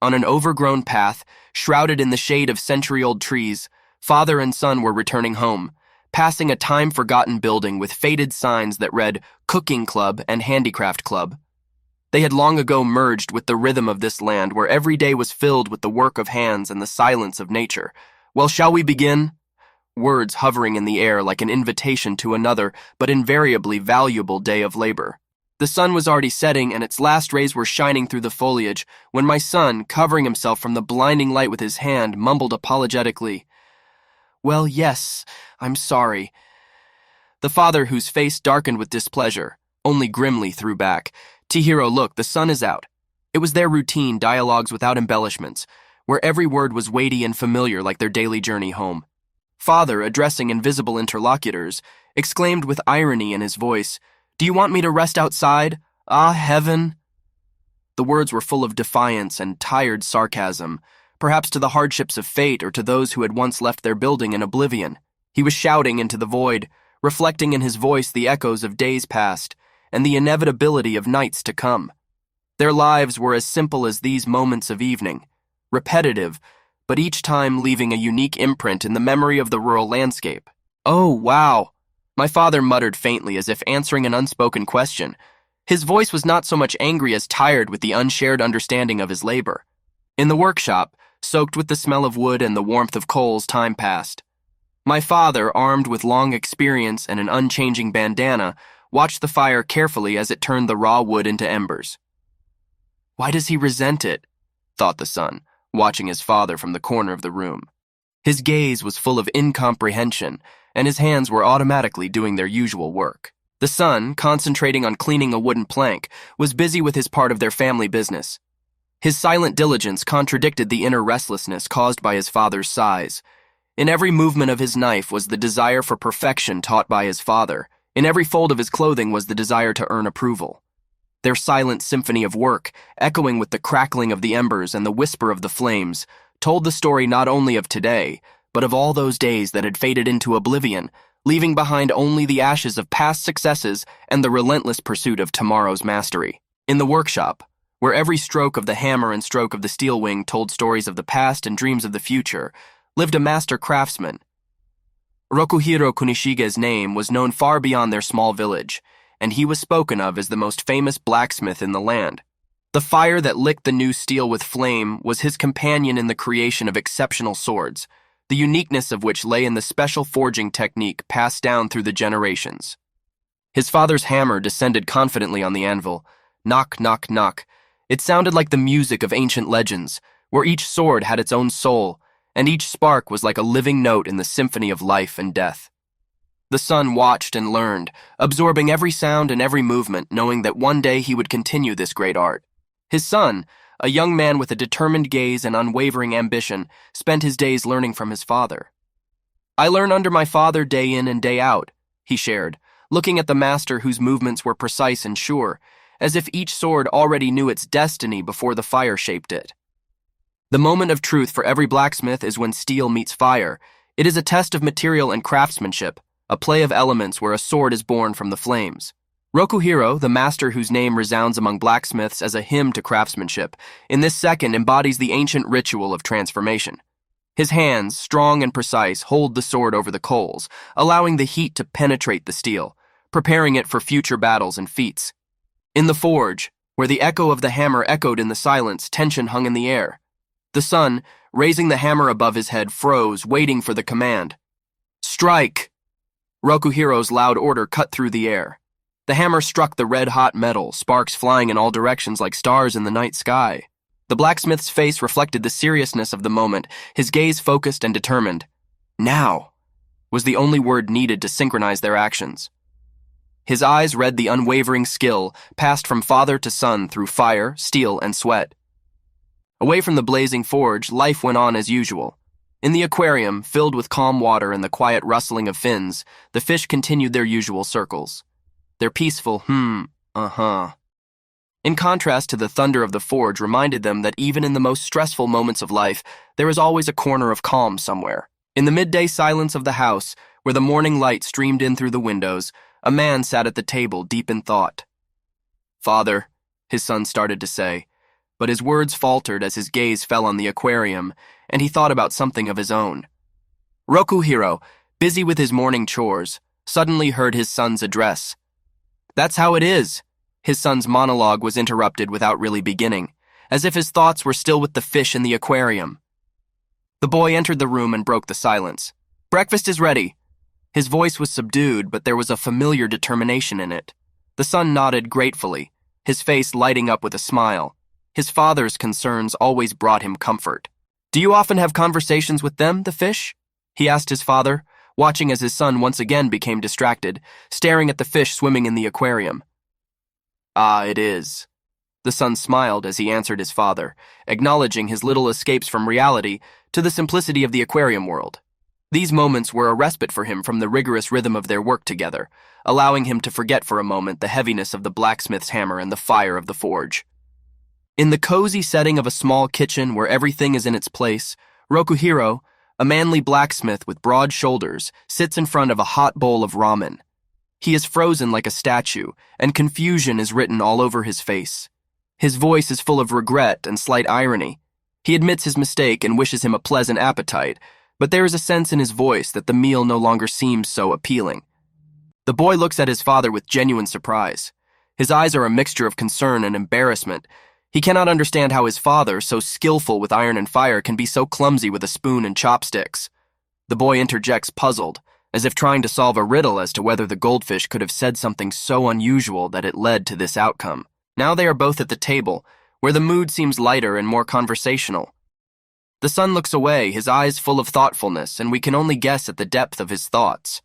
On an overgrown path, shrouded in the shade of century-old trees, father and son were returning home, passing a time-forgotten building with faded signs that read Cooking Club and Handicraft Club. They had long ago merged with the rhythm of this land where every day was filled with the work of hands and the silence of nature. Well, shall we begin? Words hovering in the air like an invitation to another, but invariably valuable day of labor. The sun was already setting and its last rays were shining through the foliage when my son, covering himself from the blinding light with his hand, mumbled apologetically, "Well, yes, I'm sorry." The father, whose face darkened with displeasure, only grimly threw back, "Chihiro, look, the sun is out." It was their routine, dialogues without embellishments, where every word was weighty and familiar like their daily journey home. Father, addressing invisible interlocutors, exclaimed with irony in his voice, "Do you want me to rest outside? Ah, heaven!" The words were full of defiance and tired sarcasm, perhaps to the hardships of fate or to those who had once left their building in oblivion. He was shouting into the void, reflecting in his voice the echoes of days past and the inevitability of nights to come. Their lives were as simple as these moments of evening, repetitive, but each time leaving a unique imprint in the memory of the rural landscape. "Oh, wow," my father muttered faintly as if answering an unspoken question. His voice was not so much angry as tired with the unshared understanding of his labor. In the workshop, soaked with the smell of wood and the warmth of coals, time passed. My father, armed with long experience and an unchanging bandana, watched the fire carefully as it turned the raw wood into embers. "Why does he resent it?" thought the son, watching his father from the corner of the room. His gaze was full of incomprehension, and his hands were automatically doing their usual work. The son, concentrating on cleaning a wooden plank, was busy with his part of their family business. His silent diligence contradicted the inner restlessness caused by his father's sighs. In every movement of his knife was the desire for perfection taught by his father. In every fold of his clothing was the desire to earn approval. Their silent symphony of work, echoing with the crackling of the embers and the whisper of the flames, told the story not only of today, but of all those days that had faded into oblivion, leaving behind only the ashes of past successes and the relentless pursuit of tomorrow's mastery. In the workshop, where every stroke of the hammer and stroke of the steel wing told stories of the past and dreams of the future, lived a master craftsman. Rokuhiro Kunishige's name was known far beyond their small village, and he was spoken of as the most famous blacksmith in the land. The fire that licked the new steel with flame was his companion in the creation of exceptional swords, the uniqueness of which lay in the special forging technique passed down through the generations. His father's hammer descended confidently on the anvil. Knock, knock, knock. It sounded like the music of ancient legends, where each sword had its own soul, and each spark was like a living note in the symphony of life and death. The son watched and learned, absorbing every sound and every movement, knowing that one day he would continue this great art. His son, a young man with a determined gaze and unwavering ambition, spent his days learning from his father. "I learn under my father day in and day out," he shared, looking at the master whose movements were precise and sure, as if each sword already knew its destiny before the fire shaped it. The moment of truth for every blacksmith is when steel meets fire. It is a test of material and craftsmanship, a play of elements where a sword is born from the flames. Rokuhiro, the master whose name resounds among blacksmiths as a hymn to craftsmanship, in this second embodies the ancient ritual of transformation. His hands, strong and precise, hold the sword over the coals, allowing the heat to penetrate the steel, preparing it for future battles and feats. In the forge, where the echo of the hammer echoed in the silence, tension hung in the air. The son, raising the hammer above his head, froze, waiting for the command. "Strike!" Rokuhiro's loud order cut through the air. The hammer struck the red-hot metal, sparks flying in all directions like stars in the night sky. The blacksmith's face reflected the seriousness of the moment, his gaze focused and determined. "Now," was the only word needed to synchronize their actions. His eyes read the unwavering skill passed from father to son through fire, steel, and sweat. Away from the blazing forge, life went on as usual. In the aquarium, filled with calm water and the quiet rustling of fins, the fish continued their usual circles. Their peaceful in contrast to the thunder of the forge reminded them that even in the most stressful moments of life, there is always a corner of calm somewhere. In the midday silence of the house, where the morning light streamed in through the windows, a man sat at the table deep in thought. "Father," his son started to say, but his words faltered as his gaze fell on the aquarium, and he thought about something of his own. Rokuhiro, busy with his morning chores, suddenly heard his son's address. "That's how it is." His son's monologue was interrupted without really beginning, as if his thoughts were still with the fish in the aquarium. The boy entered the room and broke the silence. "Breakfast is ready." His voice was subdued, but there was a familiar determination in it. The son nodded gratefully, his face lighting up with a smile. His father's concerns always brought him comfort. "Do you often have conversations with them, the fish?" he asked his father, watching as his son once again became distracted, staring at the fish swimming in the aquarium. "Ah, it is." The son smiled as he answered his father, acknowledging his little escapes from reality to the simplicity of the aquarium world. These moments were a respite for him from the rigorous rhythm of their work together, allowing him to forget for a moment the heaviness of the blacksmith's hammer and the fire of the forge. In the cozy setting of a small kitchen where everything is in its place, Rokuhiro, a manly blacksmith with broad shoulders, sits in front of a hot bowl of ramen. He is frozen like a statue, and confusion is written all over his face. His voice is full of regret and slight irony. He admits his mistake and wishes him a pleasant appetite, but there is a sense in his voice that the meal no longer seems so appealing. The boy looks at his father with genuine surprise. His eyes are a mixture of concern and embarrassment. He cannot understand how his father, so skillful with iron and fire, can be so clumsy with a spoon and chopsticks. The boy interjects puzzled, as if trying to solve a riddle as to whether the goldfish could have said something so unusual that it led to this outcome. Now they are both at the table, where the mood seems lighter and more conversational. The son looks away, his eyes full of thoughtfulness, and we can only guess at the depth of his thoughts.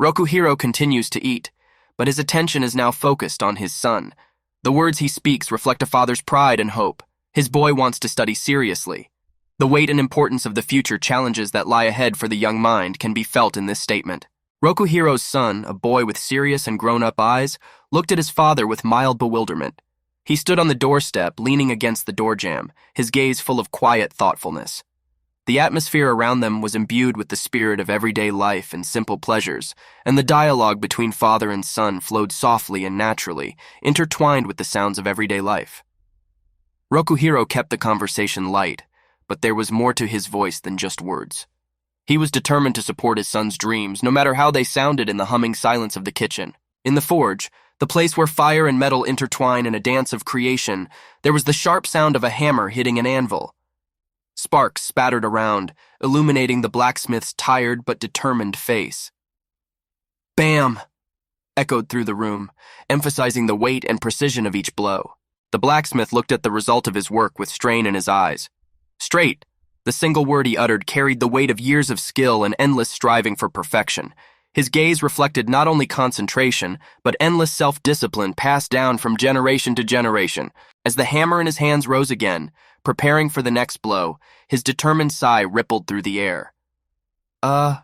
Rokuhiro continues to eat, but his attention is now focused on his son. The words he speaks reflect a father's pride and hope. His boy wants to study seriously. The weight and importance of the future challenges that lie ahead for the young mind can be felt in this statement. Rokuhiro's son, a boy with serious and grown-up eyes, looked at his father with mild bewilderment. He stood on the doorstep, leaning against the door jamb, his gaze full of quiet thoughtfulness. The atmosphere around them was imbued with the spirit of everyday life and simple pleasures, and the dialogue between father and son flowed softly and naturally, intertwined with the sounds of everyday life. Rokuhiro kept the conversation light, but there was more to his voice than just words. He was determined to support his son's dreams, no matter how they sounded in the humming silence of the kitchen. In the forge, the place where fire and metal intertwine in a dance of creation, there was the sharp sound of a hammer hitting an anvil. Sparks spattered around, illuminating the blacksmith's tired but determined face. "Bam!" echoed through the room, emphasizing the weight and precision of each blow. The blacksmith looked at the result of his work with strain in his eyes. Straight, the single word he uttered carried the weight of years of skill and endless striving for perfection. His gaze reflected not only concentration, but endless self-discipline passed down from generation to generation. As the hammer in his hands rose again, preparing for the next blow, his determined sigh rippled through the air. The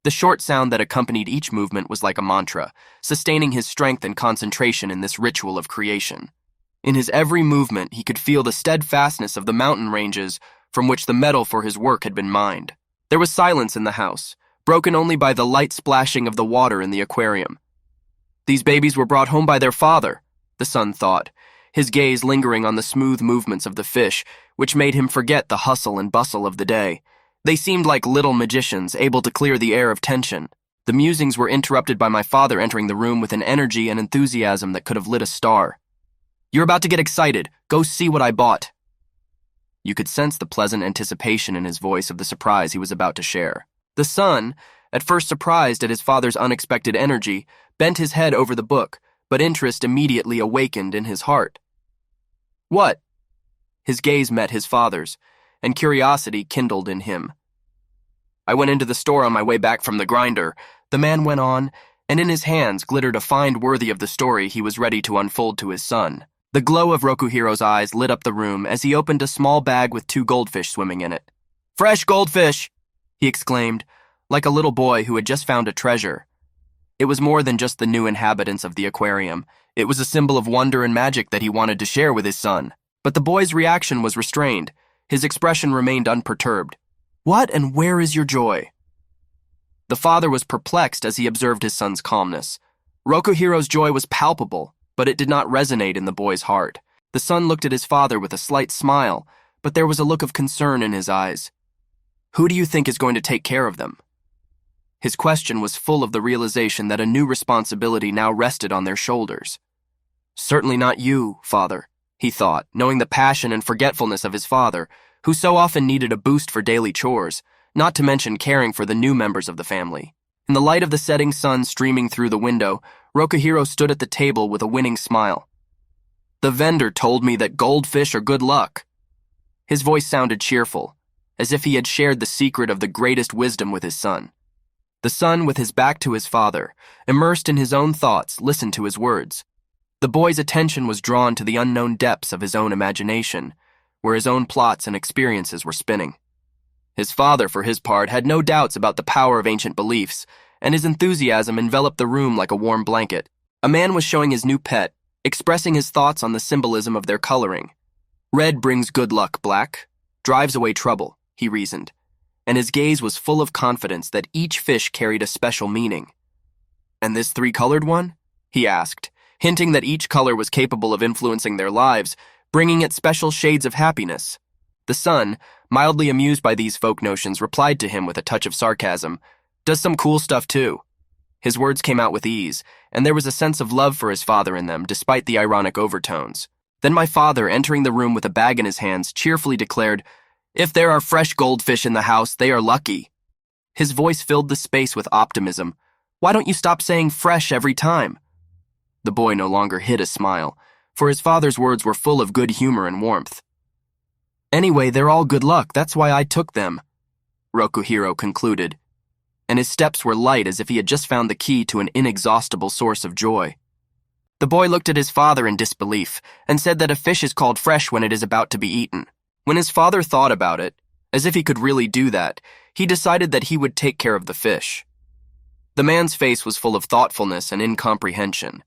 short sound that accompanied each movement was like a mantra, sustaining his strength and concentration in this ritual of creation. In his every movement, he could feel the steadfastness of the mountain ranges from which the metal for his work had been mined. There was silence in the house, broken only by the light splashing of the water in the aquarium. These babies were brought home by their father, the son thought, his gaze lingering on the smooth movements of the fish, which made him forget the hustle and bustle of the day. They seemed like little magicians, able to clear the air of tension. The musings were interrupted by my father entering the room with an energy and enthusiasm that could have lit a star. "You're about to get excited. Go see what I bought." You could sense the pleasant anticipation in his voice of the surprise he was about to share. The son, at first surprised at his father's unexpected energy, bent his head over the book, but interest immediately awakened in his heart. "What?" His gaze met his father's, and curiosity kindled in him. "I went into the store on my way back from the grinder," the man went on, and in his hands glittered a find worthy of the story he was ready to unfold to his son. The glow of Rokuhiro's eyes lit up the room as he opened a small bag with 2 goldfish swimming in it. "Fresh goldfish!" he exclaimed, like a little boy who had just found a treasure. It was more than just the new inhabitants of the aquarium. It was a symbol of wonder and magic that he wanted to share with his son. But the boy's reaction was restrained. His expression remained unperturbed. "What and where is your joy?" The father was perplexed as he observed his son's calmness. Rokuhiro's joy was palpable, but it did not resonate in the boy's heart. The son looked at his father with a slight smile, but there was a look of concern in his eyes. "Who do you think is going to take care of them?" His question was full of the realization that a new responsibility now rested on their shoulders. "Certainly not you, father," he thought, knowing the passion and forgetfulness of his father, who so often needed a boost for daily chores, not to mention caring for the new members of the family. In the light of the setting sun streaming through the window, Rokuhiro stood at the table with a winning smile. "The vendor told me that goldfish are good luck." His voice sounded cheerful, as if he had shared the secret of the greatest wisdom with his son. The son, with his back to his father, immersed in his own thoughts, listened to his words. The boy's attention was drawn to the unknown depths of his own imagination, where his own plots and experiences were spinning. His father, for his part, had no doubts about the power of ancient beliefs, and his enthusiasm enveloped the room like a warm blanket. A man was showing his new pet, expressing his thoughts on the symbolism of their coloring. "Red brings good luck, black drives away trouble," he reasoned, and his gaze was full of confidence that each fish carried a special meaning. "And this three-colored one?" he asked, hinting that each color was capable of influencing their lives, bringing it special shades of happiness. The son, mildly amused by these folk notions, replied to him with a touch of sarcasm, "Does some cool stuff too." His words came out with ease, and there was a sense of love for his father in them, despite the ironic overtones. Then my father, entering the room with a bag in his hands, cheerfully declared, "If there are fresh goldfish in the house, they are lucky." His voice filled the space with optimism. "Why don't you stop saying fresh every time?" The boy no longer hid a smile, for his father's words were full of good humor and warmth. "Anyway, they're all good luck, that's why I took them," Rokuhiro concluded, and his steps were light as if he had just found the key to an inexhaustible source of joy. The boy looked at his father in disbelief and said that a fish is called fresh when it is about to be eaten. When his father thought about it, as if he could really do that, he decided that he would take care of the fish. The man's face was full of thoughtfulness and incomprehension.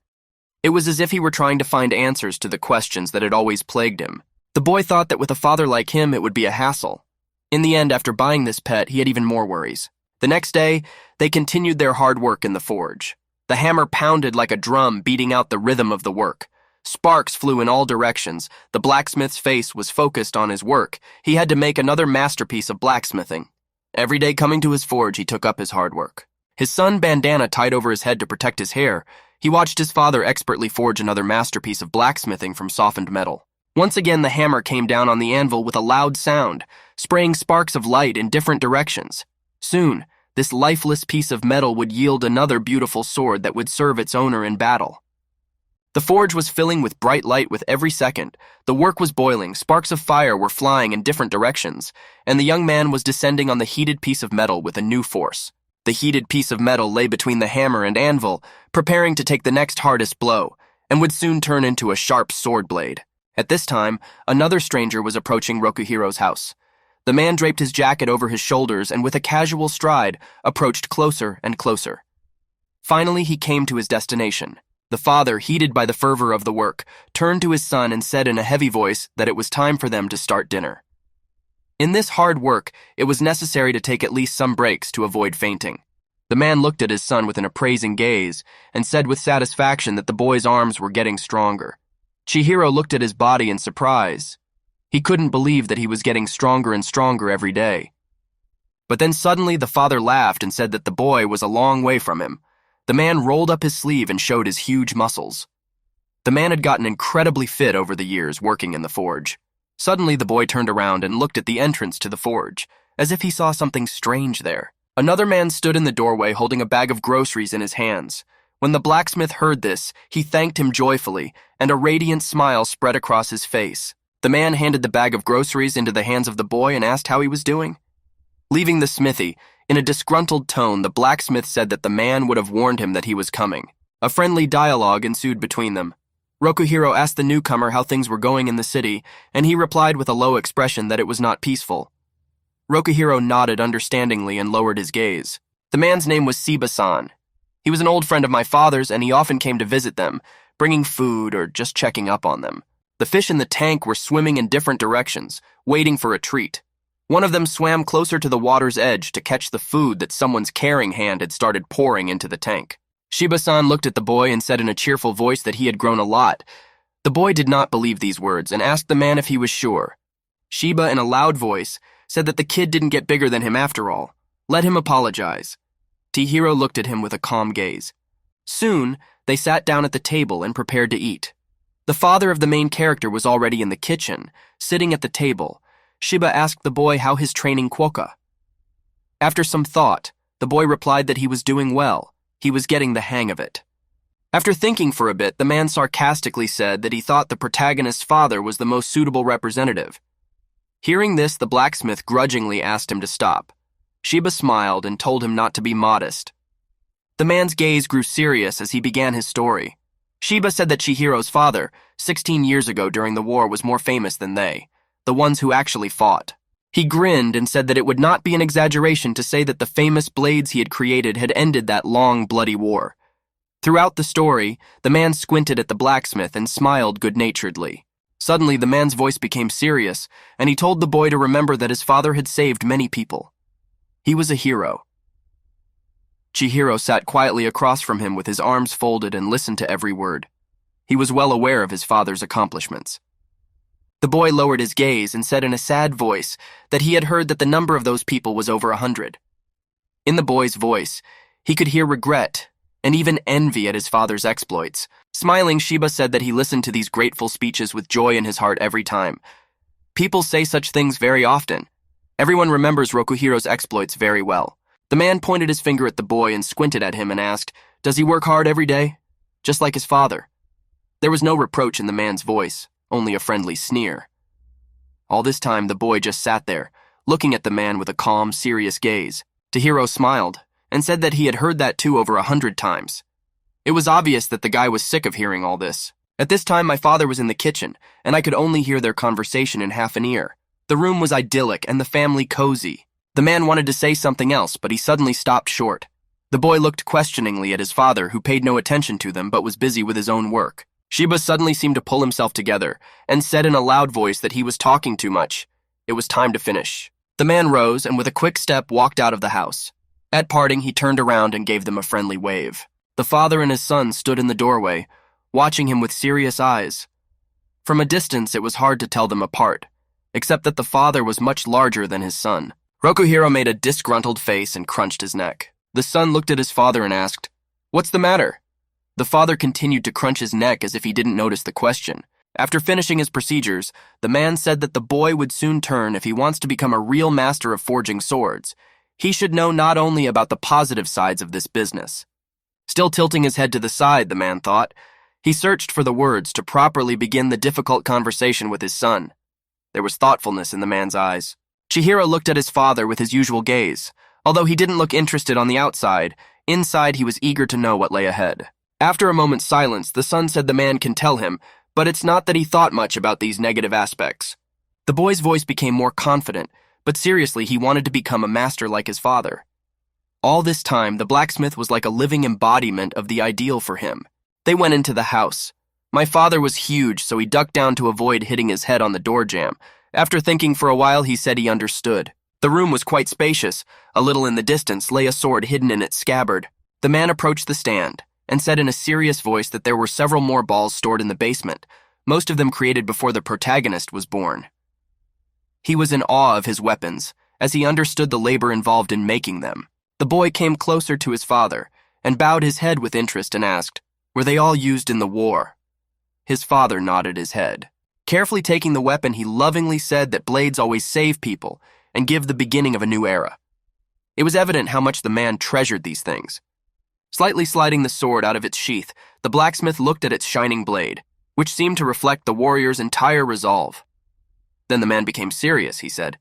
It was as if he were trying to find answers to the questions that had always plagued him. The boy thought that with a father like him, it would be a hassle. In the end, after buying this pet, he had even more worries. The next day, they continued their hard work in the forge. The hammer pounded like a drum, beating out the rhythm of the work. Sparks flew in all directions. The blacksmith's face was focused on his work. He had to make another masterpiece of blacksmithing. Every day coming to his forge, he took up his hard work. His son, bandana tied over his head to protect his hair, he watched his father expertly forge another masterpiece of blacksmithing from softened metal. Once again, the hammer came down on the anvil with a loud sound, spraying sparks of light in different directions. Soon, this lifeless piece of metal would yield another beautiful sword that would serve its owner in battle. The forge was filling with bright light with every second. The work was boiling, sparks of fire were flying in different directions, and the young man was descending on the heated piece of metal with a new force. The heated piece of metal lay between the hammer and anvil, preparing to take the next hardest blow, and would soon turn into a sharp sword blade. At this time, another stranger was approaching Rokuhiro's house. The man draped his jacket over his shoulders and with a casual stride approached closer and closer. Finally, he came to his destination. The father, heated by the fervor of the work, turned to his son and said in a heavy voice that it was time for them to start dinner. In this hard work, it was necessary to take at least some breaks to avoid fainting. The man looked at his son with an appraising gaze and said with satisfaction that the boy's arms were getting stronger. Chihiro looked at his body in surprise. He couldn't believe that he was getting stronger and stronger every day. But then suddenly the father laughed and said that the boy was a long way from him. The man rolled up his sleeve and showed his huge muscles. The man had gotten incredibly fit over the years working in the forge. Suddenly the boy turned around and looked at the entrance to the forge, as if he saw something strange there. Another man stood in the doorway holding a bag of groceries in his hands. When the blacksmith heard this, he thanked him joyfully, and a radiant smile spread across his face. The man handed the bag of groceries into the hands of the boy and asked how he was doing. Leaving the smithy, in a disgruntled tone, the blacksmith said that the man would have warned him that he was coming. A friendly dialogue ensued between them. Rokuhiro asked the newcomer how things were going in the city, and he replied with a low expression that it was not peaceful. Rokuhiro nodded understandingly and lowered his gaze. The man's name was Siba-san. He was an old friend of my father's, and he often came to visit them, bringing food or just checking up on them. The fish in the tank were swimming in different directions, waiting for a treat. One of them swam closer to the water's edge to catch the food that someone's caring hand had started pouring into the tank. Shiba-san looked at the boy and said in a cheerful voice that he had grown a lot, The boy did not believe these words and asked the man if he was sure. Shiba, in a loud voice, said that the kid didn't get bigger than him after all. Let him apologize. Chihiro looked at him with a calm gaze. Soon, they sat down at the table and prepared to eat. The father of the main character was already in the kitchen, sitting at the table. Shiba asked the boy how his training quokka. After some thought, the boy replied that he was doing well. He was getting the hang of it. After thinking for a bit, the man sarcastically said that he thought the protagonist's father was the most suitable representative. Hearing this, the blacksmith grudgingly asked him to stop. Shiba smiled and told him not to be modest. The man's gaze grew serious as he began his story. Shiba said that Chihiro's father, 16 years ago during the war, was more famous than they, the ones who actually fought. He grinned and said that it would not be an exaggeration to say that the famous blades he had created had ended that long, bloody war. Throughout the story, the man squinted at the blacksmith and smiled good-naturedly. Suddenly, the man's voice became serious, and he told the boy to remember that his father had saved many people. He was a hero. Chihiro sat quietly across from him with his arms folded and listened to every word. He was well aware of his father's accomplishments. The boy lowered his gaze and said in a sad voice that he had heard that the number of those people was over 100. In the boy's voice, he could hear regret and even envy at his father's exploits. Smiling, Shiba said that he listened to these grateful speeches with joy in his heart every time. People say such things very often. Everyone remembers Rokuhiro's exploits very well. The man pointed his finger at the boy and squinted at him and asked, "Does he work hard every day? Just like his father?" There was no reproach in the man's voice, only a friendly sneer. All this time, the boy just sat there, looking at the man with a calm, serious gaze. Chihiro smiled and said that he had heard that too over 100 times. It was obvious that the guy was sick of hearing all this. At this time, my father was in the kitchen, and I could only hear their conversation in half an ear. The room was idyllic and the family cozy. The man wanted to say something else, but he suddenly stopped short. The boy looked questioningly at his father, who paid no attention to them but was busy with his own work. Shiba suddenly seemed to pull himself together and said in a loud voice that he was talking too much. It was time to finish. The man rose and with a quick step walked out of the house. At parting, he turned around and gave them a friendly wave. The father and his son stood in the doorway, watching him with serious eyes. From a distance, it was hard to tell them apart, except that the father was much larger than his son. Rokuhiro made a disgruntled face and crunched his neck. The son looked at his father and asked, "What's the matter?" The father continued to crunch his neck as if he didn't notice the question. After finishing his procedures, the man said that the boy would soon turn if he wants to become a real master of forging swords. He should know not only about the positive sides of this business. Still tilting his head to the side, the man thought, he searched for the words to properly begin the difficult conversation with his son. There was thoughtfulness in the man's eyes. Chihiro looked at his father with his usual gaze. Although he didn't look interested on the outside, inside he was eager to know what lay ahead. After a moment's silence, the son said the man can tell him, but it's not that he thought much about these negative aspects. The boy's voice became more confident, but seriously, he wanted to become a master like his father. All this time, the blacksmith was like a living embodiment of the ideal for him. They went into the house. My father was huge, so he ducked down to avoid hitting his head on the door jamb. After thinking for a while, he said he understood. The room was quite spacious. A little in the distance lay a sword hidden in its scabbard. The man approached the stand and said in a serious voice that there were several more balls stored in the basement, most of them created before the protagonist was born. He was in awe of his weapons, as he understood the labor involved in making them. The boy came closer to his father and bowed his head with interest and asked, "Were they all used in the war?" His father nodded his head. Carefully taking the weapon, he lovingly said that blades always save people and give the beginning of a new era. It was evident how much the man treasured these things. Slightly sliding the sword out of its sheath, the blacksmith looked at its shining blade, which seemed to reflect the warrior's entire resolve. Then the man became serious, he said.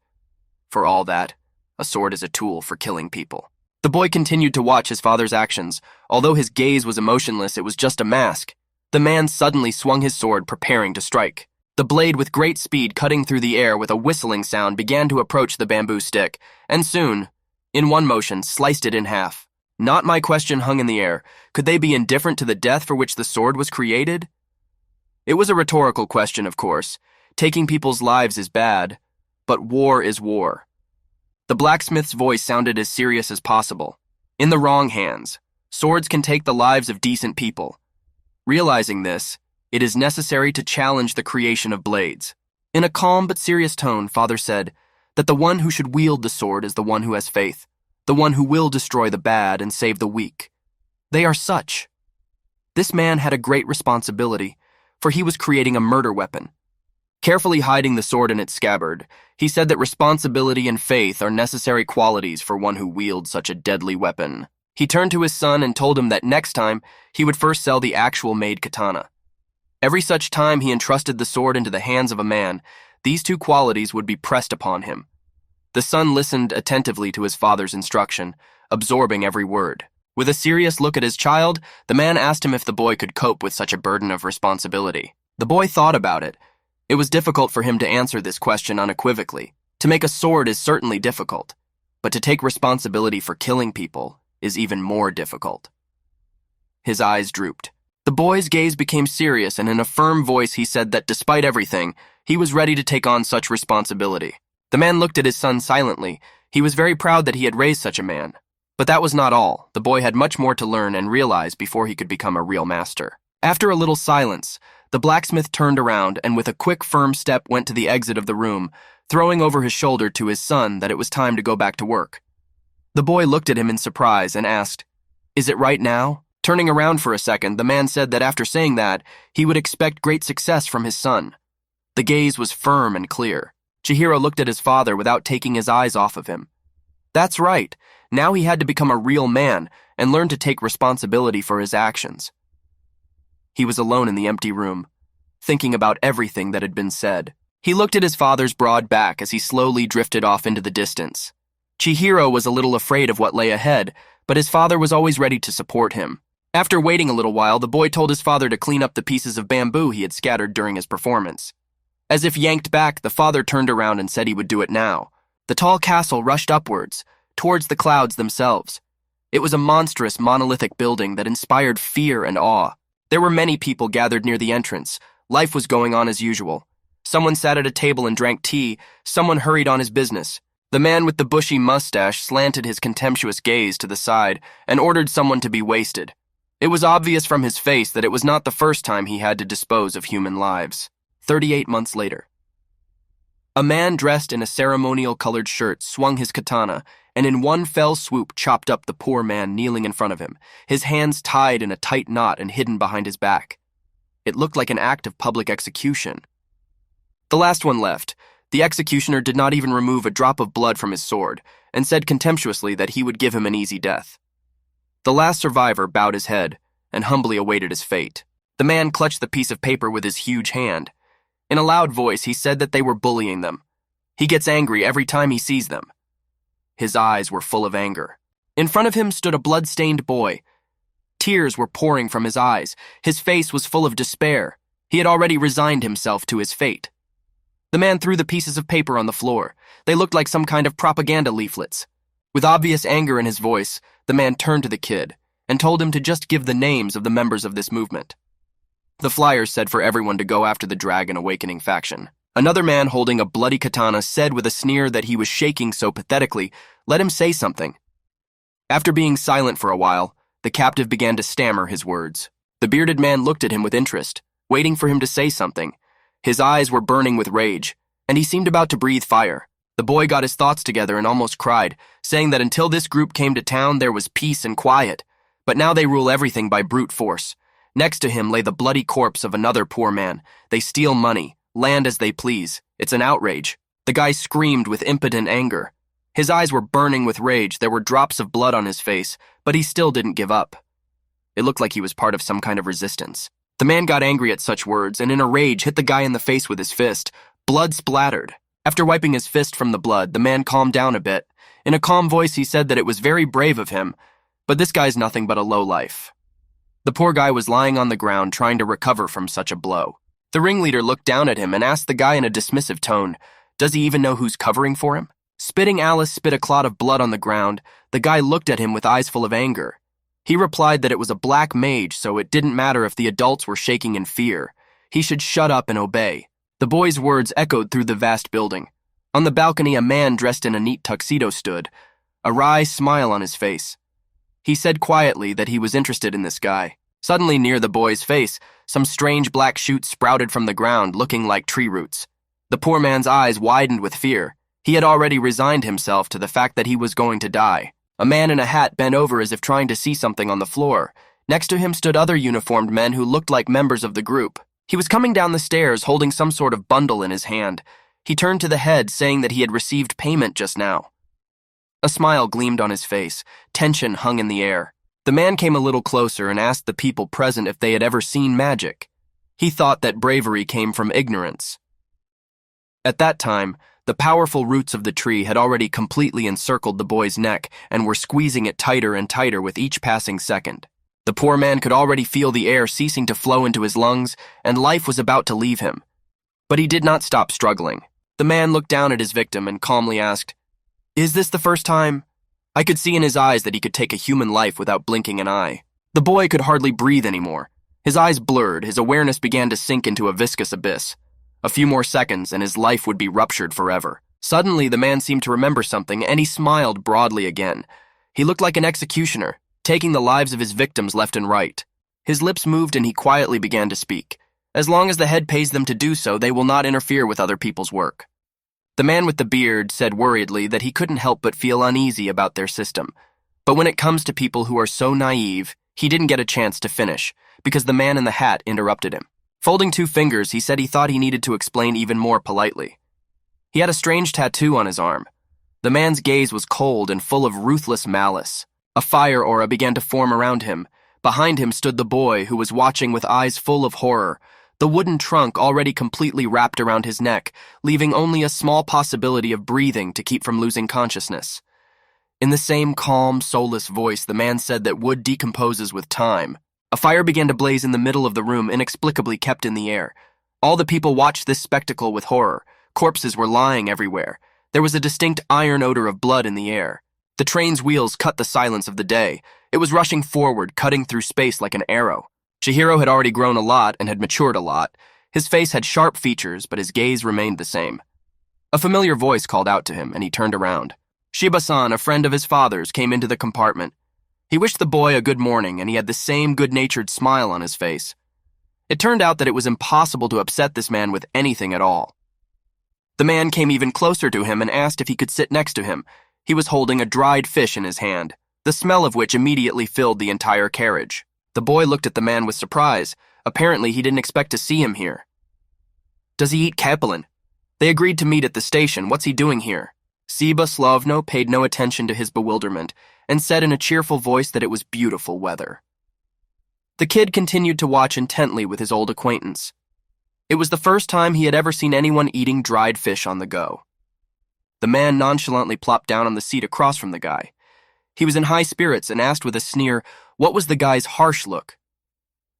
"For all that, a sword is a tool for killing people." The boy continued to watch his father's actions. Although his gaze was emotionless, it was just a mask. The man suddenly swung his sword, preparing to strike. The blade, with great speed cutting through the air with a whistling sound, began to approach the bamboo stick, and soon, in one motion, sliced it in half. Not my question hung in the air. Could they be indifferent to the death for which the sword was created? It was a rhetorical question, of course. Taking people's lives is bad, but war is war. The blacksmith's voice sounded as serious as possible. In the wrong hands, swords can take the lives of decent people. Realizing this, It is necessary to challenge the creation of blades. In a calm but serious tone, Father said that the one who should wield the sword is the one who has faith, the one who will destroy the bad and save the weak. They are such. This man had a great responsibility, for he was creating a murder weapon. Carefully hiding the sword in its scabbard, he said that responsibility and faith are necessary qualities for one who wields such a deadly weapon. He turned to his son and told him that next time he would first sell the actual made katana. Every such time he entrusted the sword into the hands of a man, these two qualities would be pressed upon him. The son listened attentively to his father's instruction, absorbing every word. With a serious look at his child, the man asked him if the boy could cope with such a burden of responsibility. The boy thought about it. It was difficult for him to answer this question unequivocally. To make a sword is certainly difficult, but to take responsibility for killing people is even more difficult. His eyes drooped. The boy's gaze became serious, and in a firm voice he said that despite everything, he was ready to take on such responsibility. The man looked at his son silently. He was very proud that he had raised such a man. But that was not all. The boy had much more to learn and realize before he could become a real master. After a little silence, the blacksmith turned around and with a quick, firm step went to the exit of the room, throwing over his shoulder to his son that it was time to go back to work. The boy looked at him in surprise and asked, "Is it right now?" Turning around for a second, the man said that after saying that, he would expect great success from his son. The gaze was firm and clear. Chihiro looked at his father without taking his eyes off of him. That's right. Now he had to become a real man and learn to take responsibility for his actions. He was alone in the empty room, thinking about everything that had been said. He looked at his father's broad back as he slowly drifted off into the distance. Chihiro was a little afraid of what lay ahead, but his father was always ready to support him. After waiting a little while, the boy told his father to clean up the pieces of bamboo he had scattered during his performance. As if yanked back, the father turned around and said he would do it now. The tall castle rushed upwards, towards the clouds themselves. It was a monstrous, monolithic building that inspired fear and awe. There were many people gathered near the entrance. Life was going on as usual. Someone sat at a table and drank tea. Someone hurried on his business. The man with the bushy mustache slanted his contemptuous gaze to the side and ordered someone to be wasted. It was obvious from his face that it was not the first time he had to dispose of human lives. 38 months later. A man dressed in a ceremonial-colored shirt swung his katana and in one fell swoop chopped up the poor man kneeling in front of him, his hands tied in a tight knot and hidden behind his back. It looked like an act of public execution. The last one left. The executioner did not even remove a drop of blood from his sword and said contemptuously that he would give him an easy death. The last survivor bowed his head and humbly awaited his fate. The man clutched the piece of paper with his huge hand. In a loud voice, he said that they were bullying them. He gets angry every time he sees them. His eyes were full of anger. In front of him stood a blood-stained boy. Tears were pouring from his eyes. His face was full of despair. He had already resigned himself to his fate. The man threw the pieces of paper on the floor. They looked like some kind of propaganda leaflets. With obvious anger in his voice, the man turned to the kid and told him to just give the names of the members of this movement. The flyers said for everyone to go after the Dragon Awakening faction. Another man holding a bloody katana said with a sneer that he was shaking so pathetically, "Let him say something." After being silent for a while, the captive began to stammer his words. The bearded man looked at him with interest, waiting for him to say something. His eyes were burning with rage, and he seemed about to breathe fire. The boy got his thoughts together and almost cried, saying that until this group came to town there was peace and quiet, but now they rule everything by brute force. Next to him lay the bloody corpse of another poor man. They steal money, land as they please. It's an outrage. The guy screamed with impotent anger. His eyes were burning with rage. There were drops of blood on his face, but he still didn't give up. It looked like he was part of some kind of resistance. The man got angry at such words and in a rage hit the guy in the face with his fist. Blood splattered. After wiping his fist from the blood, the man calmed down a bit. In a calm voice, he said that it was very brave of him, but this guy's nothing but a lowlife. The poor guy was lying on the ground trying to recover from such a blow. The ringleader looked down at him and asked the guy in a dismissive tone, "Does he even know who's covering for him?" Spitting Alice spit a clot of blood on the ground, the guy looked at him with eyes full of anger. He replied that it was a black mage, so it didn't matter if the adults were shaking in fear. He should shut up and obey. The boy's words echoed through the vast building. On the balcony, a man dressed in a neat tuxedo stood, a wry smile on his face. He said quietly that he was interested in this guy. Suddenly, near the boy's face, some strange black shoots sprouted from the ground, looking like tree roots. The poor man's eyes widened with fear. He had already resigned himself to the fact that he was going to die. A man in a hat bent over as if trying to see something on the floor. Next to him stood other uniformed men who looked like members of the group. He was coming down the stairs holding some sort of bundle in his hand. He turned to the head, saying that he had received payment just now. A smile gleamed on his face. Tension hung in the air. The man came a little closer and asked the people present if they had ever seen magic. He thought that bravery came from ignorance. At that time, the powerful roots of the tree had already completely encircled the boy's neck and were squeezing it tighter and tighter with each passing second. The poor man could already feel the air ceasing to flow into his lungs, and life was about to leave him. But he did not stop struggling. The man looked down at his victim and calmly asked, "Is this the first time?" I could see in his eyes that he could take a human life without blinking an eye. The boy could hardly breathe anymore. His eyes blurred, his awareness began to sink into a viscous abyss. A few more seconds and his life would be ruptured forever. Suddenly, the man seemed to remember something, and he smiled broadly again. He looked like an executioner, taking the lives of his victims left and right. His lips moved and he quietly began to speak. As long as the head pays them to do so, they will not interfere with other people's work. The man with the beard said worriedly that he couldn't help but feel uneasy about their system. But when it comes to people who are so naive, he didn't get a chance to finish, because the man in the hat interrupted him. Folding two fingers, he said he thought he needed to explain even more politely. He had a strange tattoo on his arm. The man's gaze was cold and full of ruthless malice. A fire aura began to form around him. Behind him stood the boy, who was watching with eyes full of horror, the wooden trunk already completely wrapped around his neck, leaving only a small possibility of breathing to keep from losing consciousness. In the same calm, soulless voice, the man said that wood decomposes with time. A fire began to blaze in the middle of the room, inexplicably kept in the air. All the people watched this spectacle with horror. Corpses were lying everywhere. There was a distinct iron odor of blood in the air. The train's wheels cut the silence of the day. It was rushing forward, cutting through space like an arrow. Chihiro had already grown a lot and had matured a lot. His face had sharp features, but his gaze remained the same. A familiar voice called out to him, and he turned around. Shiba-san, a friend of his father's, came into the compartment. He wished the boy a good morning, and he had the same good-natured smile on his face. It turned out that it was impossible to upset this man with anything at all. The man came even closer to him and asked if he could sit next to him. He was holding a dried fish in his hand, the smell of which immediately filled the entire carriage. The boy looked at the man with surprise. Apparently, he didn't expect to see him here. "Does he eat capelin? They agreed to meet at the station. What's he doing here?" Siba Slavno paid no attention to his bewilderment and said in a cheerful voice that it was beautiful weather. The kid continued to watch intently with his old acquaintance. It was the first time he had ever seen anyone eating dried fish on the go. The man nonchalantly plopped down on the seat across from the guy. He was in high spirits and asked with a sneer what was the guy's harsh look.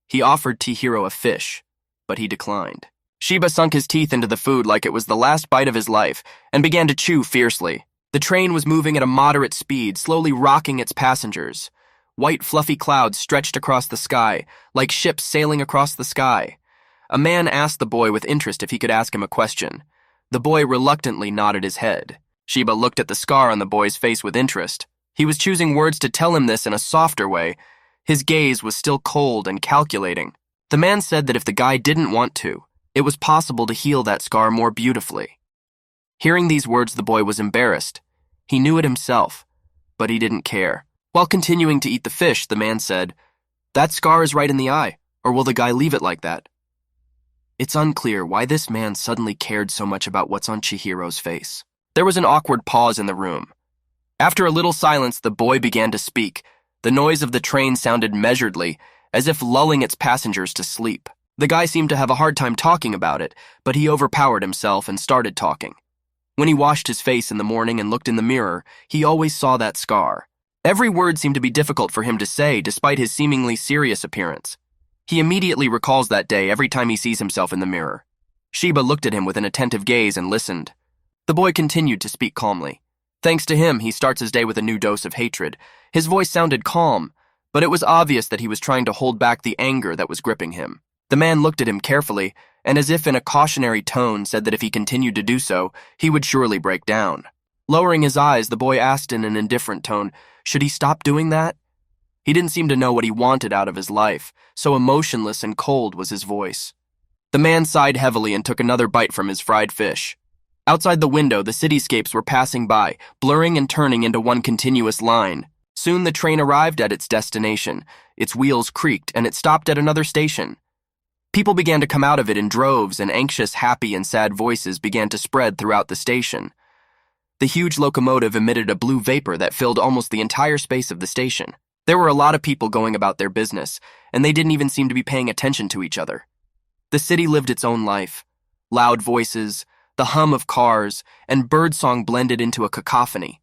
He offered Chihiro a fish, but he declined. Shiba sunk his teeth into the food like it was the last bite of his life and began to chew fiercely. The train was moving at a moderate speed, slowly rocking its passengers. White fluffy clouds stretched across the sky, like ships sailing across the sky. A man asked the boy with interest if he could ask him a question. The boy reluctantly nodded his head. Shiba looked at the scar on the boy's face with interest. He was choosing words to tell him this in a softer way. His gaze was still cold and calculating. The man said that if the guy didn't want to, it was possible to heal that scar more beautifully. Hearing these words, the boy was embarrassed. He knew it himself, but he didn't care. While continuing to eat the fish, the man said, "That scar is right in the eye, or will the guy leave it like that?" It's unclear why this man suddenly cared so much about what's on Chihiro's face. There was an awkward pause in the room. After a little silence, the boy began to speak. The noise of the train sounded measuredly, as if lulling its passengers to sleep. The guy seemed to have a hard time talking about it, but he overpowered himself and started talking. When he washed his face in the morning and looked in the mirror, he always saw that scar. Every word seemed to be difficult for him to say, despite his seemingly serious appearance. He immediately recalls that day every time he sees himself in the mirror. Shiba looked at him with an attentive gaze and listened. The boy continued to speak calmly. Thanks to him, he starts his day with a new dose of hatred. His voice sounded calm, but it was obvious that he was trying to hold back the anger that was gripping him. The man looked at him carefully, and as if in a cautionary tone said that if he continued to do so, he would surely break down. Lowering his eyes, the boy asked in an indifferent tone, "Should he stop doing that?" He didn't seem to know what he wanted out of his life, so emotionless and cold was his voice. The man sighed heavily and took another bite from his fried fish. Outside the window, the cityscapes were passing by, blurring and turning into one continuous line. Soon the train arrived at its destination. Its wheels creaked, and it stopped at another station. People began to come out of it in droves, and anxious, happy, and sad voices began to spread throughout the station. The huge locomotive emitted a blue vapor that filled almost the entire space of the station. There were a lot of people going about their business, and they didn't even seem to be paying attention to each other. The city lived its own life. Loud voices, the hum of cars, and birdsong blended into a cacophony.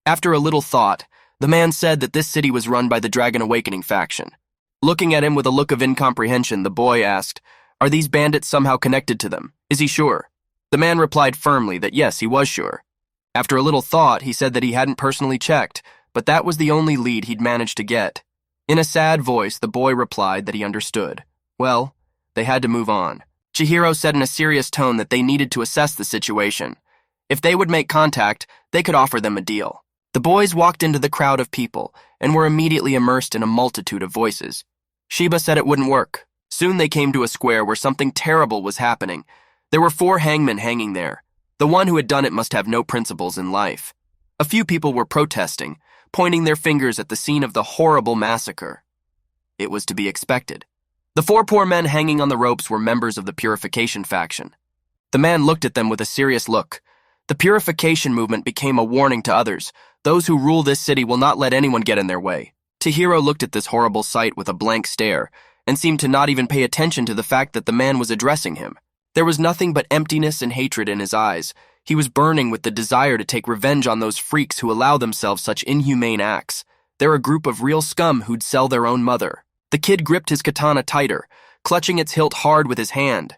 After a little thought, the man said that this city was run by the Dragon Awakening faction. Looking at him with a look of incomprehension, the boy asked, "Are these bandits somehow connected to them? Is he sure?" The man replied firmly that yes, he was sure. After a little thought, he said that he hadn't personally checked, but that was the only lead he'd managed to get. In a sad voice, the boy replied that he understood. Well, they had to move on. Chihiro said in a serious tone that they needed to assess the situation. If they would make contact, they could offer them a deal. The boys walked into the crowd of people and were immediately immersed in a multitude of voices. Shiba said it wouldn't work. Soon they came to a square where something terrible was happening. There were 4 hangmen hanging there. The one who had done it must have no principles in life. A few people were protesting, pointing their fingers at the scene of the horrible massacre. It was to be expected. The 4 poor men hanging on the ropes were members of the Purification faction. The man looked at them with a serious look. The Purification movement became a warning to others. Those who rule this city will not let anyone get in their way. Chihiro looked at this horrible sight with a blank stare and seemed to not even pay attention to the fact that the man was addressing him. There was nothing but emptiness and hatred in his eyes. He was burning with the desire to take revenge on those freaks who allow themselves such inhumane acts. They're a group of real scum who'd sell their own mother. The kid gripped his katana tighter, clutching its hilt hard with his hand.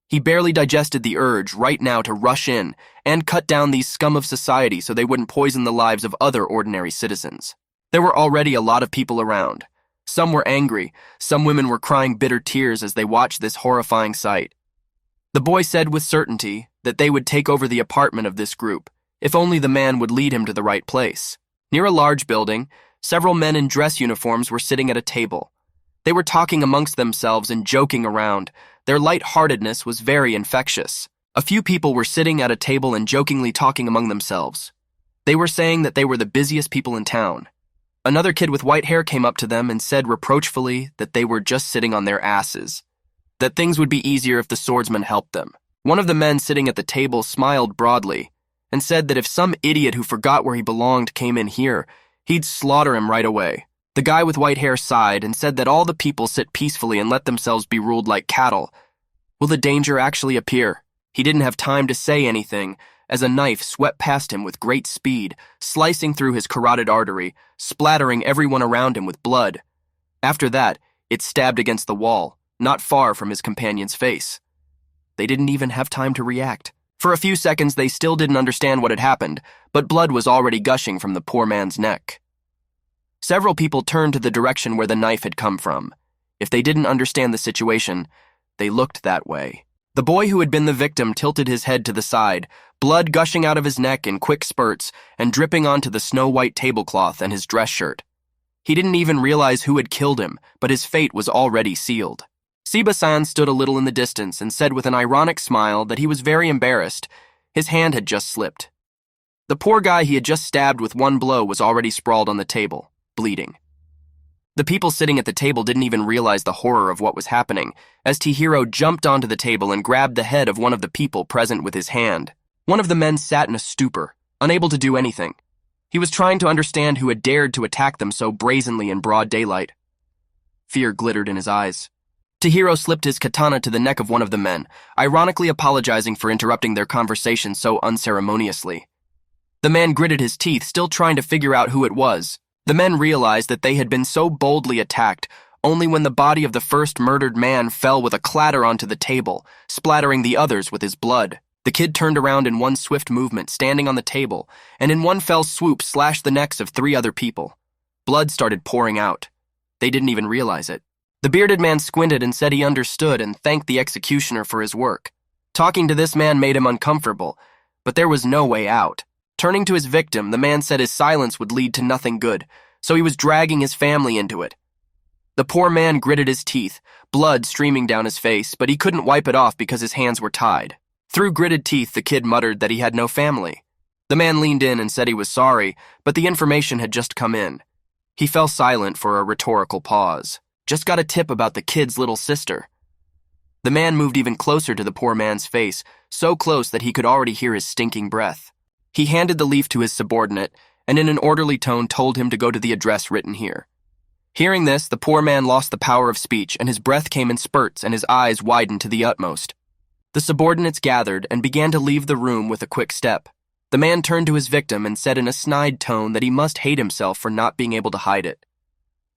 He barely digested the urge right now to rush in and cut down these scum of society so they wouldn't poison the lives of other ordinary citizens. There were already a lot of people around. Some were angry, some women were crying bitter tears as they watched this horrifying sight. The boy said with certainty that they would take over the apartment of this group, if only the man would lead him to the right place. Near a large building, several men in dress uniforms were sitting at a table. They were talking amongst themselves and joking around. Their light-heartedness was very infectious. A few people were sitting at a table and jokingly talking among themselves. They were saying that they were the busiest people in town. Another kid with white hair came up to them and said reproachfully that they were just sitting on their asses, that things would be easier if the swordsman helped them. One of the men sitting at the table smiled broadly and said that if some idiot who forgot where he belonged came in here, he'd slaughter him right away. The guy with white hair sighed and said that all the people sit peacefully and let themselves be ruled like cattle. Will the danger actually appear? He didn't have time to say anything as a knife swept past him with great speed, slicing through his carotid artery, splattering everyone around him with blood. After that, it stabbed against the wall, not far from his companion's face. They didn't even have time to react. For a few seconds, they still didn't understand what had happened, but blood was already gushing from the poor man's neck. Several people turned to the direction where the knife had come from. If they didn't understand the situation, they looked that way. The boy who had been the victim tilted his head to the side, blood gushing out of his neck in quick spurts and dripping onto the snow-white tablecloth and his dress shirt. He didn't even realize who had killed him, but his fate was already sealed. Shiba-san stood a little in the distance and said with an ironic smile that he was very embarrassed. His hand had just slipped. The poor guy he had just stabbed with one blow was already sprawled on the table, bleeding. The people sitting at the table didn't even realize the horror of what was happening, as Chihiro jumped onto the table and grabbed the head of one of the people present with his hand. One of the men sat in a stupor, unable to do anything. He was trying to understand who had dared to attack them so brazenly in broad daylight. Fear glittered in his eyes. Chihiro slipped his katana to the neck of one of the men, ironically apologizing for interrupting their conversation so unceremoniously. The man gritted his teeth, still trying to figure out who it was. The men realized that they had been so boldly attacked only when the body of the first murdered man fell with a clatter onto the table, splattering the others with his blood. The kid turned around in one swift movement, standing on the table, and in one fell swoop slashed the necks of 3 other people. Blood started pouring out. They didn't even realize it. The bearded man squinted and said he understood and thanked the executioner for his work. Talking to this man made him uncomfortable, but there was no way out. Turning to his victim, the man said his silence would lead to nothing good, so he was dragging his family into it. The poor man gritted his teeth, blood streaming down his face, but he couldn't wipe it off because his hands were tied. Through gritted teeth, the kid muttered that he had no family. The man leaned in and said he was sorry, but the information had just come in. He fell silent for a rhetorical pause. Just got a tip about the kid's little sister. The man moved even closer to the poor man's face, so close that he could already hear his stinking breath. He handed the leaf to his subordinate, and in an orderly tone told him to go to the address written here. Hearing this, the poor man lost the power of speech, and his breath came in spurts and his eyes widened to the utmost. The subordinates gathered and began to leave the room with a quick step. The man turned to his victim and said in a snide tone that he must hate himself for not being able to hide it.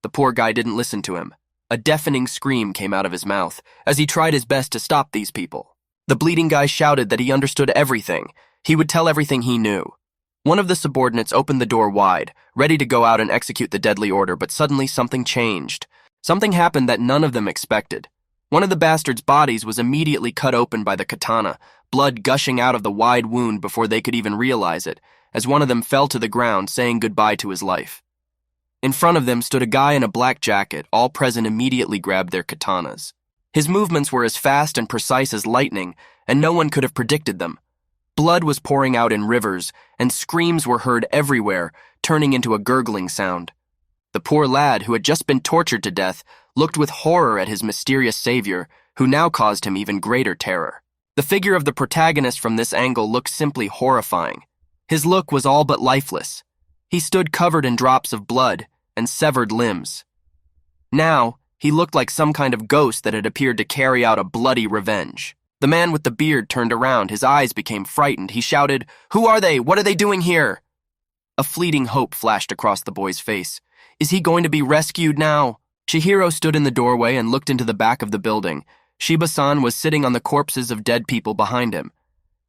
The poor guy didn't listen to him. A deafening scream came out of his mouth as he tried his best to stop these people. The bleeding guy shouted that he understood everything. He would tell everything he knew. One of the subordinates opened the door wide, ready to go out and execute the deadly order, but suddenly something changed. Something happened that none of them expected. One of the bastard's bodies was immediately cut open by the katana, blood gushing out of the wide wound before they could even realize it, as one of them fell to the ground, saying goodbye to his life. In front of them stood a guy in a black jacket. All present immediately grabbed their katanas. His movements were as fast and precise as lightning, and no one could have predicted them. Blood was pouring out in rivers, and screams were heard everywhere, turning into a gurgling sound. The poor lad, who had just been tortured to death, looked with horror at his mysterious savior, who now caused him even greater terror. The figure of the protagonist from this angle looked simply horrifying. His look was all but lifeless. He stood covered in drops of blood and severed limbs. Now, he looked like some kind of ghost that had appeared to carry out a bloody revenge. The man with the beard turned around. His eyes became frightened. He shouted, "Who are they? What are they doing here?" A fleeting hope flashed across the boy's face. Is he going to be rescued now? Chihiro stood in the doorway and looked into the back of the building. Shiba-san was sitting on the corpses of dead people behind him.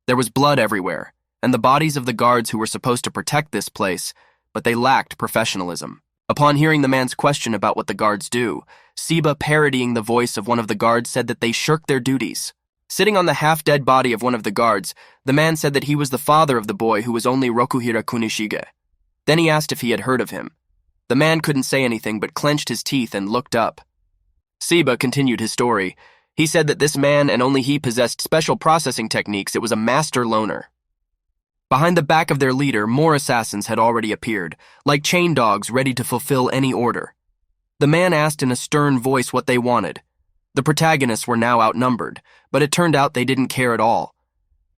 There was blood everywhere, and the bodies of the guards who were supposed to protect this place, but they lacked professionalism. Upon hearing the man's question about what the guards do, Shiba, parodying the voice of one of the guards, said that they shirk their duties. Sitting on the half-dead body of one of the guards, the man said that he was the father of the boy who was only Rokuhira Kunishige. Then he asked if he had heard of him. The man couldn't say anything but clenched his teeth and looked up. Shiba continued his story. He said that this man and only he possessed special processing techniques. It was a master loner. Behind the back of their leader, more assassins had already appeared, like chain dogs ready to fulfill any order. The man asked in a stern voice what they wanted. The protagonists were now outnumbered, but it turned out they didn't care at all.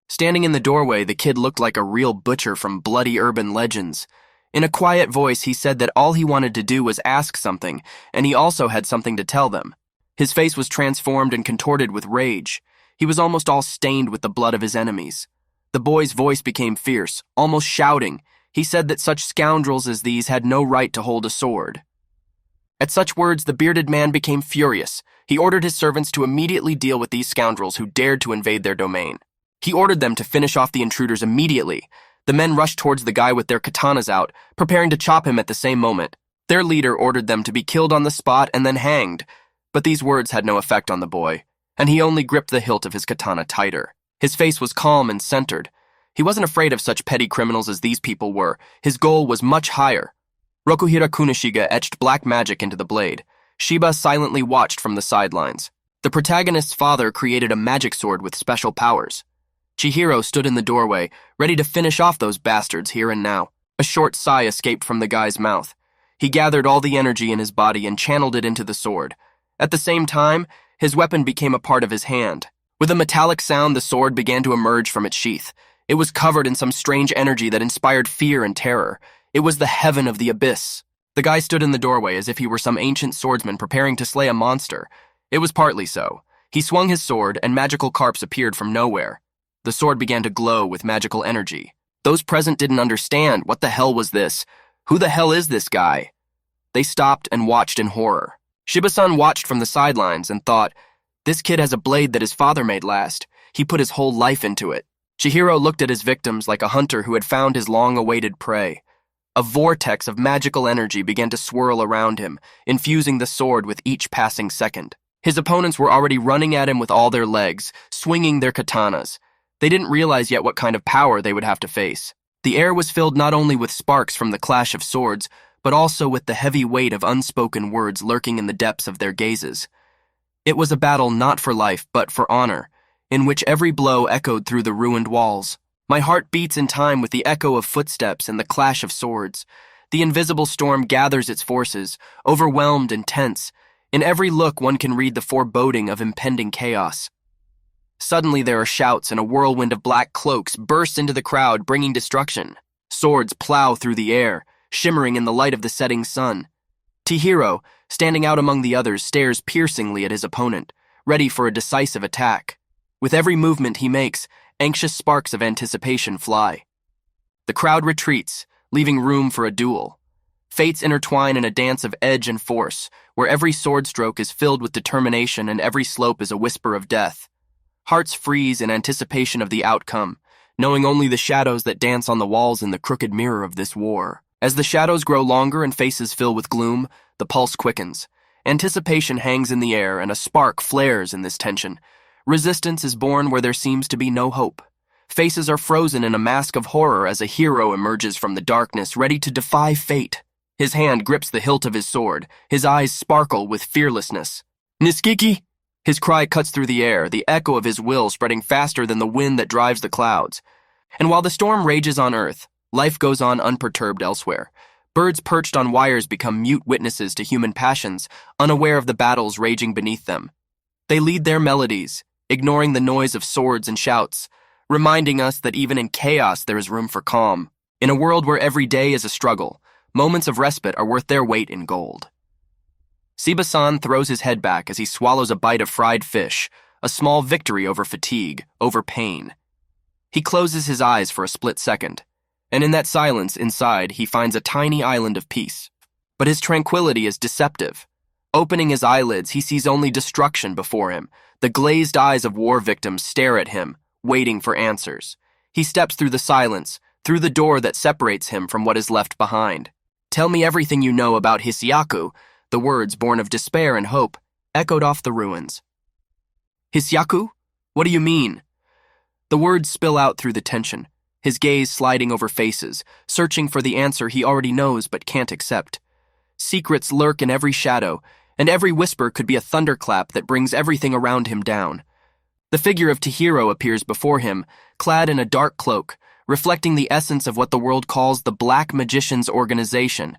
Standing in the doorway, the kid looked like a real butcher from bloody urban legends. In a quiet voice, he said that all he wanted to do was ask something, and he also had something to tell them. His face was transformed and contorted with rage. He was almost all stained with the blood of his enemies. The boy's voice became fierce, almost shouting. He said that such scoundrels as these had no right to hold a sword. At such words, the bearded man became furious. He ordered his servants to immediately deal with these scoundrels who dared to invade their domain. He ordered them to finish off the intruders immediately. The men rushed towards the guy with their katanas out, preparing to chop him at the same moment. Their leader ordered them to be killed on the spot and then hanged. But these words had no effect on the boy, and he only gripped the hilt of his katana tighter. His face was calm and centered. He wasn't afraid of such petty criminals as these people were. His goal was much higher. Rokuhira Kunishige etched black magic into the blade. Shiba silently watched from the sidelines. The protagonist's father created a magic sword with special powers. Chihiro stood in the doorway, ready to finish off those bastards here and now. A short sigh escaped from the guy's mouth. He gathered all the energy in his body and channeled it into the sword. At the same time, his weapon became a part of his hand. With a metallic sound, the sword began to emerge from its sheath. It was covered in some strange energy that inspired fear and terror. It was the heaven of the abyss. The guy stood in the doorway as if he were some ancient swordsman preparing to slay a monster. It was partly so. He swung his sword, and magical carps appeared from nowhere. The sword began to glow with magical energy. Those present didn't understand. What the hell was this? Who the hell is this guy? They stopped and watched in horror. Shiba-san watched from the sidelines and thought, this kid has a blade that his father made last. He put his whole life into it. Chihiro looked at his victims like a hunter who had found his long-awaited prey. A vortex of magical energy began to swirl around him, infusing the sword with each passing second. His opponents were already running at him with all their legs, swinging their katanas. They didn't realize yet what kind of power they would have to face. The air was filled not only with sparks from the clash of swords, but also with the heavy weight of unspoken words lurking in the depths of their gazes. It was a battle not for life, but for honor, in which every blow echoed through the ruined walls. My heart beats in time with the echo of footsteps and the clash of swords. The invisible storm gathers its forces, overwhelmed and tense. In every look, one can read the foreboding of impending chaos. Suddenly there are shouts, and a whirlwind of black cloaks bursts into the crowd, bringing destruction. Swords plow through the air, shimmering in the light of the setting sun. Chihiro, standing out among the others, stares piercingly at his opponent, ready for a decisive attack. With every movement he makes, anxious sparks of anticipation fly. The crowd retreats, leaving room for a duel. Fates intertwine in a dance of edge and force, where every sword stroke is filled with determination and every slope is a whisper of death. Hearts freeze in anticipation of the outcome, knowing only the shadows that dance on the walls in the crooked mirror of this war. As the shadows grow longer and faces fill with gloom, the pulse quickens. Anticipation hangs in the air and a spark flares in this tension. Resistance is born where there seems to be no hope. Faces are frozen in a mask of horror as a hero emerges from the darkness, ready to defy fate. His hand grips the hilt of his sword. His eyes sparkle with fearlessness. "Niskiki!" His cry cuts through the air, the echo of his will spreading faster than the wind that drives the clouds. And while the storm rages on Earth, life goes on unperturbed elsewhere. Birds perched on wires become mute witnesses to human passions, unaware of the battles raging beneath them. They lead their melodies, ignoring the noise of swords and shouts, reminding us that even in chaos there is room for calm. In a world where every day is a struggle, moments of respite are worth their weight in gold. Shiba-san throws his head back as he swallows a bite of fried fish, a small victory over fatigue, over pain. He closes his eyes for a split second, and in that silence inside he finds a tiny island of peace. But his tranquility is deceptive. Opening his eyelids, he sees only destruction before him. The glazed eyes of war victims stare at him, waiting for answers. He steps through the silence, through the door that separates him from what is left behind. "Tell me everything you know about Hisyaku," the words born of despair and hope, echoed off the ruins. "Hisyaku? What do you mean?" The words spill out through the tension, his gaze sliding over faces, searching for the answer he already knows but can't accept. Secrets lurk in every shadow, and every whisper could be a thunderclap that brings everything around him down. The figure of Chihiro appears before him, clad in a dark cloak, reflecting the essence of what the world calls the Black Magicians Organization.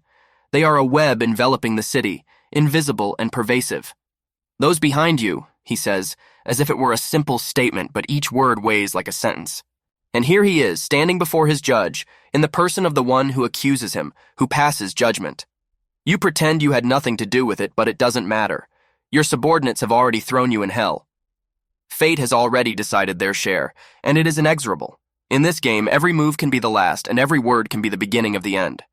They are a web enveloping the city, invisible and pervasive. "Those behind you," he says, as if it were a simple statement, but each word weighs like a sentence. And here he is, standing before his judge, in the person of the one who accuses him, who passes judgment. "You pretend you had nothing to do with it, but it doesn't matter. Your subordinates have already thrown you in hell. Fate has already decided their share, and it is inexorable. In this game, every move can be the last, and every word can be the beginning of the end."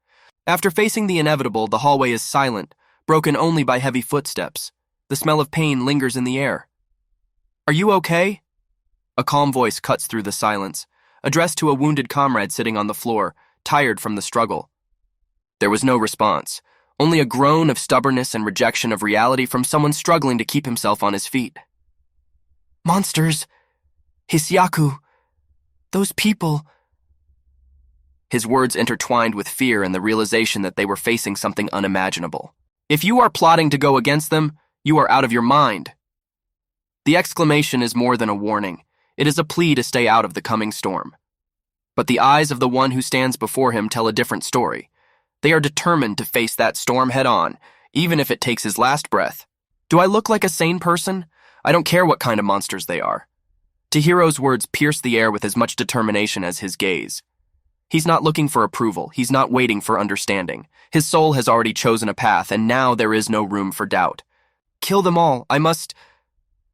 After facing the inevitable, the hallway is silent, broken only by heavy footsteps. The smell of pain lingers in the air. "Are you okay?" A calm voice cuts through the silence, addressed to a wounded comrade sitting on the floor, tired from the struggle. There was no response, only a groan of stubbornness and rejection of reality from someone struggling to keep himself on his feet. "Monsters! Hisyaku! Those people!" His words intertwined with fear and the realization that they were facing something unimaginable. "If you are plotting to go against them, you are out of your mind." The exclamation is more than a warning. It is a plea to stay out of the coming storm. But the eyes of the one who stands before him tell a different story. They are determined to face that storm head-on, even if it takes his last breath. "Do I look like a sane person? I don't care what kind of monsters they are." Chihiro's words pierce the air with as much determination as his gaze. He's not looking for approval. He's not waiting for understanding. His soul has already chosen a path, and now there is no room for doubt. "Kill them all. I must—"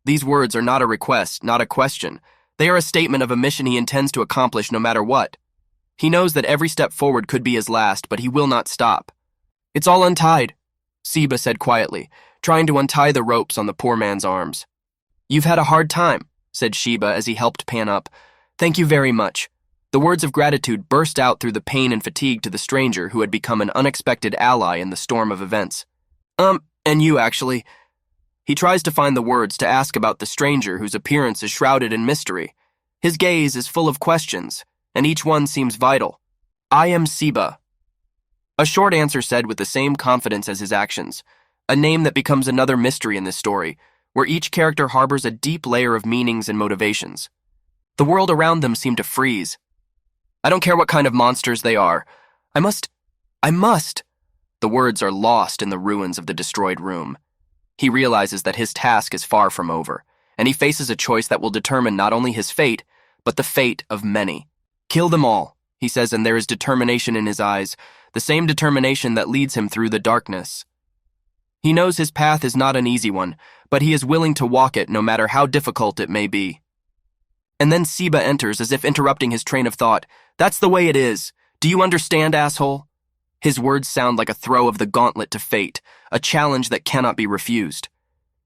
These words are not a request, not a question. They are a statement of a mission he intends to accomplish no matter what. He knows that every step forward could be his last, but he will not stop. "It's all untied," Shiba said quietly, trying to untie the ropes on the poor man's arms. "You've had a hard time," said Shiba as he helped Pan up. "Thank you very much." The words of gratitude burst out through the pain and fatigue to the stranger who had become an unexpected ally in the storm of events. And you actually." He tries to find the words to ask about the stranger whose appearance is shrouded in mystery. His gaze is full of questions, and each one seems vital. "I am Shiba." A short answer said with the same confidence as his actions, a name that becomes another mystery in this story, where each character harbors a deep layer of meanings and motivations. The world around them seemed to freeze. I don't care what kind of monsters they are. I must. The words are lost in the ruins of the destroyed room. He realizes that his task is far from over, and he faces a choice that will determine not only his fate, but the fate of many. Kill them all, he says, and there is determination in his eyes, the same determination that leads him through the darkness. He knows his path is not an easy one, but he is willing to walk it no matter how difficult it may be. And then Seba enters as if interrupting his train of thought. That's the way it is. Do you understand, asshole? His words sound like a throw of the gauntlet to fate, a challenge that cannot be refused.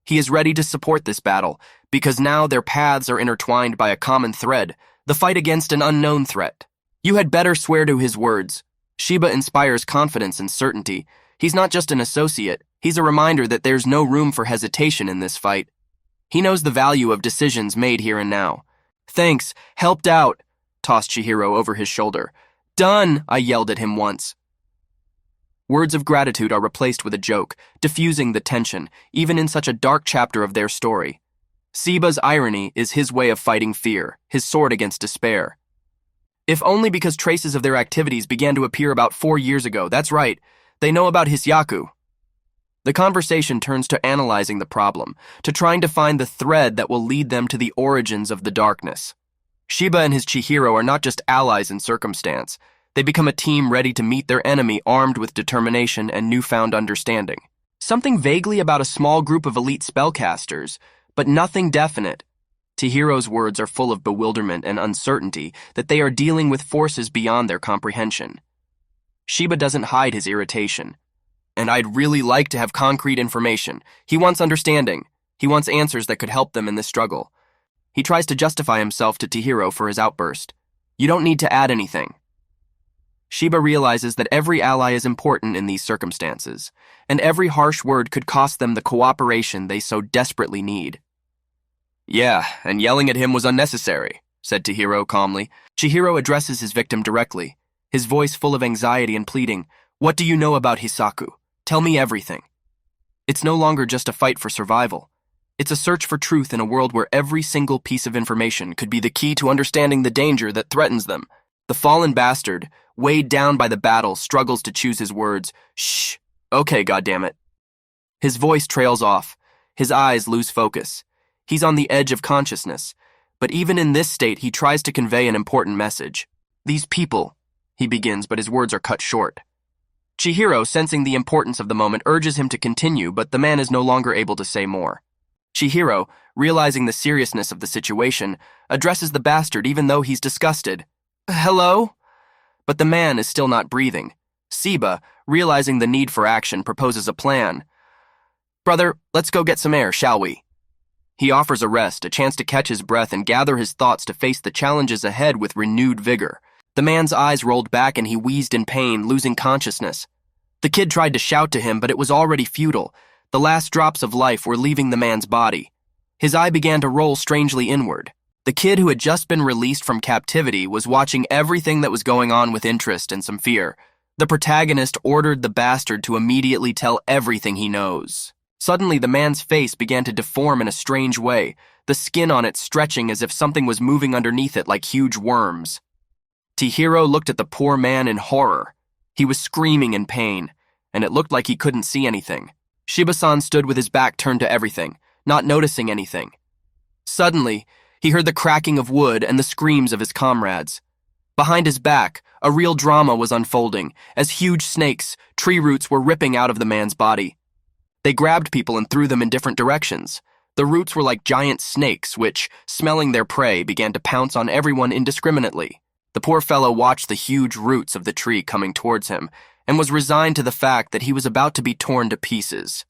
He is ready to support this battle, because now their paths are intertwined by a common thread, the fight against an unknown threat. You had better swear to his words. Sheba inspires confidence and certainty. He's not just an associate, he's a reminder that there's no room for hesitation in this fight. He knows the value of decisions made here and now. Thanks, helped out, tossed Chihiro over his shoulder. Done, I yelled at him once. Words of gratitude are replaced with a joke, diffusing the tension, even in such a dark chapter of their story. Seba's irony is his way of fighting fear, his sword against despair. If only because traces of their activities began to appear about 4 years ago, that's right, they know about Hisyaku. The conversation turns to analyzing the problem, to trying to find the thread that will lead them to the origins of the darkness. Sheba and his Chihiro are not just allies in circumstance. They become a team ready to meet their enemy armed with determination and newfound understanding. Something vaguely about a small group of elite spellcasters, but nothing definite. Chihiro's words are full of bewilderment and uncertainty that they are dealing with forces beyond their comprehension. Sheba doesn't hide his irritation. And I'd really like to have concrete information. He wants understanding. He wants answers that could help them in this struggle. He tries to justify himself to Chihiro for his outburst. You don't need to add anything. Sheba realizes that every ally is important in these circumstances, and every harsh word could cost them the cooperation they so desperately need. Yeah, and yelling at him was unnecessary, said Chihiro calmly. Chihiro addresses his victim directly, his voice full of anxiety and pleading. What do you know about Hisaku? Tell me everything. It's no longer just a fight for survival. It's a search for truth in a world where every single piece of information could be the key to understanding the danger that threatens them. The fallen bastard, weighed down by the battle, struggles to choose his words. Shh. Okay, goddammit. His voice trails off. His eyes lose focus. He's on the edge of consciousness. But even in this state, he tries to convey an important message. These people, he begins, but his words are cut short. Chihiro, sensing the importance of the moment, urges him to continue, but the man is no longer able to say more. Chihiro, realizing the seriousness of the situation, addresses the bastard even though he's disgusted. Hello? But the man is still not breathing. Seba, realizing the need for action, proposes a plan. Brother, let's go get some air, shall we? He offers a rest, a chance to catch his breath and gather his thoughts to face the challenges ahead with renewed vigor. The man's eyes rolled back and he wheezed in pain, losing consciousness. The kid tried to shout to him, but it was already futile. The last drops of life were leaving the man's body. His eye began to roll strangely inward. The kid who had just been released from captivity was watching everything that was going on with interest and some fear. The protagonist ordered the bastard to immediately tell everything he knows. Suddenly, the man's face began to deform in a strange way, the skin on it stretching as if something was moving underneath it like huge worms. Chihiro looked at the poor man in horror. He was screaming in pain, and it looked like he couldn't see anything. Shiba-san stood with his back turned to everything, not noticing anything. Suddenly, he heard the cracking of wood and the screams of his comrades. Behind his back, a real drama was unfolding, as huge snakes, tree roots were ripping out of the man's body. They grabbed people and threw them in different directions. The roots were like giant snakes which, smelling their prey, began to pounce on everyone indiscriminately. The poor fellow watched the huge roots of the tree coming towards him and was resigned to the fact that he was about to be torn to pieces.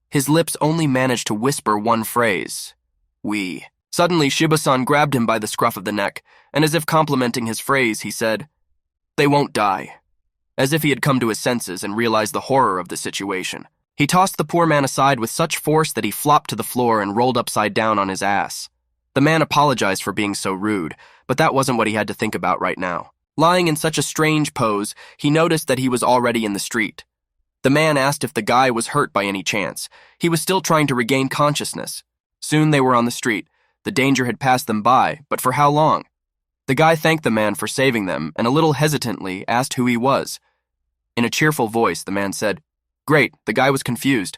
His lips only managed to whisper one phrase, "We." Suddenly, Shiba-san grabbed him by the scruff of the neck, and as if complimenting his phrase, he said, "They won't die," as if he had come to his senses and realized the horror of the situation. He tossed the poor man aside with such force that he flopped to the floor and rolled upside down on his ass. The man apologized for being so rude, but that wasn't what he had to think about right now. Lying in such a strange pose, he noticed that he was already in the street. The man asked if the guy was hurt by any chance. He was still trying to regain consciousness. Soon they were on the street. The danger had passed them by, but for how long? The guy thanked the man for saving them and a little hesitantly asked who he was. In a cheerful voice, the man said, "Great," the guy was confused.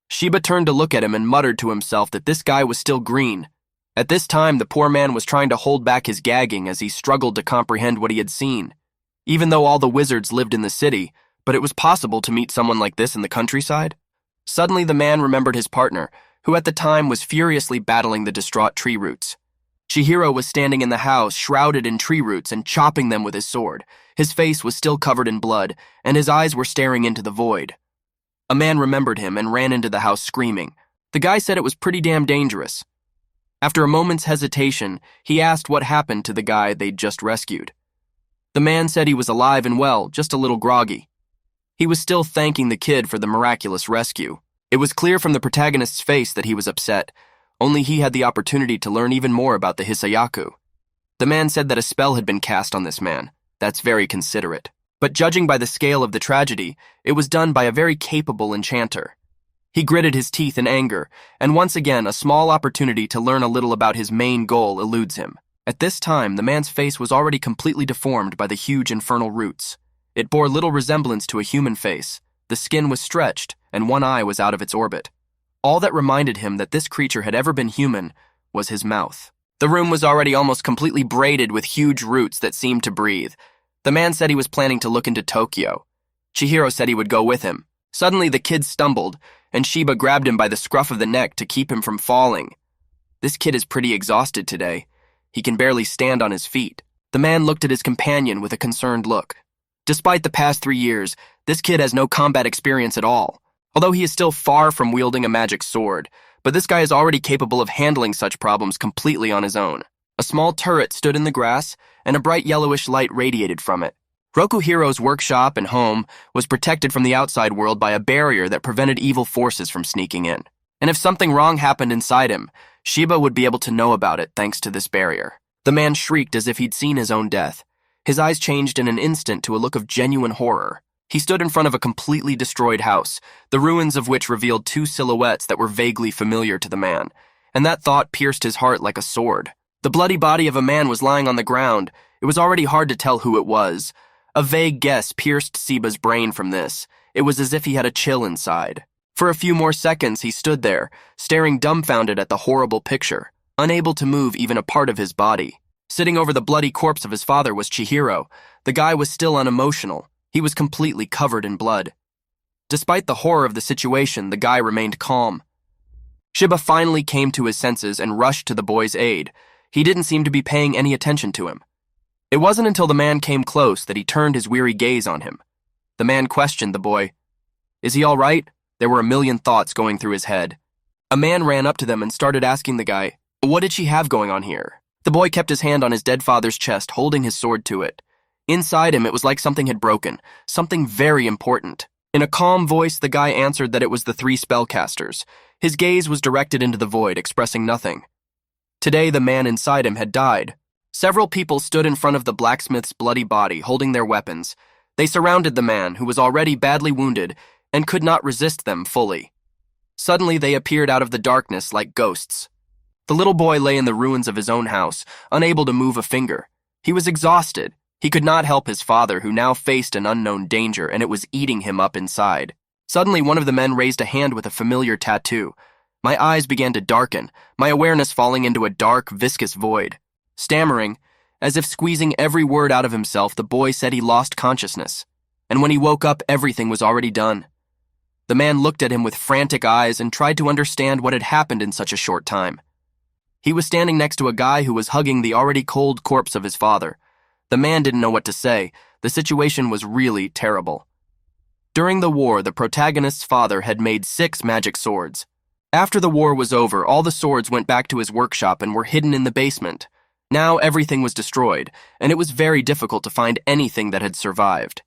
Shiba turned to look at him and muttered to himself that this guy was still green. At this time, the poor man was trying to hold back his gagging as he struggled to comprehend what he had seen. Even though all the wizards lived in the city, but it was possible to meet someone like this in the countryside? Suddenly, the man remembered his partner, who at the time was furiously battling the distraught tree roots. Chihiro was standing in the house, shrouded in tree roots and chopping them with his sword. His face was still covered in blood, and his eyes were staring into the void. A man remembered him and ran into the house screaming. The guy said it was pretty damn dangerous. After a moment's hesitation, he asked what happened to the guy they'd just rescued. The man said he was alive and well, just a little groggy. He was still thanking the kid for the miraculous rescue. It was clear from the protagonist's face that he was upset. Only he had the opportunity to learn even more about the Hisayaku. The man said that a spell had been cast on this man. That's very considerate. But judging by the scale of the tragedy, it was done by a very capable enchanter. He gritted his teeth in anger, and once again a small opportunity to learn a little about his main goal eludes him. At this time, the man's face was already completely deformed by the huge infernal roots. It bore little resemblance to a human face. The skin was stretched, and one eye was out of its orbit. All that reminded him that this creature had ever been human was his mouth. The room was already almost completely braided with huge roots that seemed to breathe. The man said he was planning to look into Tokyo. Chihiro said he would go with him. Suddenly, the kid stumbled, and Shiba grabbed him by the scruff of the neck to keep him from falling. This kid is pretty exhausted today. He can barely stand on his feet. The man looked at his companion with a concerned look. Despite the past 3 years, this kid has no combat experience at all, although he is still far from wielding a magic sword, but this guy is already capable of handling such problems completely on his own. A small turret stood in the grass, and a bright yellowish light radiated from it. Rokuhiro's workshop and home was protected from the outside world by a barrier that prevented evil forces from sneaking in. And if something wrong happened inside him, Shiba would be able to know about it thanks to this barrier. The man shrieked as if he'd seen his own death. His eyes changed in an instant to a look of genuine horror. He stood in front of a completely destroyed house, the ruins of which revealed 2 silhouettes that were vaguely familiar to the man, and that thought pierced his heart like a sword. The bloody body of a man was lying on the ground. It was already hard to tell who it was. A vague guess pierced Shiba's brain from this. It was as if he had a chill inside. For a few more seconds, he stood there, staring dumbfounded at the horrible picture, unable to move even a part of his body. Sitting over the bloody corpse of his father was Chihiro. The guy was still unemotional. He was completely covered in blood. Despite the horror of the situation, the guy remained calm. Shiba finally came to his senses and rushed to the boy's aid. He didn't seem to be paying any attention to him. It wasn't until the man came close that he turned his weary gaze on him. The man questioned the boy. "Is he all right?" There were a million thoughts going through his head. A man ran up to them and started asking the guy, "What did she have going on here?" The boy kept his hand on his dead father's chest, holding his sword to it. Inside him, it was like something had broken, something very important. In a calm voice, the guy answered that it was the 3 spellcasters. His gaze was directed into the void, expressing nothing. Today, the man inside him had died. Several people stood in front of the blacksmith's bloody body, holding their weapons. They surrounded the man, who was already badly wounded, and could not resist them fully. Suddenly, they appeared out of the darkness like ghosts. The little boy lay in the ruins of his own house, unable to move a finger. He was exhausted. He could not help his father, who now faced an unknown danger, and it was eating him up inside. Suddenly, one of the men raised a hand with a familiar tattoo. My eyes began to darken, my awareness falling into a dark, viscous void. Stammering, as if squeezing every word out of himself, the boy said he lost consciousness. And when he woke up, everything was already done. The man looked at him with frantic eyes and tried to understand what had happened in such a short time. He was standing next to a guy who was hugging the already cold corpse of his father. The man didn't know what to say. The situation was really terrible. During the war, the protagonist's father had made 6 magic swords. After the war was over, all the swords went back to his workshop and were hidden in the basement. Now everything was destroyed, and it was very difficult to find anything that had survived.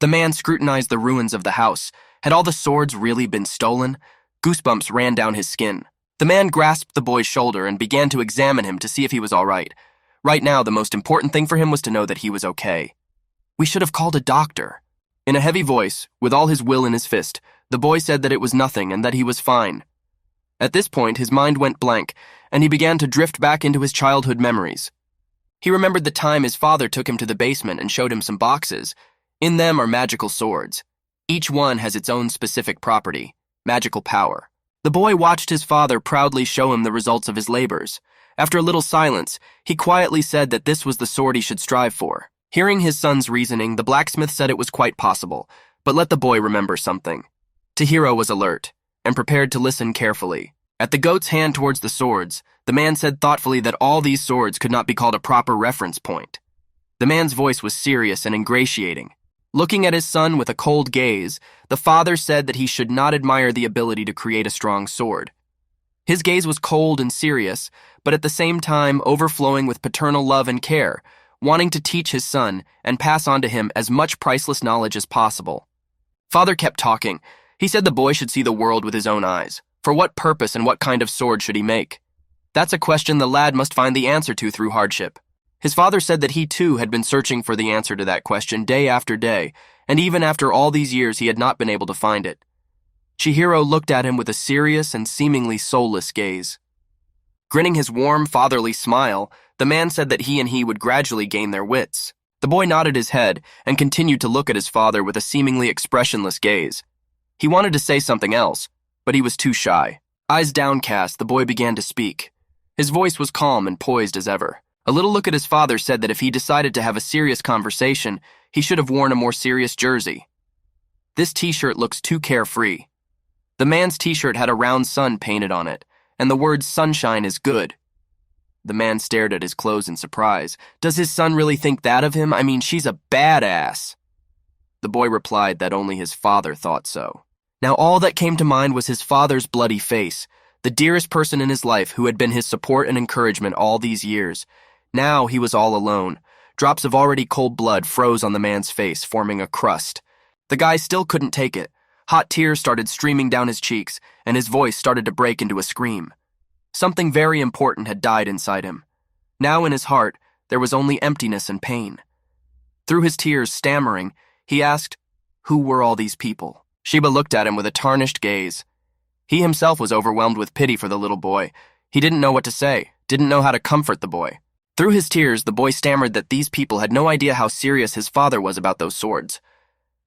The man scrutinized the ruins of the house. Had all the swords really been stolen? Goosebumps ran down his skin. The man grasped the boy's shoulder and began to examine him to see if he was all right. Right now, the most important thing for him was to know that he was okay. We should have called a doctor. In a heavy voice, with all his will in his fist, the boy said that it was nothing and that he was fine. At this point, his mind went blank, and he began to drift back into his childhood memories. He remembered the time his father took him to the basement and showed him some boxes. In them are magical swords. Each one has its own specific property, magical power. The boy watched his father proudly show him the results of his labors. After a little silence, he quietly said that this was the sword he should strive for. Hearing his son's reasoning, the blacksmith said it was quite possible, but let the boy remember something. Chihiro was alert and prepared to listen carefully. At the goat's hand towards the swords, the man said thoughtfully that all these swords could not be called a proper reference point. The man's voice was serious and ingratiating. Looking at his son with a cold gaze, the father said that he should not admire the ability to create a strong sword. His gaze was cold and serious, but at the same time overflowing with paternal love and care, wanting to teach his son and pass on to him as much priceless knowledge as possible. Father kept talking. He said the boy should see the world with his own eyes. For what purpose and what kind of sword should he make? That's a question the lad must find the answer to through hardship. His father said that he too had been searching for the answer to that question day after day, and even after all these years he had not been able to find it. Chihiro looked at him with a serious and seemingly soulless gaze. Grinning his warm, fatherly smile, the man said that he would gradually gain their wits. The boy nodded his head and continued to look at his father with a seemingly expressionless gaze. He wanted to say something else, but he was too shy. Eyes downcast, the boy began to speak. His voice was calm and poised as ever. A little look at his father said that if he decided to have a serious conversation, he should have worn a more serious jersey. This t-shirt looks too carefree. The man's t-shirt had a round sun painted on it, and the words "sunshine is good." The man stared at his clothes in surprise. Does his son really think that of him? I mean, she's a badass. The boy replied that only his father thought so. Now all that came to mind was his father's bloody face, the dearest person in his life who had been his support and encouragement all these years. Now he was all alone. Drops of already cold blood froze on the man's face, forming a crust. The guy still couldn't take it. Hot tears started streaming down his cheeks, and his voice started to break into a scream. Something very important had died inside him. Now in his heart, there was only emptiness and pain. Through his tears, stammering, he asked, "Who were all these people?" Sheba looked at him with a tarnished gaze. He himself was overwhelmed with pity for the little boy. He didn't know what to say, didn't know how to comfort the boy. Through his tears, the boy stammered that these people had no idea how serious his father was about those swords.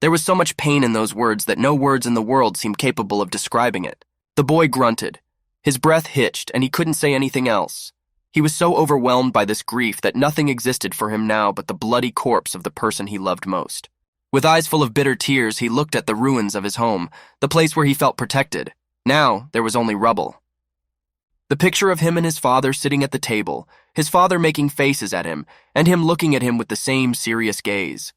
There was so much pain in those words that no words in the world seemed capable of describing it. The boy grunted. His breath hitched, and he couldn't say anything else. He was so overwhelmed by this grief that nothing existed for him now but the bloody corpse of the person he loved most. With eyes full of bitter tears, he looked at the ruins of his home, the place where he felt protected. Now, there was only rubble. The picture of him and his father sitting at the table, his father making faces at him, and him looking at him with the same serious gaze.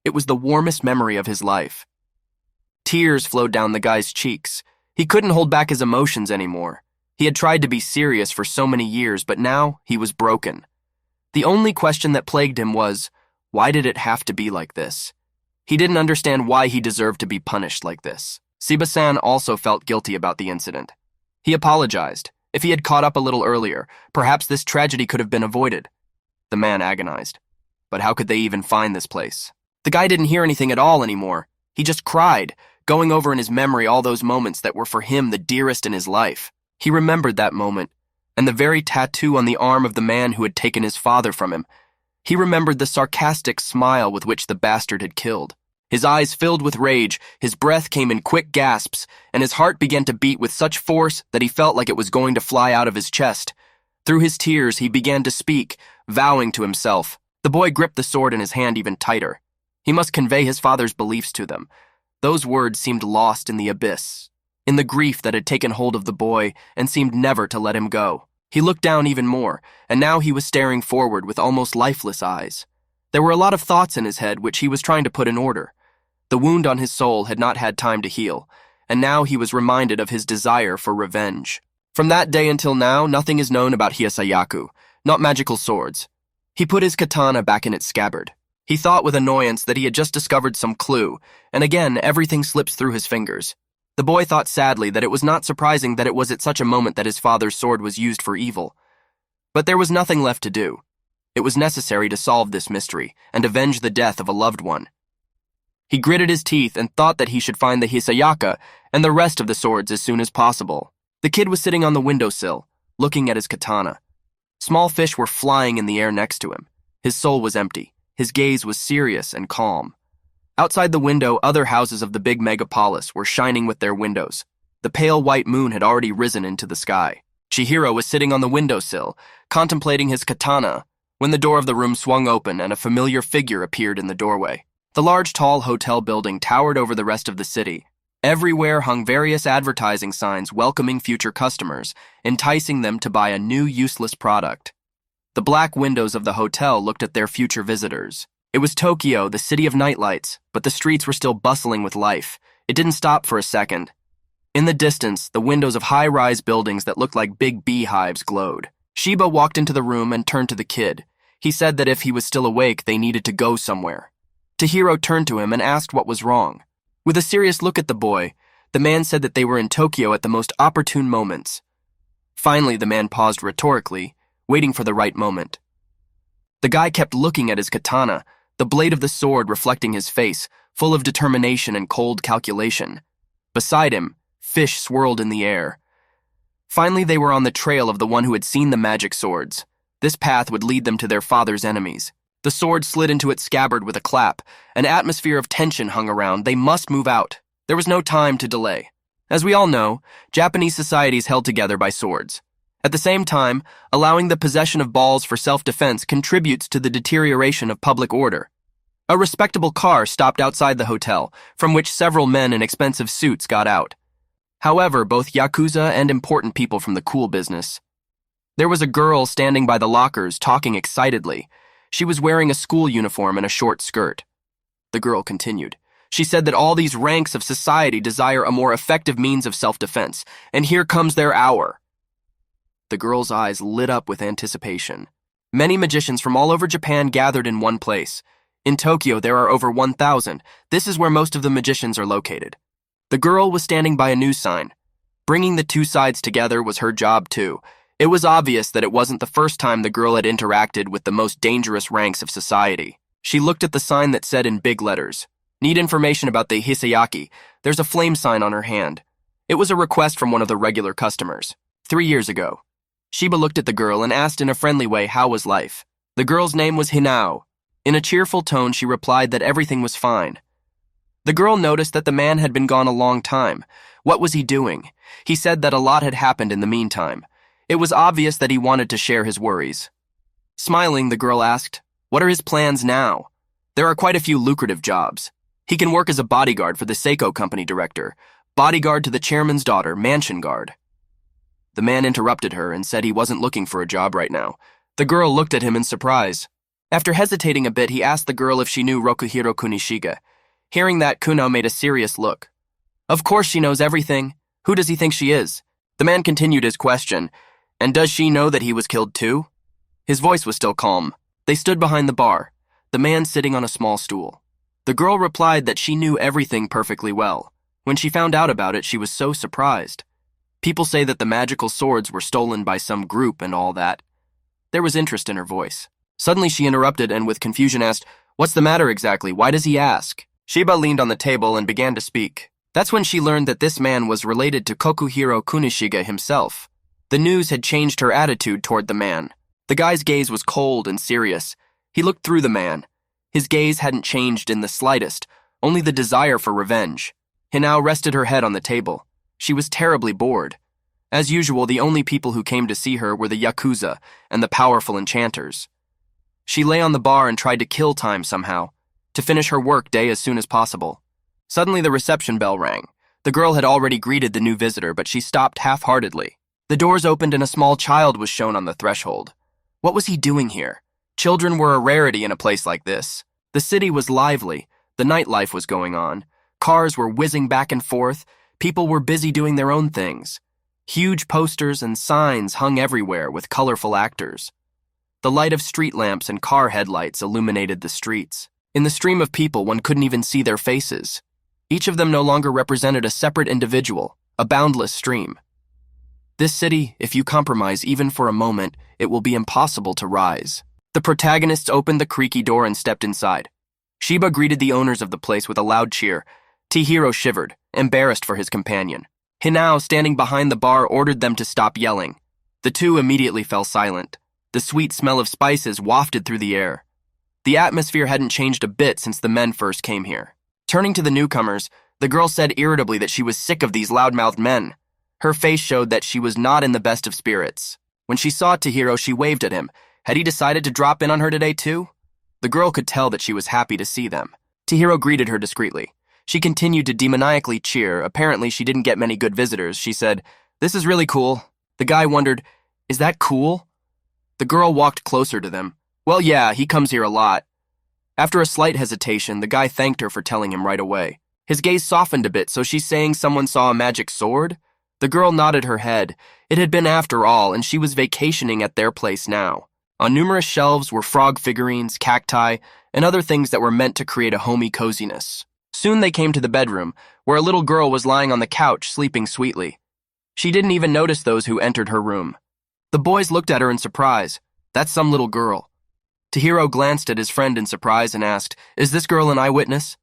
It was the warmest memory of his life. Tears flowed down the guy's cheeks. He couldn't hold back his emotions anymore. He had tried to be serious for so many years, but now he was broken. The only question that plagued him was, why did it have to be like this? He didn't understand why he deserved to be punished like this. Shiba-san also felt guilty about the incident. He apologized. If he had caught up a little earlier, perhaps this tragedy could have been avoided. The man agonized. But how could they even find this place? The guy didn't hear anything at all anymore. He just cried, going over in his memory all those moments that were for him the dearest in his life. He remembered that moment, and the very tattoo on the arm of the man who had taken his father from him. He remembered the sarcastic smile with which the bastard had killed. His eyes filled with rage, his breath came in quick gasps, and his heart began to beat with such force that he felt like it was going to fly out of his chest. Through his tears, he began to speak, vowing to himself. The boy gripped the sword in his hand even tighter. He must convey his father's beliefs to them. Those words seemed lost in the abyss, in the grief that had taken hold of the boy and seemed never to let him go. He looked down even more, and now he was staring forward with almost lifeless eyes. There were a lot of thoughts in his head which he was trying to put in order. The wound on his soul had not had time to heal, and now he was reminded of his desire for revenge. From that day until now, nothing is known about Hyasayaku, not magical swords. He put his katana back in its scabbard. He thought with annoyance that he had just discovered some clue, and again everything slips through his fingers. The boy thought sadly that it was not surprising that it was at such a moment that his father's sword was used for evil. But there was nothing left to do. It was necessary to solve this mystery and avenge the death of a loved one. He gritted his teeth and thought that he should find the Hisayaka and the rest of the swords as soon as possible. The kid was sitting on the windowsill, looking at his katana. Small fish were flying in the air next to him. His soul was empty. His gaze was serious and calm. Outside the window, other houses of the big megapolis were shining with their windows. The pale white moon had already risen into the sky. Chihiro was sitting on the windowsill, contemplating his katana, when the door of the room swung open and a familiar figure appeared in the doorway. The large, tall hotel building towered over the rest of the city. Everywhere hung various advertising signs welcoming future customers, enticing them to buy a new useless product. The black windows of the hotel looked at their future visitors. It was Tokyo, the city of nightlights, but the streets were still bustling with life. It didn't stop for a second. In the distance, the windows of high-rise buildings that looked like big beehives glowed. Shiba walked into the room and turned to the kid. He said that if he was still awake, they needed to go somewhere. Chihiro turned to him and asked what was wrong. With a serious look at the boy, the man said that they were in Tokyo at the most opportune moments. Finally, the man paused rhetorically, waiting for the right moment. The guy kept looking at his katana, the blade of the sword reflecting his face, full of determination and cold calculation. Beside him, fish swirled in the air. Finally, they were on the trail of the one who had seen the magic swords. This path would lead them to their father's enemies. The sword slid into its scabbard with a clap. An atmosphere of tension hung around. They must move out. There was no time to delay. As we all know, Japanese society is held together by swords. At the same time, allowing the possession of balls for self-defense contributes to the deterioration of public order. A respectable car stopped outside the hotel, from which several men in expensive suits got out. However, both Yakuza and important people from the cool business. There was a girl standing by the lockers talking excitedly. She was wearing a school uniform and a short skirt. The girl continued. She said that all these ranks of society desire a more effective means of self-defense, and here comes their hour. The girl's eyes lit up with anticipation. Many magicians from all over Japan gathered in one place. In Tokyo, there are over 1,000. This is where most of the magicians are located. The girl was standing by a news sign. Bringing the two sides together was her job, too. It was obvious that it wasn't the first time the girl had interacted with the most dangerous ranks of society. She looked at the sign that said in big letters, "Need information about the Hisayaki. There's a flame sign on her hand." It was a request from one of the regular customers. 3 years ago. Shiba looked at the girl and asked in a friendly way how was life. The girl's name was Hinao. In a cheerful tone, she replied that everything was fine. The girl noticed that the man had been gone a long time. What was he doing? He said that a lot had happened in the meantime. It was obvious that he wanted to share his worries. Smiling, the girl asked, "What are his plans now?" "There are quite a few lucrative jobs. He can work as a bodyguard for the Seiko company director, bodyguard to the chairman's daughter, mansion guard." The man interrupted her and said he wasn't looking for a job right now. The girl looked at him in surprise. After hesitating a bit, he asked the girl if she knew Rokuhiro Kunishiga. Hearing that, Kuno made a serious look. "Of course she knows everything. Who does he think she is?" The man continued his question. "And does she know that he was killed too?" His voice was still calm. They stood behind the bar, the man sitting on a small stool. The girl replied that she knew everything perfectly well. When she found out about it, she was so surprised. People say that the magical swords were stolen by some group and all that. There was interest in her voice. Suddenly she interrupted and with confusion asked, "What's the matter exactly? Why does he ask?" Shiba leaned on the table and began to speak. That's when she learned that this man was related to Kokuhiro Kunishiga himself. The news had changed her attitude toward the man. The guy's gaze was cold and serious. He looked through the man. His gaze hadn't changed in the slightest, only the desire for revenge. Hinao rested her head on the table. She was terribly bored. As usual, the only people who came to see her were the Yakuza and the powerful enchanters. She lay on the bar and tried to kill time somehow, to finish her work day as soon as possible. Suddenly the reception bell rang. The girl had already greeted the new visitor, but she stopped half-heartedly. The doors opened and a small child was shown on the threshold. What was he doing here? Children were a rarity in a place like this. The city was lively. The nightlife was going on. Cars were whizzing back and forth. People were busy doing their own things. Huge posters and signs hung everywhere with colorful actors. The light of street lamps and car headlights illuminated the streets. In the stream of people, one couldn't even see their faces. Each of them no longer represented a separate individual, a boundless stream. This city, if you compromise even for a moment, it will be impossible to rise. The protagonists opened the creaky door and stepped inside. Shiba greeted the owners of the place with a loud cheer. Chihiro shivered, embarrassed for his companion. Hinao, standing behind the bar, ordered them to stop yelling. The two immediately fell silent. The sweet smell of spices wafted through the air. The atmosphere hadn't changed a bit since the men first came here. Turning to the newcomers, the girl said irritably that she was sick of these loudmouthed men. Her face showed that she was not in the best of spirits. When she saw Chihiro, she waved at him. Had he decided to drop in on her today too? The girl could tell that she was happy to see them. Chihiro greeted her discreetly. She continued to demoniacally cheer. Apparently, she didn't get many good visitors. She said, "This is really cool." The guy wondered, "Is that cool?" The girl walked closer to them. "Well, yeah, he comes here a lot." After a slight hesitation, the guy thanked her for telling him right away. His gaze softened a bit, so she's saying someone saw a magic sword? The girl nodded her head. It had been after all, and she was vacationing at their place now. On numerous shelves were frog figurines, cacti, and other things that were meant to create a homey coziness. Soon they came to the bedroom, where a little girl was lying on the couch, sleeping sweetly. She didn't even notice those who entered her room. The boys looked at her in surprise. That's some little girl. Chihiro glanced at his friend in surprise and asked, "Is this girl an eyewitness?"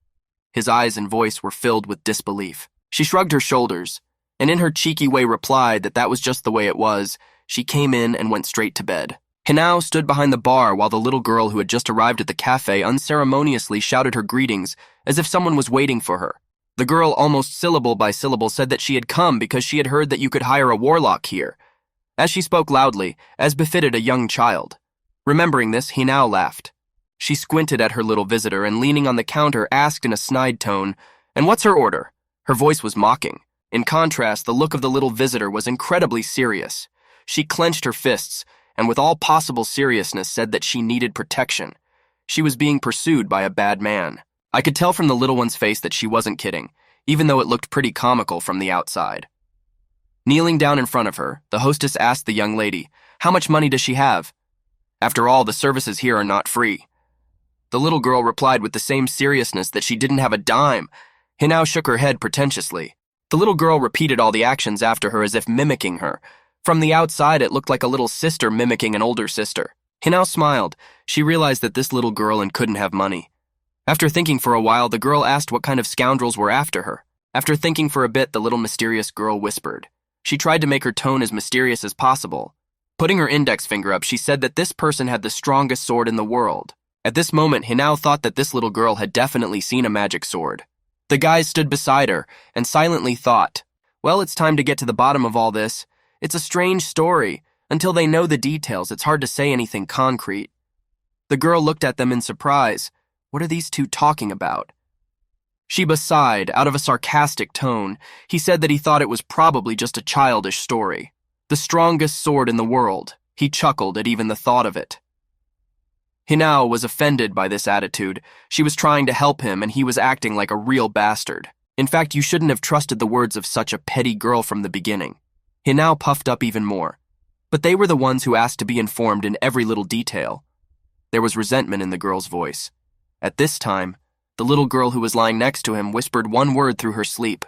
His eyes and voice were filled with disbelief. She shrugged her shoulders, and in her cheeky way replied that that was just the way it was. She came in and went straight to bed. Hinao stood behind the bar while the little girl who had just arrived at the cafe unceremoniously shouted her greetings as if someone was waiting for her. The girl, almost syllable by syllable, said that she had come because she had heard that you could hire a warlock here, as she spoke loudly, as befitted a young child. Remembering this, Hinao laughed. She squinted at her little visitor and, leaning on the counter, asked in a snide tone, "And what's her order?" Her voice was mocking. In contrast, the look of the little visitor was incredibly serious. She clenched her fists, and with all possible seriousness said that she needed protection. She was being pursued by a bad man. I could tell from the little one's face that she wasn't kidding, even though it looked pretty comical from the outside. Kneeling down in front of her, the hostess asked the young lady, "How much money does she have?" After all, the services here are not free. The little girl replied with the same seriousness that she didn't have a dime. Hinao shook her head pretentiously. The little girl repeated all the actions after her as if mimicking her. From the outside, it looked like a little sister mimicking an older sister. Hinao smiled. She realized that this little girl and couldn't have money. After thinking for a while, the girl asked what kind of scoundrels were after her. After thinking for a bit, the little mysterious girl whispered. She tried to make her tone as mysterious as possible. Putting her index finger up, she said that this person had the strongest sword in the world. At this moment, Hinao thought that this little girl had definitely seen a magic sword. The guys stood beside her and silently thought, "Well, it's time to get to the bottom of all this. It's a strange story. Until they know the details, it's hard to say anything concrete." The girl looked at them in surprise. What are these two talking about? Shiba sighed, out of a sarcastic tone. He said that he thought it was probably just a childish story. The strongest sword in the world. He chuckled at even the thought of it. Hinao was offended by this attitude. She was trying to help him, and he was acting like a real bastard. In fact, you shouldn't have trusted the words of such a petty girl from the beginning. Hinao puffed up even more. But they were the ones who asked to be informed in every little detail. There was resentment in the girl's voice. At this time, the little girl who was lying next to him whispered one word through her sleep.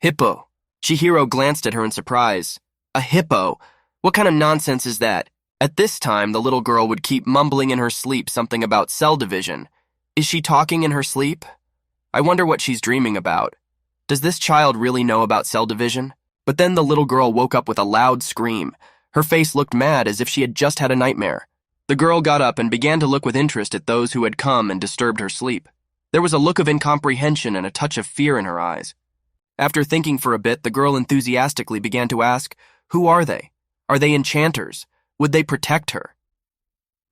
"Hippo." Chihiro glanced at her in surprise. "A hippo? What kind of nonsense is that?" At this time, the little girl would keep mumbling in her sleep something about cell division. Is she talking in her sleep? I wonder what she's dreaming about. Does this child really know about cell division? But then the little girl woke up with a loud scream. Her face looked mad, as if she had just had a nightmare. The girl got up and began to look with interest at those who had come and disturbed her sleep. There was a look of incomprehension and a touch of fear in her eyes. After thinking for a bit, the girl enthusiastically began to ask, "Who are they? Are they enchanters? Would they protect her?"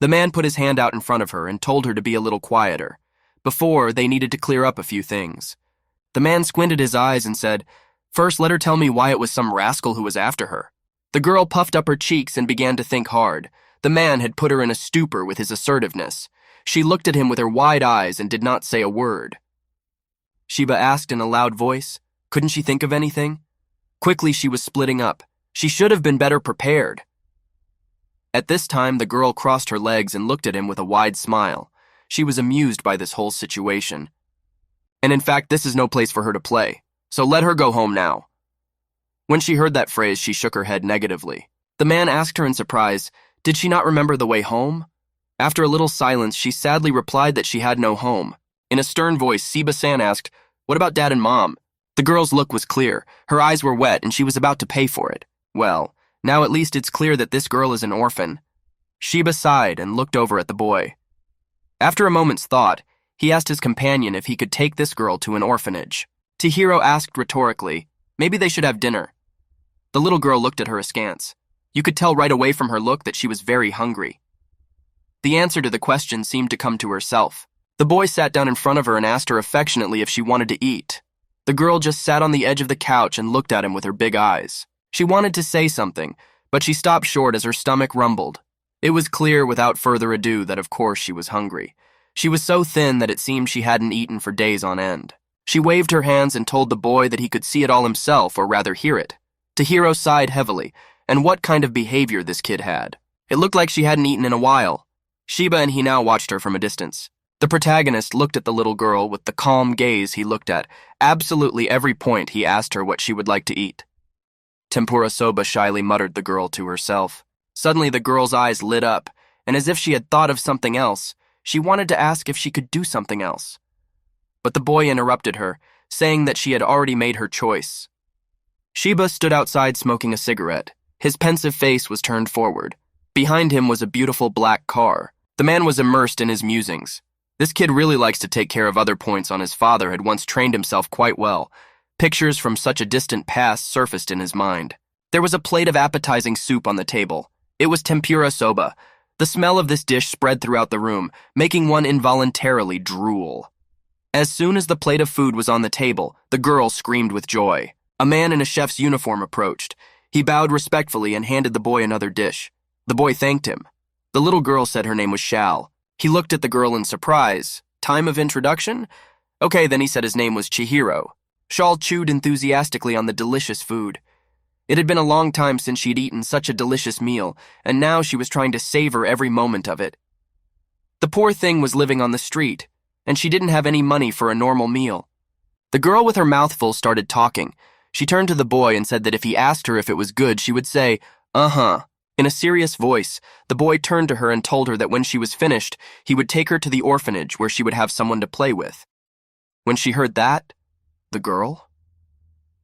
The man put his hand out in front of her and told her to be a little quieter. Before, they needed to clear up a few things. The man squinted his eyes and said, "First, let her tell me why it was some rascal who was after her." The girl puffed up her cheeks and began to think hard. The man had put her in a stupor with his assertiveness. She looked at him with her wide eyes and did not say a word. Shiba asked in a loud voice. Couldn't she think of anything? Quickly, she was splitting up. She should have been better prepared. At this time, the girl crossed her legs and looked at him with a wide smile. She was amused by this whole situation. And in fact, this is no place for her to play, so let her go home now. When she heard that phrase, she shook her head negatively. The man asked her in surprise, did she not remember the way home? After a little silence, she sadly replied that she had no home. In a stern voice, Siba-san asked, "What about Dad and Mom?" The girl's look was clear. Her eyes were wet, and she was about to pay for it. Well, now at least it's clear that this girl is an orphan. Shiba sighed and looked over at the boy. After a moment's thought, he asked his companion if he could take this girl to an orphanage. Chihiro asked rhetorically, "Maybe they should have dinner." The little girl looked at her askance. You could tell right away from her look that she was very hungry. The answer to the question seemed to come to herself. The boy sat down in front of her and asked her affectionately if she wanted to eat. The girl just sat on the edge of the couch and looked at him with her big eyes. She wanted to say something, but she stopped short as her stomach rumbled. It was clear without further ado that of course she was hungry. She was so thin that it seemed she hadn't eaten for days on end. She waved her hands and told the boy that he could see it all himself, or rather hear it. Chihiro sighed heavily, and what kind of behavior this kid had. It looked like she hadn't eaten in a while. Shiba and he now watched her from a distance. The protagonist looked at the little girl with the calm gaze he looked at absolutely every point he asked her what she would like to eat. "Tempura soba," shyly muttered the girl to herself. Suddenly the girl's eyes lit up, and as if she had thought of something else, she wanted to ask if she could do something else. But the boy interrupted her, saying that she had already made her choice. Shiba stood outside smoking a cigarette. His pensive face was turned forward. Behind him was a beautiful black car. The man was immersed in his musings. This kid really likes to take care of other points on his father had once trained himself quite well. Pictures from such a distant past surfaced in his mind. There was a plate of appetizing soup on the table. It was tempura soba. The smell of this dish spread throughout the room, making one involuntarily drool. As soon as the plate of food was on the table, the girl screamed with joy. A man in a chef's uniform approached. He bowed respectfully and handed the boy another dish. The boy thanked him. The little girl said her name was Shal. He looked at the girl in surprise. Time of introduction? Okay, then he said his name was Chihiro. Shal chewed enthusiastically on the delicious food. It had been a long time since she'd eaten such a delicious meal, and now she was trying to savor every moment of it. The poor thing was living on the street, and she didn't have any money for a normal meal. The girl with her mouth full started talking. She turned to the boy and said that if he asked her if it was good, she would say, "Uh-huh." In a serious voice, the boy turned to her and told her that when she was finished, he would take her to the orphanage where she would have someone to play with. When she heard that, the girl?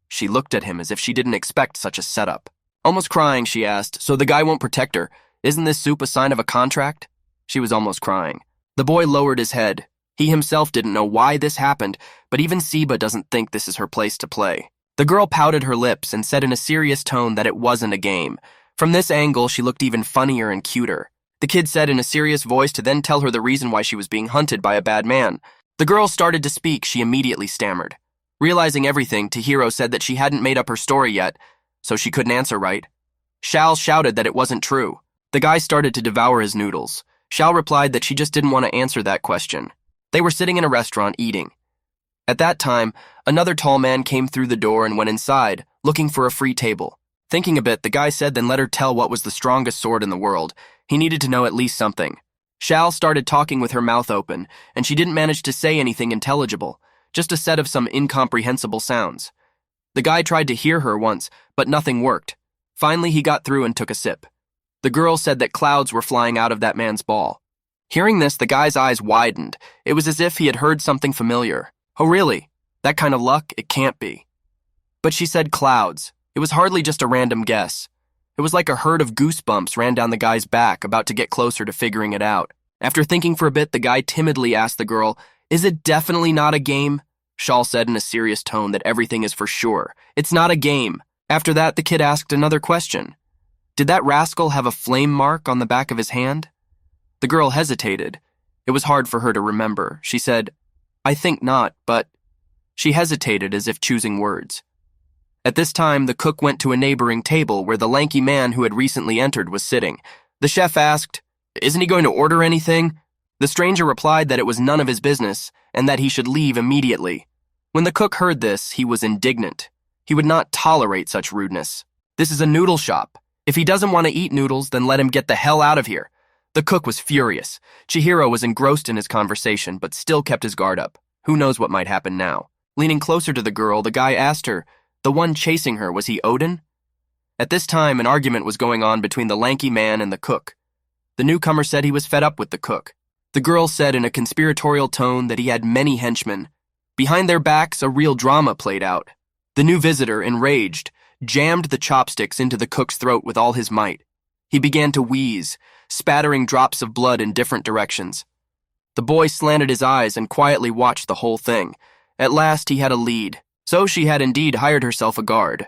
She looked at him as if she didn't expect such a setup. Almost crying, she asked, "So the guy won't protect her? Isn't this soup a sign of a contract?" She was almost crying. The boy lowered his head. He himself didn't know why this happened, but even Siba doesn't think this is her place to play. The girl pouted her lips and said in a serious tone that it wasn't a game. From this angle, she looked even funnier and cuter. The kid said in a serious voice to then tell her the reason why she was being hunted by a bad man. The girl started to speak, she immediately stammered. Realizing everything, Chihiro said that she hadn't made up her story yet, so she couldn't answer right. Shal shouted that it wasn't true. The guy started to devour his noodles. Shal replied that she just didn't want to answer that question. They were sitting in a restaurant eating. At that time, another tall man came through the door and went inside, looking for a free table. Thinking a bit, the guy said then let her tell what was the strongest sword in the world. He needed to know at least something. Shal started talking with her mouth open, and she didn't manage to say anything intelligible, just a set of some incomprehensible sounds. The guy tried to hear her once, but nothing worked. Finally, he got through and took a sip. The girl said that clouds were flying out of that man's ball. Hearing this, the guy's eyes widened. It was as if he had heard something familiar. Oh, really? That kind of luck? It can't be. But she said clouds. It was hardly just a random guess. It was like a herd of goosebumps ran down the guy's back, about to get closer to figuring it out. After thinking for a bit, the guy timidly asked the girl, "Is it definitely not a game?" Shal said in a serious tone that everything is for sure. "It's not a game." After that, the kid asked another question. "Did that rascal have a flame mark on the back of his hand?" The girl hesitated. It was hard for her to remember. She said, "I think not, but..." She hesitated as if choosing words. At this time, the cook went to a neighboring table where the lanky man who had recently entered was sitting. The chef asked, "Isn't he going to order anything?" The stranger replied that it was none of his business and that he should leave immediately. When the cook heard this, he was indignant. He would not tolerate such rudeness. This is a noodle shop. If he doesn't want to eat noodles, then let him get the hell out of here. The cook was furious. Chihiro was engrossed in his conversation, but still kept his guard up. Who knows what might happen now? Leaning closer to the girl, the guy asked her, "The one chasing her, was he Odin?" At this time, an argument was going on between the lanky man and the cook. The newcomer said he was fed up with the cook. The girl said in a conspiratorial tone that he had many henchmen. Behind their backs, a real drama played out. The new visitor, enraged, jammed the chopsticks into the cook's throat with all his might. He began to wheeze, spattering drops of blood in different directions. The boy slanted his eyes and quietly watched the whole thing. At last he had a lead, so she had indeed hired herself a guard.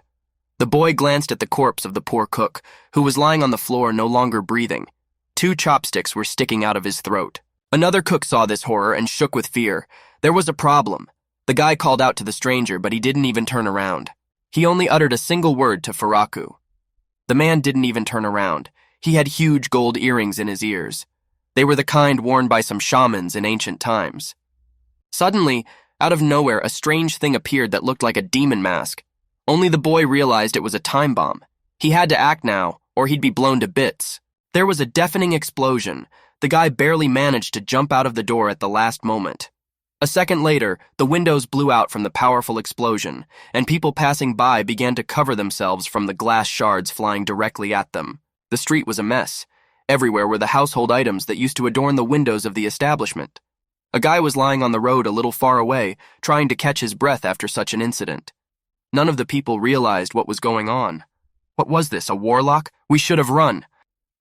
The boy glanced at the corpse of the poor cook, who was lying on the floor no longer breathing. 2 chopsticks were sticking out of his throat. Another cook saw this horror and shook with fear. There was a problem. The guy called out to the stranger, but he didn't even turn around. He only uttered a single word to Furaku. The man didn't even turn around. He had huge gold earrings in his ears. They were the kind worn by some shamans in ancient times. Suddenly, out of nowhere, a strange thing appeared that looked like a demon mask. Only the boy realized it was a time bomb. He had to act now, or he'd be blown to bits. There was a deafening explosion. The guy barely managed to jump out of the door at the last moment. A second later, the windows blew out from the powerful explosion, and people passing by began to cover themselves from the glass shards flying directly at them. The street was a mess. Everywhere were the household items that used to adorn the windows of the establishment. A guy was lying on the road a little far away, trying to catch his breath after such an incident. None of the people realized what was going on. What was this, a warlock? We should have run.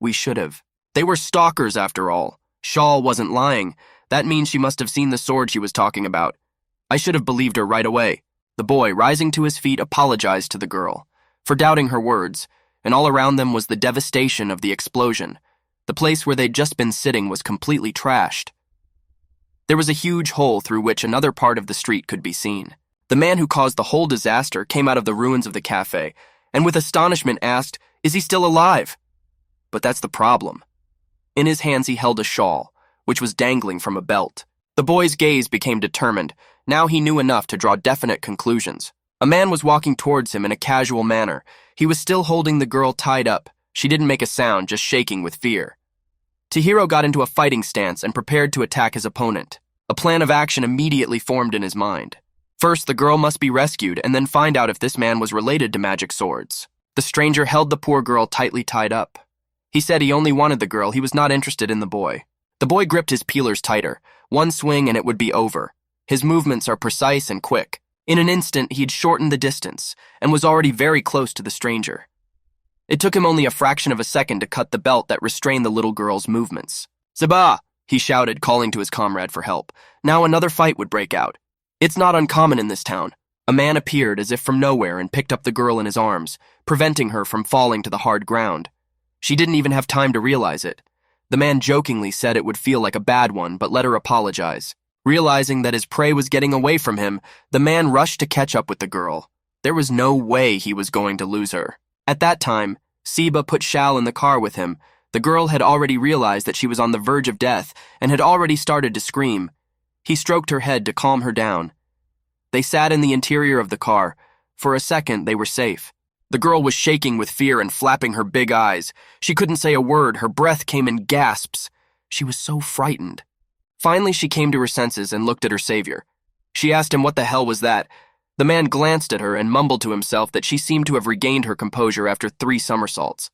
We should have. They were stalkers, after all. Shawl wasn't lying. That means she must have seen the sword she was talking about. I should have believed her right away. The boy, rising to his feet, apologized to the girl for doubting her words, and all around them was the devastation of the explosion. The place where they'd just been sitting was completely trashed. There was a huge hole through which another part of the street could be seen. The man who caused the whole disaster came out of the ruins of the cafe, and with astonishment asked, "Is he still alive?" But that's the problem. In his hands he held a shawl, which was dangling from a belt. The boy's gaze became determined. Now he knew enough to draw definite conclusions. A man was walking towards him in a casual manner. He was still holding the girl tied up. She didn't make a sound, just shaking with fear. Chihiro got into a fighting stance and prepared to attack his opponent. A plan of action immediately formed in his mind. First, the girl must be rescued and then find out if this man was related to magic swords. The stranger held the poor girl tightly tied up. He said he only wanted the girl, he was not interested in the boy. The boy gripped his peelers tighter. One swing and it would be over. His movements are precise and quick. In an instant, he'd shortened the distance and was already very close to the stranger. It took him only a fraction of a second to cut the belt that restrained the little girl's movements. "Zaba!" he shouted, calling to his comrade for help. Now another fight would break out. It's not uncommon in this town. A man appeared as if from nowhere and picked up the girl in his arms, preventing her from falling to the hard ground. She didn't even have time to realize it. The man jokingly said it would feel like a bad one, but let her apologize. Realizing that his prey was getting away from him, the man rushed to catch up with the girl. There was no way he was going to lose her. At that time, Seba put Shal in the car with him. The girl had already realized that she was on the verge of death and had already started to scream. He stroked her head to calm her down. They sat in the interior of the car. For a second, they were safe. The girl was shaking with fear and flapping her big eyes. She couldn't say a word. Her breath came in gasps. She was so frightened. Finally, she came to her senses and looked at her savior. She asked him what the hell was that. The man glanced at her and mumbled to himself that she seemed to have regained her composure after 3 somersaults.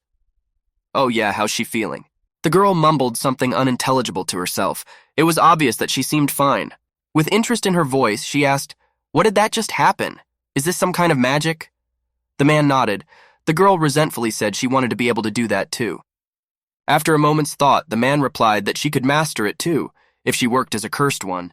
"Oh yeah, how's she feeling?" The girl mumbled something unintelligible to herself. It was obvious that she seemed fine. With interest in her voice, she asked, "What did that just happen? Is this some kind of magic?" The man nodded. The girl resentfully said she wanted to be able to do that too. After a moment's thought, the man replied that she could master it too, if she worked as a cursed one.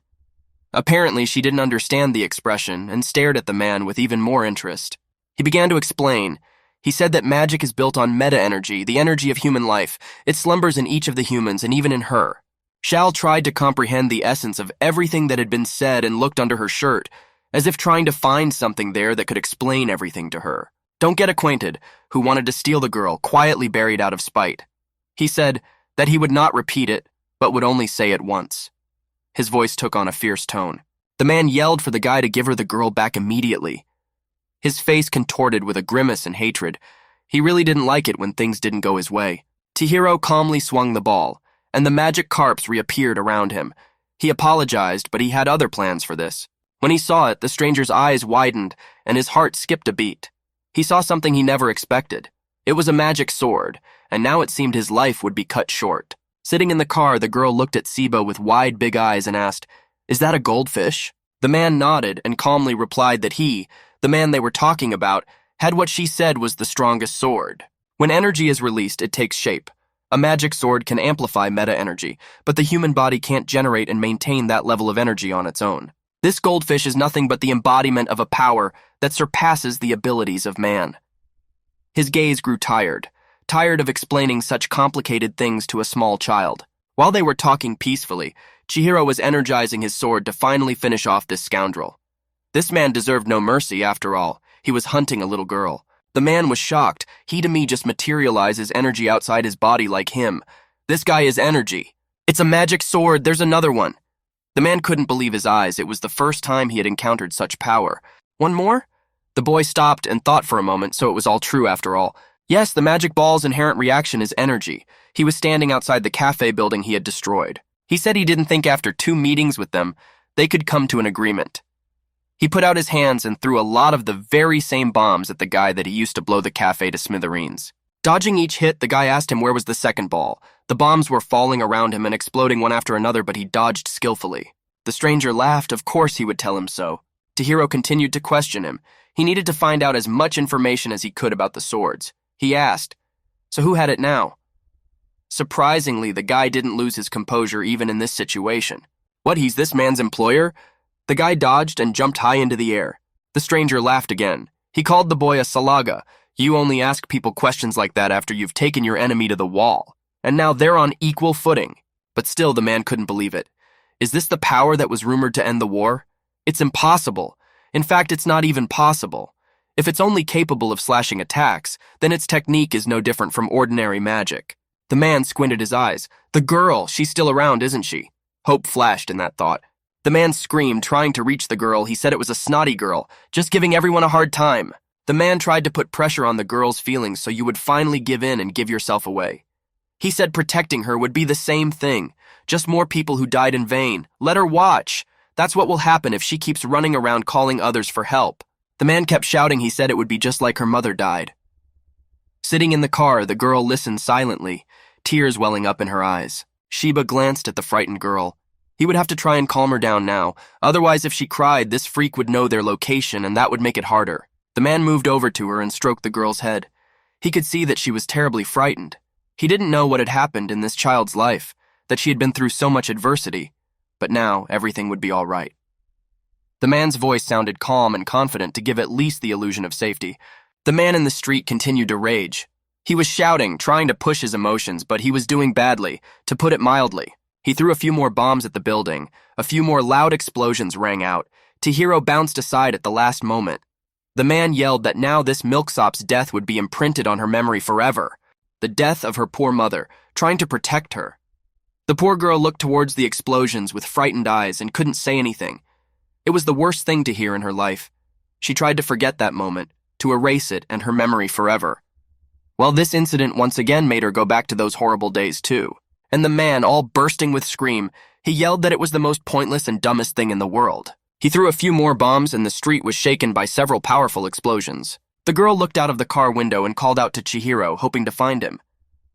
Apparently, she didn't understand the expression and stared at the man with even more interest. He began to explain. He said that magic is built on meta-energy, the energy of human life. It slumbers in each of the humans and even in her. Shal tried to comprehend the essence of everything that had been said and looked under her shirt, as if trying to find something there that could explain everything to her. Don't Get Acquainted, who wanted to steal the girl, quietly buried out of spite. He said that he would not repeat it, but would only say it once. His voice took on a fierce tone. The man yelled for the guy to give her the girl back immediately. His face contorted with a grimace and hatred. He really didn't like it when things didn't go his way. Chihiro calmly swung the ball, and the magic carps reappeared around him. He apologized, but he had other plans for this. When he saw it, the stranger's eyes widened, and his heart skipped a beat. He saw something he never expected. It was a magic sword, and now it seemed his life would be cut short. Sitting in the car, the girl looked at Siba with wide, big eyes and asked, "Is that a goldfish?" The man nodded and calmly replied that he, the man they were talking about, had what she said was the strongest sword. When energy is released, it takes shape. A magic sword can amplify meta-energy, but the human body can't generate and maintain that level of energy on its own. This goldfish is nothing but the embodiment of a power that surpasses the abilities of man. His gaze grew tired of explaining such complicated things to a small child. While they were talking peacefully, Chihiro was energizing his sword to finally finish off this scoundrel. This man deserved no mercy, after all. He was hunting a little girl. The man was shocked. He to me just materializes energy outside his body like him. This guy is energy. It's a magic sword, there's another one. The man couldn't believe his eyes. It was the first time he had encountered such power. One more? The boy stopped and thought for a moment, so it was all true after all. Yes, the magic ball's inherent reaction is energy. He was standing outside the cafe building he had destroyed. He said he didn't think after 2 meetings with them, they could come to an agreement. He put out his hands and threw a lot of the very same bombs at the guy that he used to blow the cafe to smithereens. Dodging each hit, the guy asked him where was the second ball. The bombs were falling around him and exploding one after another, but he dodged skillfully. The stranger laughed. Of course he would tell him so. Chihiro continued to question him. He needed to find out as much information as he could about the swords. He asked, "So who had it now?" Surprisingly, the guy didn't lose his composure even in this situation. "What, he's this man's employer?" The guy dodged and jumped high into the air. The stranger laughed again. He called the boy a salaga. You only ask people questions like that after you've taken your enemy to the wall. And now they're on equal footing. But still, the man couldn't believe it. Is this the power that was rumored to end the war? It's impossible. In fact, it's not even possible. If it's only capable of slashing attacks, then its technique is no different from ordinary magic. The man squinted his eyes. The girl, she's still around, isn't she? Hope flashed in that thought. The man screamed, trying to reach the girl. He said it was a snotty girl, just giving everyone a hard time. The man tried to put pressure on the girl's feelings so you would finally give in and give yourself away. He said protecting her would be the same thing, just more people who died in vain. Let her watch. That's what will happen if she keeps running around calling others for help. The man kept shouting. He said it would be just like her mother died. Sitting in the car, the girl listened silently, tears welling up in her eyes. Sheba glanced at the frightened girl. He would have to try and calm her down now. Otherwise, if she cried, this freak would know their location, and that would make it harder. The man moved over to her and stroked the girl's head. He could see that she was terribly frightened. He didn't know what had happened in this child's life, that she had been through so much adversity, but now everything would be all right. The man's voice sounded calm and confident to give at least the illusion of safety. The man in the street continued to rage. He was shouting, trying to push his emotions, but he was doing badly, to put it mildly. He threw a few more bombs at the building. A few more loud explosions rang out. Chihiro bounced aside at the last moment. The man yelled that now this milksop's death would be imprinted on her memory forever. The death of her poor mother, trying to protect her. The poor girl looked towards the explosions with frightened eyes and couldn't say anything. It was the worst thing to hear in her life. She tried to forget that moment, to erase it and her memory forever. Well, this incident once again made her go back to those horrible days too. And the man, all bursting with scream, he yelled that it was the most pointless and dumbest thing in the world. He threw a few more bombs and the street was shaken by several powerful explosions. The girl looked out of the car window and called out to Chihiro, hoping to find him.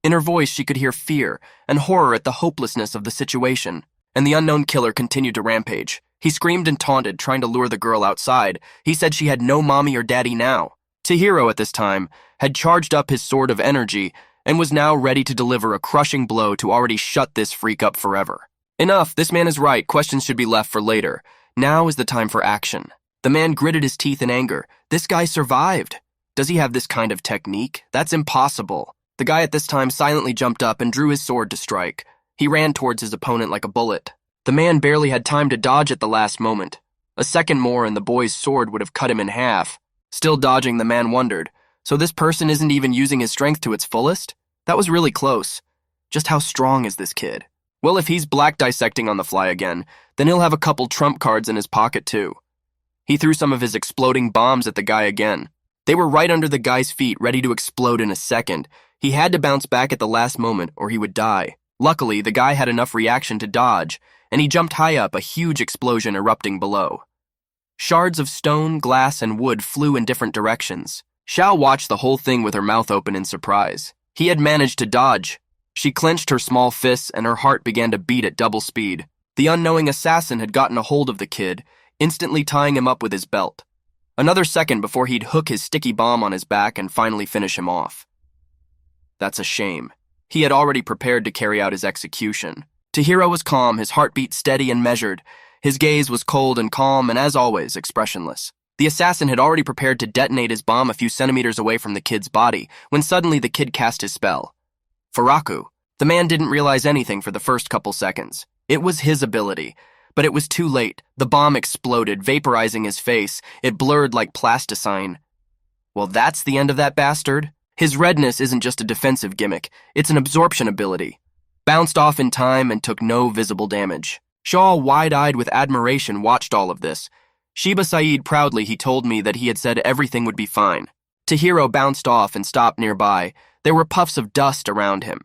In her voice, she could hear fear and horror at the hopelessness of the situation. And the unknown killer continued to rampage. He screamed and taunted, trying to lure the girl outside. He said she had no mommy or daddy now. Chihiro, at this time, had charged up his sword of energy and was now ready to deliver a crushing blow to already shut this freak up forever. Enough, this man is right. Questions should be left for later. Now is the time for action. The man gritted his teeth in anger. This guy survived. Does he have this kind of technique? That's impossible. The guy at this time silently jumped up and drew his sword to strike. He ran towards his opponent like a bullet. The man barely had time to dodge at the last moment. A second more and the boy's sword would have cut him in half. Still dodging, the man wondered, so this person isn't even using his strength to its fullest? That was really close. Just how strong is this kid? Well, if he's black dissecting on the fly again, then he'll have a couple trump cards in his pocket too. He threw some of his exploding bombs at the guy again. They were right under the guy's feet, ready to explode in a second. He had to bounce back at the last moment or he would die. Luckily, the guy had enough reaction to dodge, and he jumped high up, a huge explosion erupting below. Shards of stone, glass, and wood flew in different directions. Xiao watched the whole thing with her mouth open in surprise. He had managed to dodge. She clenched her small fists and her heart began to beat at double speed. The unknowing assassin had gotten a hold of the kid, instantly tying him up with his belt. Another second before he'd hook his sticky bomb on his back and finally finish him off. That's a shame. He had already prepared to carry out his execution. Chihiro was calm, his heartbeat steady and measured. His gaze was cold and calm and, as always, expressionless. The assassin had already prepared to detonate his bomb a few centimeters away from the kid's body, when suddenly the kid cast his spell. Furaku. The man didn't realize anything for the first couple seconds. It was his ability. But it was too late. The bomb exploded, vaporizing his face. It blurred like plasticine. Well, that's the end of that bastard. His redness isn't just a defensive gimmick. It's an absorption ability. Bounced off in time and took no visible damage. Shaw, wide-eyed with admiration, watched all of this. Shiba Said proudly he told me that he had said everything would be fine. Chihiro bounced off and stopped nearby. There were puffs of dust around him.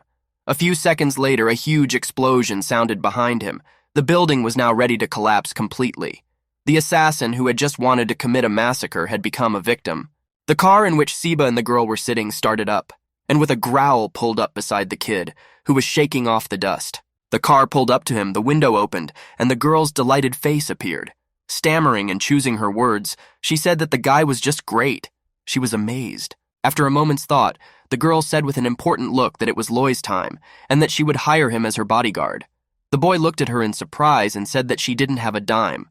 A few seconds later, a huge explosion sounded behind him. The building was now ready to collapse completely. The assassin, who had just wanted to commit a massacre, had become a victim. The car in which Shiba and the girl were sitting started up, and with a growl pulled up beside the kid, who was shaking off the dust. The car pulled up to him, the window opened, and the girl's delighted face appeared. Stammering and choosing her words, she said that the guy was just great. She was amazed. After a moment's thought, the girl said with an important look that it was Loy's time, and that she would hire him as her bodyguard. The boy looked at her in surprise and said that she didn't have a dime.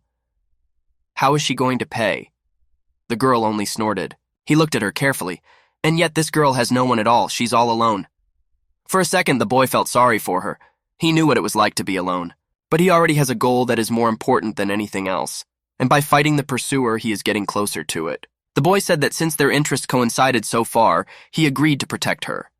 How is she going to pay? The girl only snorted. He looked at her carefully. And yet this girl has no one at all, she's all alone. For a second, the boy felt sorry for her. He knew what it was like to be alone. But he already has a goal that is more important than anything else. And by fighting the pursuer, he is getting closer to it. The boy said that since their interests coincided so far, he agreed to protect her.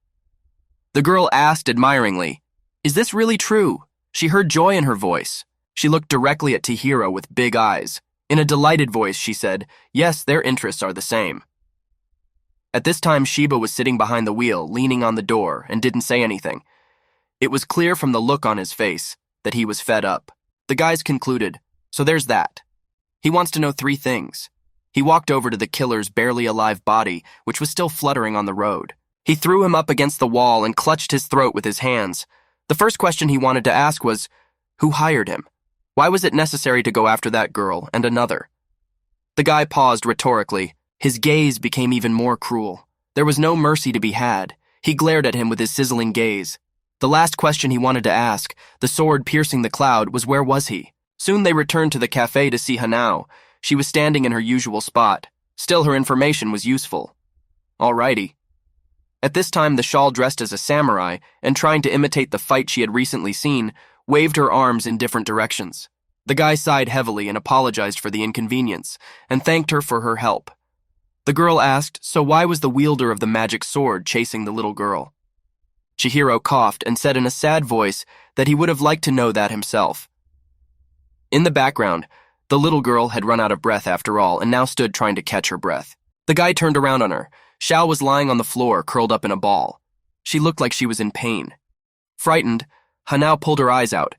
The girl asked admiringly, "Is this really true?" She heard joy in her voice. She looked directly at Chihiro with big eyes. In a delighted voice, she said, "Yes, their interests are the same." At this time, Shiba was sitting behind the wheel, leaning on the door, and didn't say anything. It was clear from the look on his face that he was fed up. The guys concluded, so there's that. He wants to know 3 things. He walked over to the killer's barely alive body, which was still fluttering on the road. He threw him up against the wall and clutched his throat with his hands. The first question he wanted to ask was, who hired him? Why was it necessary to go after that girl and another? The guy paused rhetorically. His gaze became even more cruel. There was no mercy to be had. He glared at him with his sizzling gaze. The last question he wanted to ask, the sword piercing the cloud, was where was he? Soon they returned to the cafe to see Hanao. She was standing in her usual spot. Still, her information was useful. Alrighty. At this time, the shawl dressed as a samurai, and trying to imitate the fight she had recently seen, waved her arms in different directions. The guy sighed heavily and apologized for the inconvenience, and thanked her for her help. The girl asked, so why was the wielder of the magic sword chasing the little girl? Chihiro coughed and said in a sad voice that he would have liked to know that himself. In the background, the little girl had run out of breath after all and now stood trying to catch her breath. The guy turned around on her. Xiao was lying on the floor, curled up in a ball. She looked like she was in pain. Frightened, Hanao pulled her eyes out,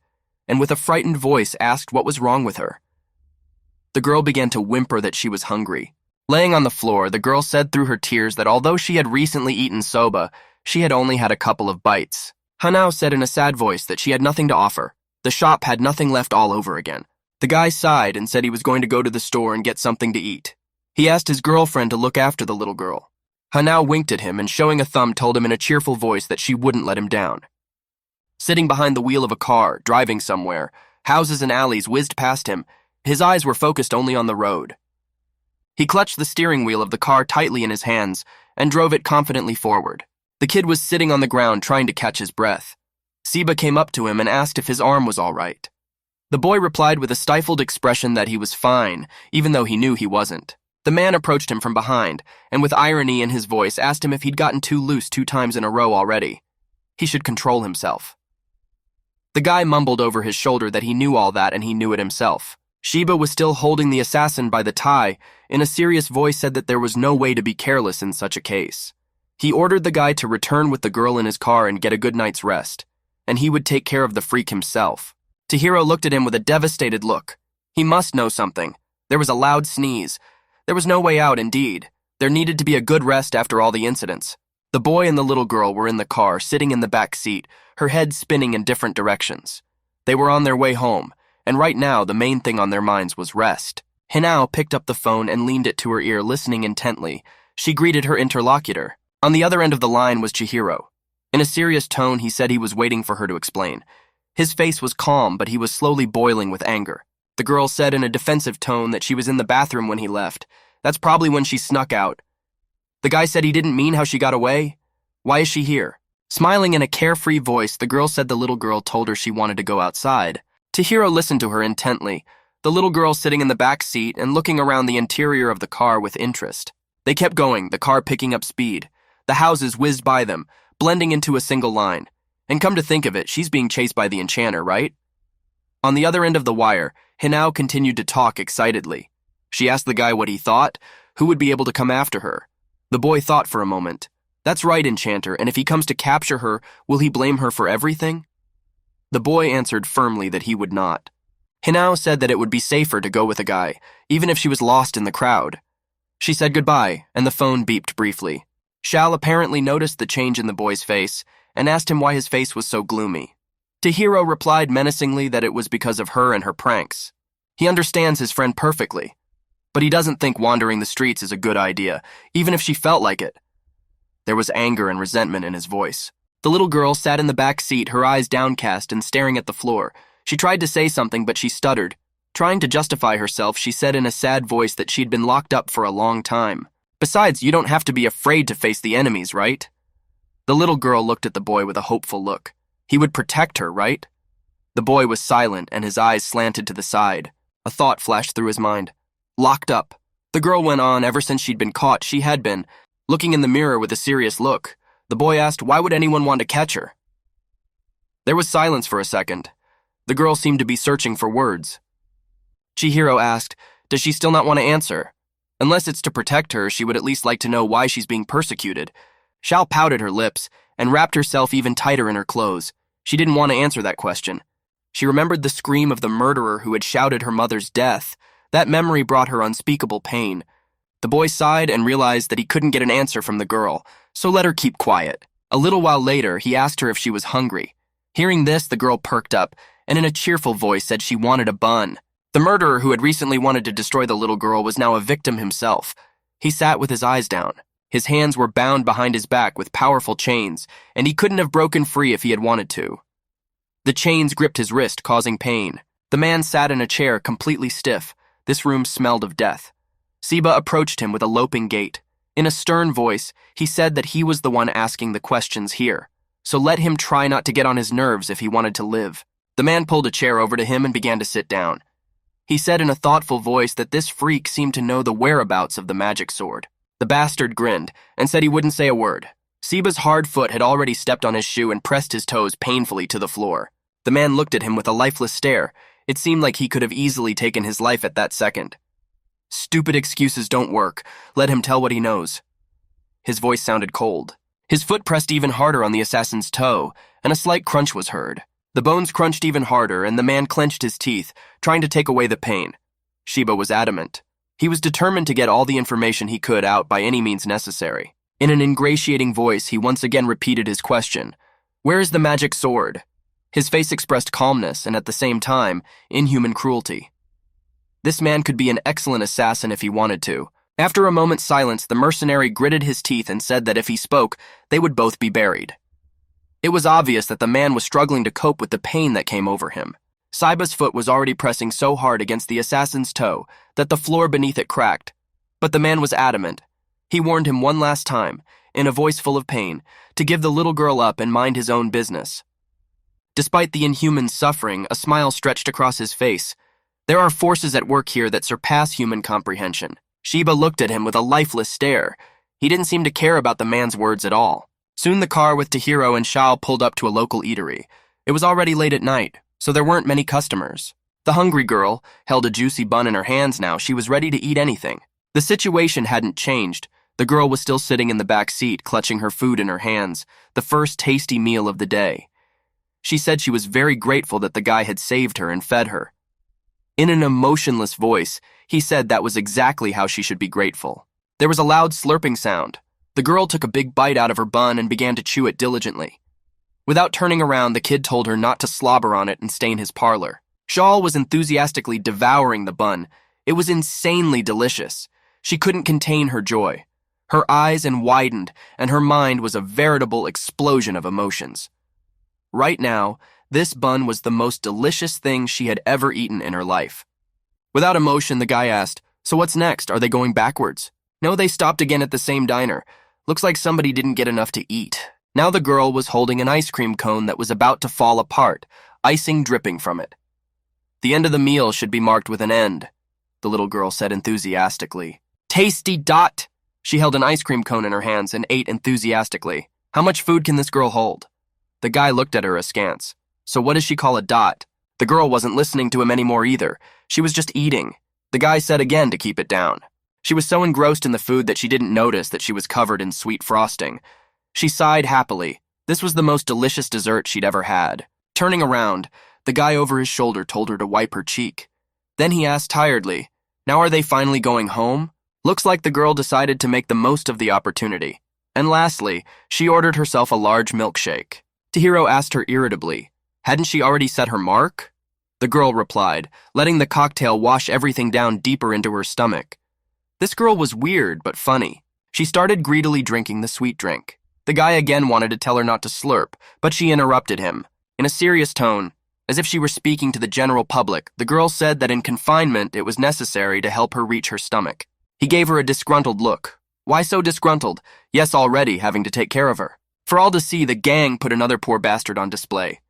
and with a frightened voice asked what was wrong with her. The girl began to whimper that she was hungry. Laying on the floor, the girl said through her tears that although she had recently eaten soba, she had only had a couple of bites. Hanao said in a sad voice that she had nothing to offer. The shop had nothing left all over again. The guy sighed and said he was going to go to the store and get something to eat. He asked his girlfriend to look after the little girl. Hanao winked at him and showing a thumb told him in a cheerful voice that she wouldn't let him down. Sitting behind the wheel of a car, driving somewhere, houses and alleys whizzed past him. His eyes were focused only on the road. He clutched the steering wheel of the car tightly in his hands and drove it confidently forward. The kid was sitting on the ground trying to catch his breath. Shiba came up to him and asked if his arm was all right. The boy replied with a stifled expression that he was fine, even though he knew he wasn't. The man approached him from behind, and with irony in his voice asked him if he'd gotten too loose 2 times in a row already. He should control himself. The guy mumbled over his shoulder that he knew all that and he knew it himself. Shiba was still holding the assassin by the tie, in a serious voice said that there was no way to be careless in such a case. He ordered the guy to return with the girl in his car and get a good night's rest, and he would take care of the freak himself. Chihiro looked at him with a devastated look. He must know something. There was a loud sneeze. There was no way out, indeed. There needed to be a good rest after all the incidents. The boy and the little girl were in the car, sitting in the back seat, her head spinning in different directions. They were on their way home, and right now the main thing on their minds was rest. Hinao picked up the phone and leaned it to her ear, listening intently. She greeted her interlocutor. On the other end of the line was Chihiro. In a serious tone, he said he was waiting for her to explain. His face was calm, but he was slowly boiling with anger. The girl said in a defensive tone that she was in the bathroom when he left. That's probably when she snuck out. The guy said he didn't mean how she got away. Why is she here? Smiling in a carefree voice, the girl said the little girl told her she wanted to go outside. Chihiro listened to her intently, the little girl sitting in the back seat and looking around the interior of the car with interest. They kept going, the car picking up speed. The houses whizzed by them, blending into a single line. And come to think of it, she's being chased by the enchanter, right? On the other end of the wire, Hinao continued to talk excitedly. She asked the guy what he thought, who would be able to come after her. The boy thought for a moment. That's right, enchanter, and if he comes to capture her, will he blame her for everything? The boy answered firmly that he would not. Hinao said that it would be safer to go with a guy, even if she was lost in the crowd. She said goodbye, and the phone beeped briefly. Shao apparently noticed the change in the boy's face and asked him why his face was so gloomy. Chihiro replied menacingly that it was because of her and her pranks. He understands his friend perfectly, but he doesn't think wandering the streets is a good idea, even if she felt like it. There was anger and resentment in his voice. The little girl sat in the back seat, her eyes downcast and staring at the floor. She tried to say something, but she stuttered. Trying to justify herself, she said in a sad voice that she'd been locked up for a long time. Besides, you don't have to be afraid to face the enemies, right? The little girl looked at the boy with a hopeful look. He would protect her, right? The boy was silent and his eyes slanted to the side. A thought flashed through his mind. Locked up. The girl went on. Ever since she'd been caught, she had been. Looking in the mirror with a serious look, the boy asked, why would anyone want to catch her? There was silence for a second. The girl seemed to be searching for words. Chihiro asked, does she still not want to answer? Unless it's to protect her, she would at least like to know why she's being persecuted. Shao pouted her lips and wrapped herself even tighter in her clothes. She didn't want to answer that question. She remembered the scream of the murderer who had shouted her mother's death. That memory brought her unspeakable pain. The boy sighed and realized that he couldn't get an answer from the girl, so let her keep quiet. A little while later, he asked her if she was hungry. Hearing this, the girl perked up and in a cheerful voice said she wanted a bun. The murderer who had recently wanted to destroy the little girl was now a victim himself. He sat with his eyes down. His hands were bound behind his back with powerful chains, and he couldn't have broken free if he had wanted to. The chains gripped his wrist, causing pain. The man sat in a chair, completely stiff. This room smelled of death. Siba approached him with a loping gait. In a stern voice, he said that he was the one asking the questions here, so let him try not to get on his nerves if he wanted to live. The man pulled a chair over to him and began to sit down. He said in a thoughtful voice that this freak seemed to know the whereabouts of the magic sword. The bastard grinned and said he wouldn't say a word. Siba's hard foot had already stepped on his shoe and pressed his toes painfully to the floor. The man looked at him with a lifeless stare. It seemed like he could have easily taken his life at that second. Stupid excuses don't work. Let him tell what he knows. His voice sounded cold. His foot pressed even harder on the assassin's toe, and a slight crunch was heard. The bones crunched even harder, and the man clenched his teeth, trying to take away the pain. Shiba was adamant. He was determined to get all the information he could out by any means necessary. In an ingratiating voice, he once again repeated his question. Where is the magic sword? His face expressed calmness and, at the same time, inhuman cruelty. This man could be an excellent assassin if he wanted to. After a moment's silence, the mercenary gritted his teeth and said that if he spoke, they would both be buried. It was obvious that the man was struggling to cope with the pain that came over him. Siba's foot was already pressing so hard against the assassin's toe that the floor beneath it cracked. But the man was adamant. He warned him one last time, in a voice full of pain, to give the little girl up and mind his own business. Despite the inhuman suffering, a smile stretched across his face. There are forces at work here that surpass human comprehension. Shiba looked at him with a lifeless stare. He didn't seem to care about the man's words at all. Soon the car with Chihiro and Shao pulled up to a local eatery. It was already late at night, so there weren't many customers. The hungry girl held a juicy bun in her hands now. She was ready to eat anything. The situation hadn't changed. The girl was still sitting in the back seat, clutching her food in her hands, the first tasty meal of the day. She said she was very grateful that the guy had saved her and fed her. In an emotionless voice, he said that was exactly how she should be grateful. There was a loud slurping sound. The girl took a big bite out of her bun and began to chew it diligently. Without turning around, the kid told her not to slobber on it and stay in his parlor. Shal was enthusiastically devouring the bun. It was insanely delicious. She couldn't contain her joy. Her eyes widened, and her mind was a veritable explosion of emotions. Right now, this bun was the most delicious thing she had ever eaten in her life. Without emotion, the guy asked, "So what's next? Are they going backwards?" No, they stopped again at the same diner. Looks like somebody didn't get enough to eat. Now the girl was holding an ice cream cone that was about to fall apart, icing dripping from it. "The end of the meal should be marked with an end," the little girl said enthusiastically. "Tasty dot!" She held an ice cream cone in her hands and ate enthusiastically. "How much food can this girl hold?" The guy looked at her askance. "So what does she call a dot?" The girl wasn't listening to him anymore either. She was just eating. The guy said again to keep it down. She was so engrossed in the food that she didn't notice that she was covered in sweet frosting. She sighed happily. This was the most delicious dessert she'd ever had. Turning around, the guy over his shoulder told her to wipe her cheek. Then he asked tiredly, "Now are they finally going home?" Looks like the girl decided to make the most of the opportunity. And lastly, she ordered herself a large milkshake. Chihiro asked her irritably, hadn't she already set her mark? The girl replied, letting the cocktail wash everything down deeper into her stomach. This girl was weird but funny. She started greedily drinking the sweet drink. The guy again wanted to tell her not to slurp, but she interrupted him. In a serious tone, as if she were speaking to the general public, the girl said that in confinement it was necessary to help her reach her stomach. He gave her a disgruntled look. Why so disgruntled? Yes, already having to take care of her. For all to see, the gang put another poor bastard on display.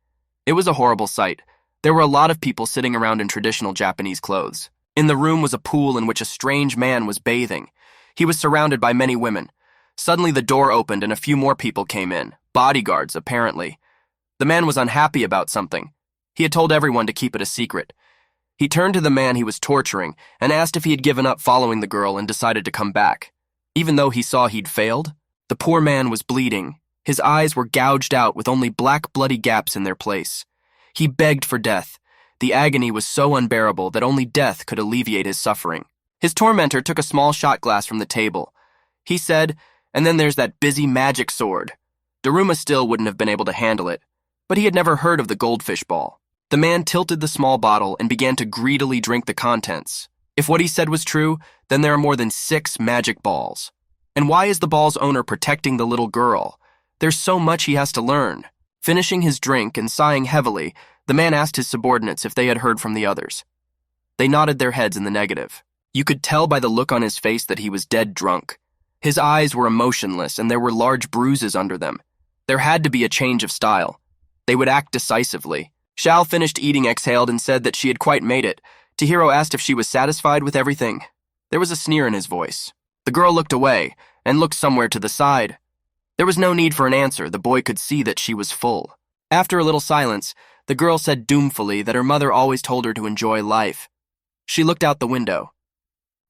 It was a horrible sight. There were a lot of people sitting around in traditional Japanese clothes. In the room was a pool in which a strange man was bathing. He was surrounded by many women. Suddenly the door opened and a few more people came in. Bodyguards, apparently. The man was unhappy about something. He had told everyone to keep it a secret. He turned to the man he was torturing and asked if he had given up following the girl and decided to come back. Even though he saw he'd failed, the poor man was bleeding. His eyes were gouged out with only black bloody gaps in their place. He begged for death. The agony was so unbearable that only death could alleviate his suffering. His tormentor took a small shot glass from the table. He said, "And then there's that busy magic sword." Daruma still wouldn't have been able to handle it, but he had never heard of the goldfish ball. The man tilted the small bottle and began to greedily drink the contents. If what he said was true, then there are more than 6 magic balls. And why is the ball's owner protecting the little girl? There's so much he has to learn. Finishing his drink and sighing heavily, the man asked his subordinates if they had heard from the others. They nodded their heads in the negative. You could tell by the look on his face that he was dead drunk. His eyes were emotionless and there were large bruises under them. There had to be a change of style. They would act decisively. Shal finished eating, exhaled, and said that she had quite made it. Chihiro asked if she was satisfied with everything. There was a sneer in his voice. The girl looked away and looked somewhere to the side. There was no need for an answer. The boy could see that she was full. After a little silence, the girl said doomfully that her mother always told her to enjoy life. She looked out the window.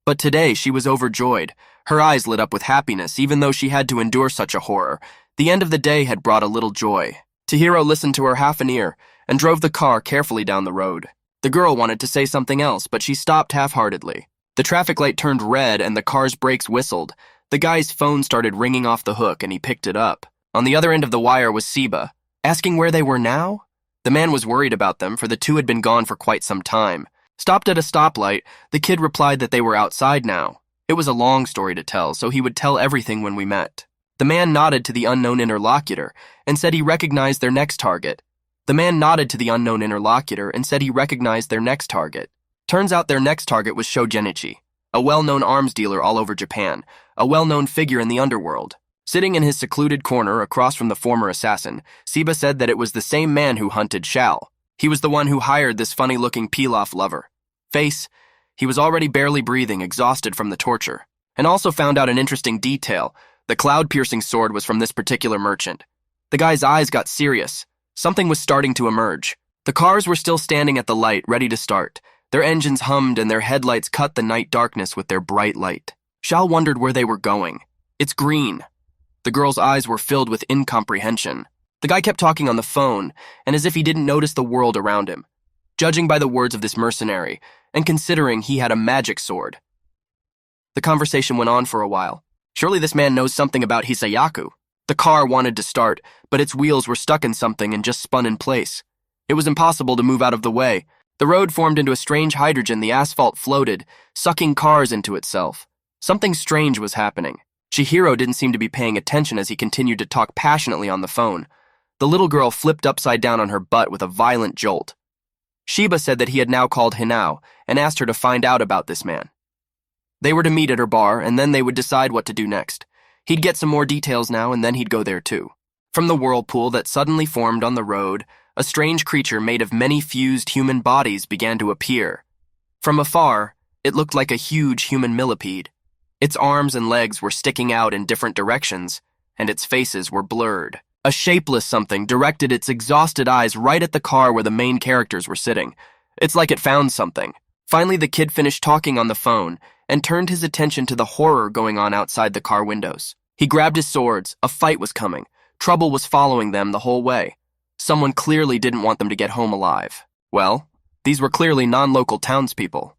But today she was overjoyed. Her eyes lit up with happiness, even though she had to endure such a horror. The end of the day had brought a little joy. Chihiro listened to her half an ear and drove the car carefully down the road. The girl wanted to say something else, but she stopped half-heartedly. The traffic light turned red and the car's brakes whistled. The guy's phone started ringing off the hook and he picked it up. On the other end of the wire was Seba, asking where they were now? The man was worried about them, for the two had been gone for quite some time. Stopped at a stoplight, the kid replied that they were outside now. It was a long story to tell, so he would tell everything when we met. The man nodded to the unknown interlocutor and said he recognized their next target. Turns out their next target was Sho Genichi, a well-known arms dealer all over Japan, a well-known figure in the underworld. Sitting in his secluded corner across from the former assassin, Seba said that it was the same man who hunted Shal. He was the one who hired this funny-looking Pilaf lover. He was already barely breathing, exhausted from the torture. And also found out an interesting detail. The cloud-piercing sword was from this particular merchant. The guy's eyes got serious. Something was starting to emerge. The cars were still standing at the light, ready to start. Their engines hummed and their headlights cut the night darkness with their bright light. Shal wondered where they were going. It's green. The girl's eyes were filled with incomprehension. The guy kept talking on the phone, and as if he didn't notice the world around him. Judging by the words of this mercenary, and considering he had a magic sword. The conversation went on for a while. Surely this man knows something about Hisayaku. The car wanted to start, but its wheels were stuck in something and just spun in place. It was impossible to move out of the way. The road formed into a strange hydrogen. The asphalt floated, sucking cars into itself. Something strange was happening. Chihiro didn't seem to be paying attention as he continued to talk passionately on the phone. The little girl flipped upside down on her butt with a violent jolt. Shiba said that he had now called Hinao and asked her to find out about this man. They were to meet at her bar, and then they would decide what to do next. He'd get some more details now, and then he'd go there too. From the whirlpool that suddenly formed on the road, a strange creature made of many fused human bodies began to appear. From afar, it looked like a huge human millipede. Its arms and legs were sticking out in different directions, and its faces were blurred. A shapeless something directed its exhausted eyes right at the car where the main characters were sitting. It's like it found something. Finally, the kid finished talking on the phone and turned his attention to the horror going on outside the car windows. He grabbed his swords. A fight was coming. Trouble was following them the whole way. Someone clearly didn't want them to get home alive. Well, these were clearly non-local townspeople.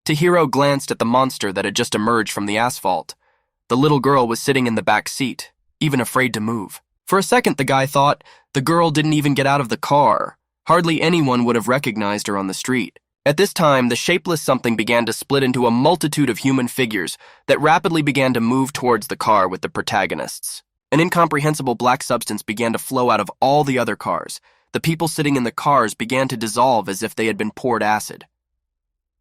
Chihiro glanced at the monster that had just emerged from the asphalt. The little girl was sitting in the back seat, even afraid to move. For a second, the guy thought the girl didn't even get out of the car. Hardly anyone would have recognized her on the street. At this time, the shapeless something began to split into a multitude of human figures that rapidly began to move towards the car with the protagonists. An incomprehensible black substance began to flow out of all the other cars. The people sitting in the cars began to dissolve as if they had been poured acid.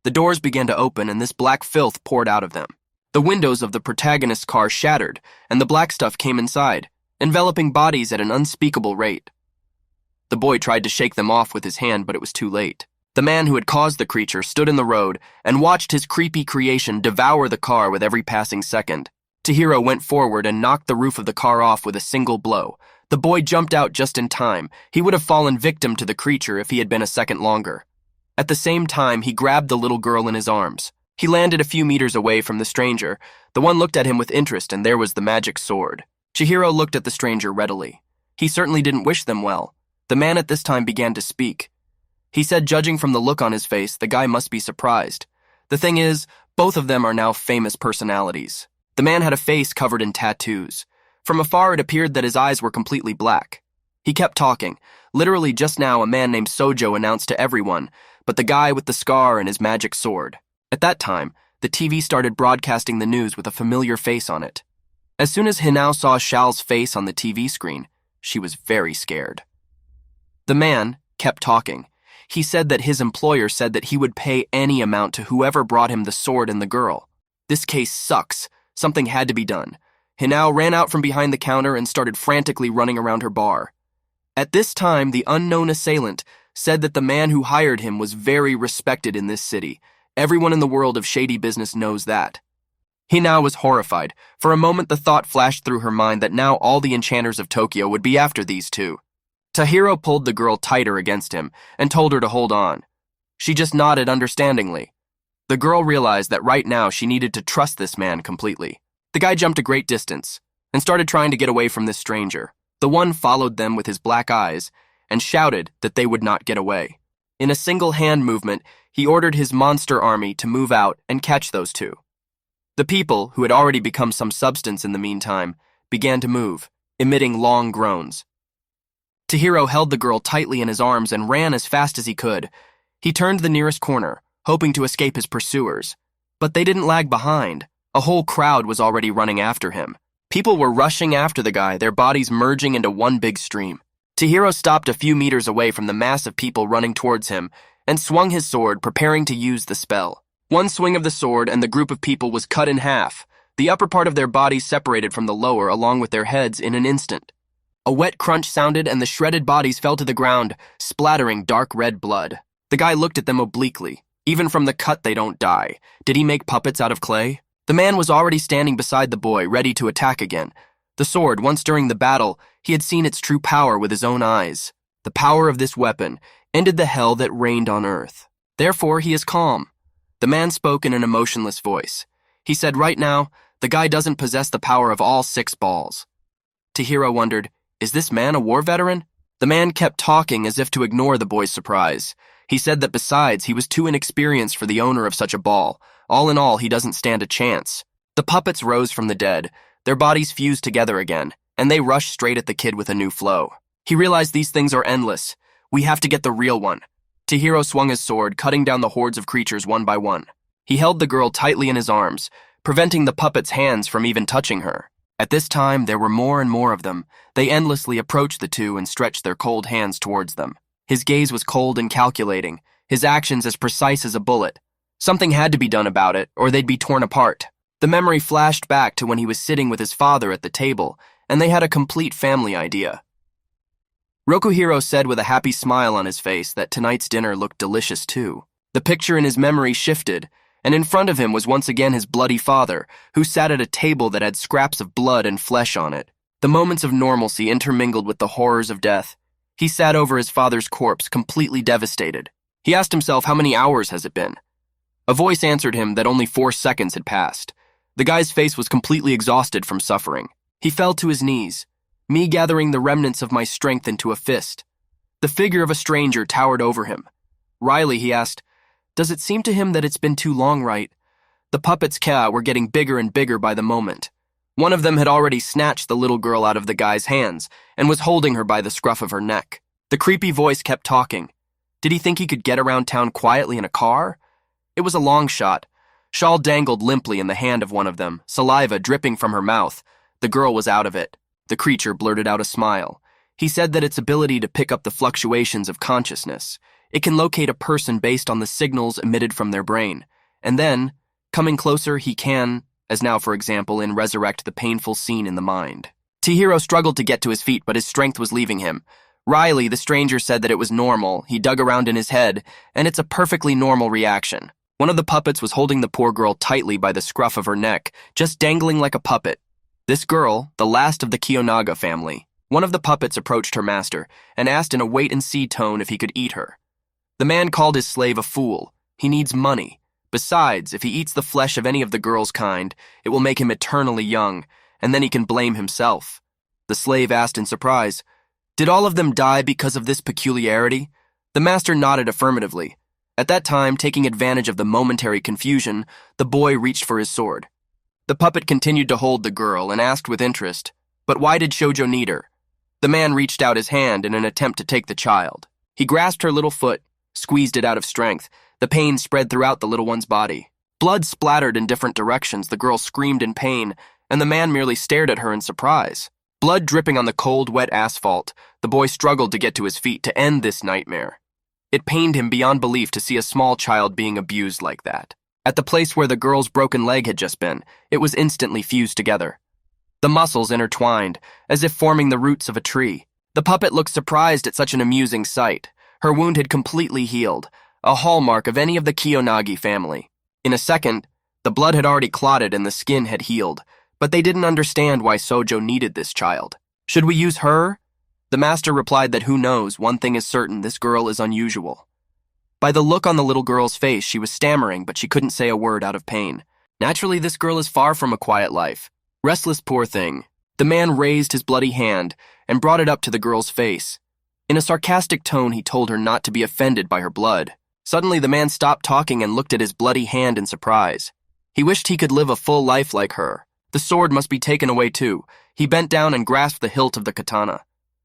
The doors began to open, and this black filth poured out of them. The windows of the protagonist's car shattered, and the black stuff came inside, enveloping bodies at an unspeakable rate. The boy tried to shake them off with his hand, but it was too late. The man who had caused the creature stood in the road and watched his creepy creation devour the car with every passing second. Chihiro went forward and knocked the roof of the car off with a single blow. The boy jumped out just in time. He would have fallen victim to the creature if he had been a second longer. At the same time, he grabbed the little girl in his arms. He landed a few meters away from the stranger. The one looked at him with interest, and there was the magic sword. Chihiro looked at the stranger readily. He certainly didn't wish them well. The man at this time began to speak. He said, judging from the look on his face, the guy must be surprised. The thing is, both of them are now famous personalities. The man had a face covered in tattoos. From afar, it appeared that his eyes were completely black. He kept talking. Literally just now, a man named Sojo announced to everyone, but the guy with the scar and his magic sword. At that time, the TV started broadcasting the news with a familiar face on it. As soon as Hinao saw Xiao's face on the TV screen, she was very scared. The man kept talking. He said that his employer said that he would pay any amount to whoever brought him the sword and the girl. This case sucks. Something had to be done. Hinao ran out from behind the counter and started frantically running around her bar. At this time, the unknown assailant said that the man who hired him was very respected in this city. Everyone in the world of shady business knows that. Hinao was horrified. For a moment, the thought flashed through her mind that now all the enchanters of Tokyo would be after these two. Chihiro pulled the girl tighter against him and told her to hold on. She just nodded understandingly. The girl realized that right now she needed to trust this man completely. The guy jumped a great distance and started trying to get away from this stranger. The one followed them with his black eyes and shouted that they would not get away. In a single hand movement, he ordered his monster army to move out and catch those two. The people, who had already become some substance in the meantime, began to move, emitting long groans. Chihiro held the girl tightly in his arms and ran as fast as he could. He turned the nearest corner, hoping to escape his pursuers. But they didn't lag behind. A whole crowd was already running after him. People were rushing after the guy, their bodies merging into one big stream. Chihiro stopped a few meters away from the mass of people running towards him and swung his sword, preparing to use the spell. One swing of the sword and the group of people was cut in half. The upper part of their bodies separated from the lower along with their heads in an instant. A wet crunch sounded and the shredded bodies fell to the ground, splattering dark red blood. The guy looked at them obliquely. Even from the cut they don't die. Did he make puppets out of clay? The man was already standing beside the boy, ready to attack again. The sword, once during the battle, he had seen its true power with his own eyes. The power of this weapon ended the hell that reigned on earth. Therefore, he is calm. The man spoke in an emotionless voice. He said, right now, the guy doesn't possess the power of all 6 balls. Chihiro wondered, is this man a war veteran? The man kept talking as if to ignore the boy's surprise. He said that besides, he was too inexperienced for the owner of such a ball. All in all, he doesn't stand a chance. The puppets rose from the dead, their bodies fused together again, and they rushed straight at the kid with a new flow. He realized these things are endless. We have to get the real one. Chihiro swung his sword, cutting down the hordes of creatures one by one. He held the girl tightly in his arms, preventing the puppet's hands from even touching her. At this time, there were more and more of them. They endlessly approached the two and stretched their cold hands towards them. His gaze was cold and calculating, his actions as precise as a bullet. Something had to be done about it, or they'd be torn apart. The memory flashed back to when he was sitting with his father at the table, and they had a complete family idea. Rokuhiro said with a happy smile on his face that tonight's dinner looked delicious too. The picture in his memory shifted, and in front of him was once again his bloody father, who sat at a table that had scraps of blood and flesh on it. The moments of normalcy intermingled with the horrors of death. He sat over his father's corpse, completely devastated. He asked himself, how many hours has it been? A voice answered him that only 4 seconds had passed. The guy's face was completely exhausted from suffering. He fell to his knees, me gathering the remnants of my strength into a fist. The figure of a stranger towered over him. Wryly, he asked, does it seem to him that it's been too long, right? The puppets' Ka were getting bigger and bigger by the moment. One of them had already snatched the little girl out of the guy's hands and was holding her by the scruff of her neck. The creepy voice kept talking. Did he think he could get around town quietly in a car? It was a long shot. Shawl dangled limply in the hand of one of them, saliva dripping from her mouth. The girl was out of it. The creature blurted out a smile. He said that its ability to pick up the fluctuations of consciousness. It can locate a person based on the signals emitted from their brain. And then, coming closer, he can, as now for example, resurrect the painful scene in the mind. Chihiro struggled to get to his feet, but his strength was leaving him. Wryly, the stranger said that it was normal. He dug around in his head, and it's a perfectly normal reaction. One of the puppets was holding the poor girl tightly by the scruff of her neck, just dangling like a puppet. This girl, the last of the Kiyonaga family. One of the puppets approached her master and asked in a wait-and-see tone if he could eat her. The man called his slave a fool. He needs money. Besides, if he eats the flesh of any of the girl's kind, it will make him eternally young, and then he can blame himself. The slave asked in surprise, did all of them die because of this peculiarity? The master nodded affirmatively. At that time, taking advantage of the momentary confusion, the boy reached for his sword. The puppet continued to hold the girl and asked with interest, but why did Shoujo need her? The man reached out his hand in an attempt to take the child. He grasped her little foot, squeezed it out of strength. The pain spread throughout the little one's body. Blood splattered in different directions. The girl screamed in pain, and the man merely stared at her in surprise. Blood dripping on the cold, wet asphalt, the boy struggled to get to his feet to end this nightmare. It pained him beyond belief to see a small child being abused like that. At the place where the girl's broken leg had just been, it was instantly fused together. The muscles intertwined, as if forming the roots of a tree. The puppet looked surprised at such an amusing sight. Her wound had completely healed, a hallmark of any of the Kiyonagi family. In a second, the blood had already clotted and the skin had healed, but they didn't understand why Shoujo needed this child. Should we use her? The master replied that who knows, one thing is certain, this girl is unusual. By the look on the little girl's face, she was stammering, but she couldn't say a word out of pain. Naturally, this girl is far from a quiet life. Restless poor thing. The man raised his bloody hand and brought it up to the girl's face. In a sarcastic tone, he told her not to be offended by her blood. Suddenly, the man stopped talking and looked at his bloody hand in surprise. He wished he could live a full life like her. The sword must be taken away too. He bent down and grasped the hilt of the katana.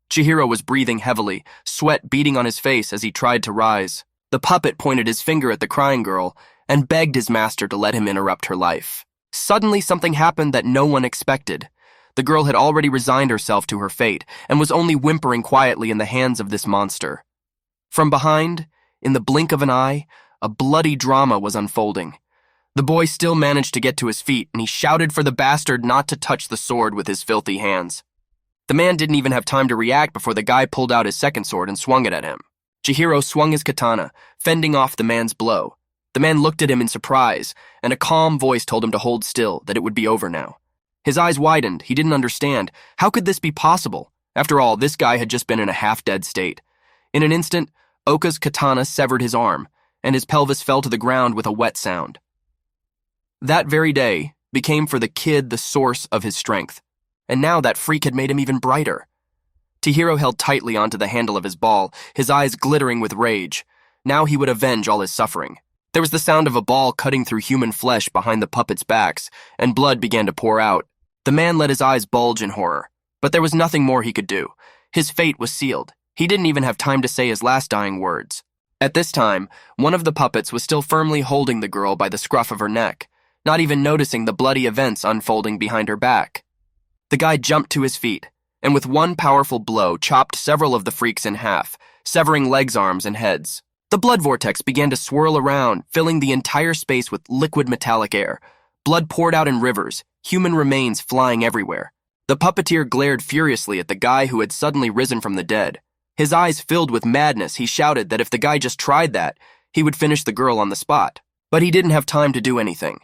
Chihiro was breathing heavily, sweat beading on his face as he tried to rise. The puppet pointed his finger at the crying girl and begged his master to let him interrupt her life. Suddenly, something happened that no one expected. The girl had already resigned herself to her fate and was only whimpering quietly in the hands of this monster. From behind, in the blink of an eye, a bloody drama was unfolding. The boy still managed to get to his feet, and he shouted for the bastard not to touch the sword with his filthy hands. The man didn't even have time to react before the guy pulled out his second sword and swung it at him. Chihiro swung his katana, fending off the man's blow. The man looked at him in surprise, and a calm voice told him to hold still, that it would be over now. His eyes widened. He didn't understand. How could this be possible? After all, this guy had just been in a half-dead state. In an instant, Oka's katana severed his arm, and his pelvis fell to the ground with a wet sound. That very day became for the kid the source of his strength, and now that freak had made him even brighter. Chihiro held tightly onto the handle of his ball, his eyes glittering with rage. Now he would avenge all his suffering. There was the sound of a ball cutting through human flesh behind the puppets' backs, and blood began to pour out. The man let his eyes bulge in horror, but there was nothing more he could do. His fate was sealed. He didn't even have time to say his last dying words. At this time, one of the puppets was still firmly holding the girl by the scruff of her neck, not even noticing the bloody events unfolding behind her back. The guy jumped to his feet, and with one powerful blow chopped several of the freaks in half, severing legs, arms, and heads. The blood vortex began to swirl around, filling the entire space with liquid metallic air. Blood poured out in rivers, human remains flying everywhere. The puppeteer glared furiously at the guy who had suddenly risen from the dead. His eyes filled with madness, he shouted that if the guy just tried that, he would finish the girl on the spot. But he didn't have time to do anything.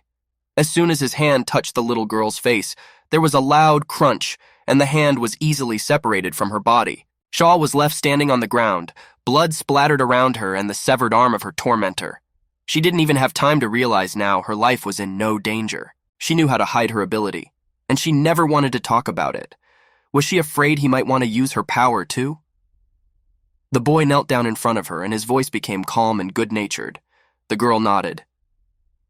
As soon as his hand touched the little girl's face, there was a loud crunch, and the hand was easily separated from her body. Shaw was left standing on the ground, blood splattered around her and the severed arm of her tormentor. She didn't even have time to realize now her life was in no danger. She knew how to hide her ability, and she never wanted to talk about it. Was she afraid he might want to use her power too? The boy knelt down in front of her, and his voice became calm and good-natured. The girl nodded.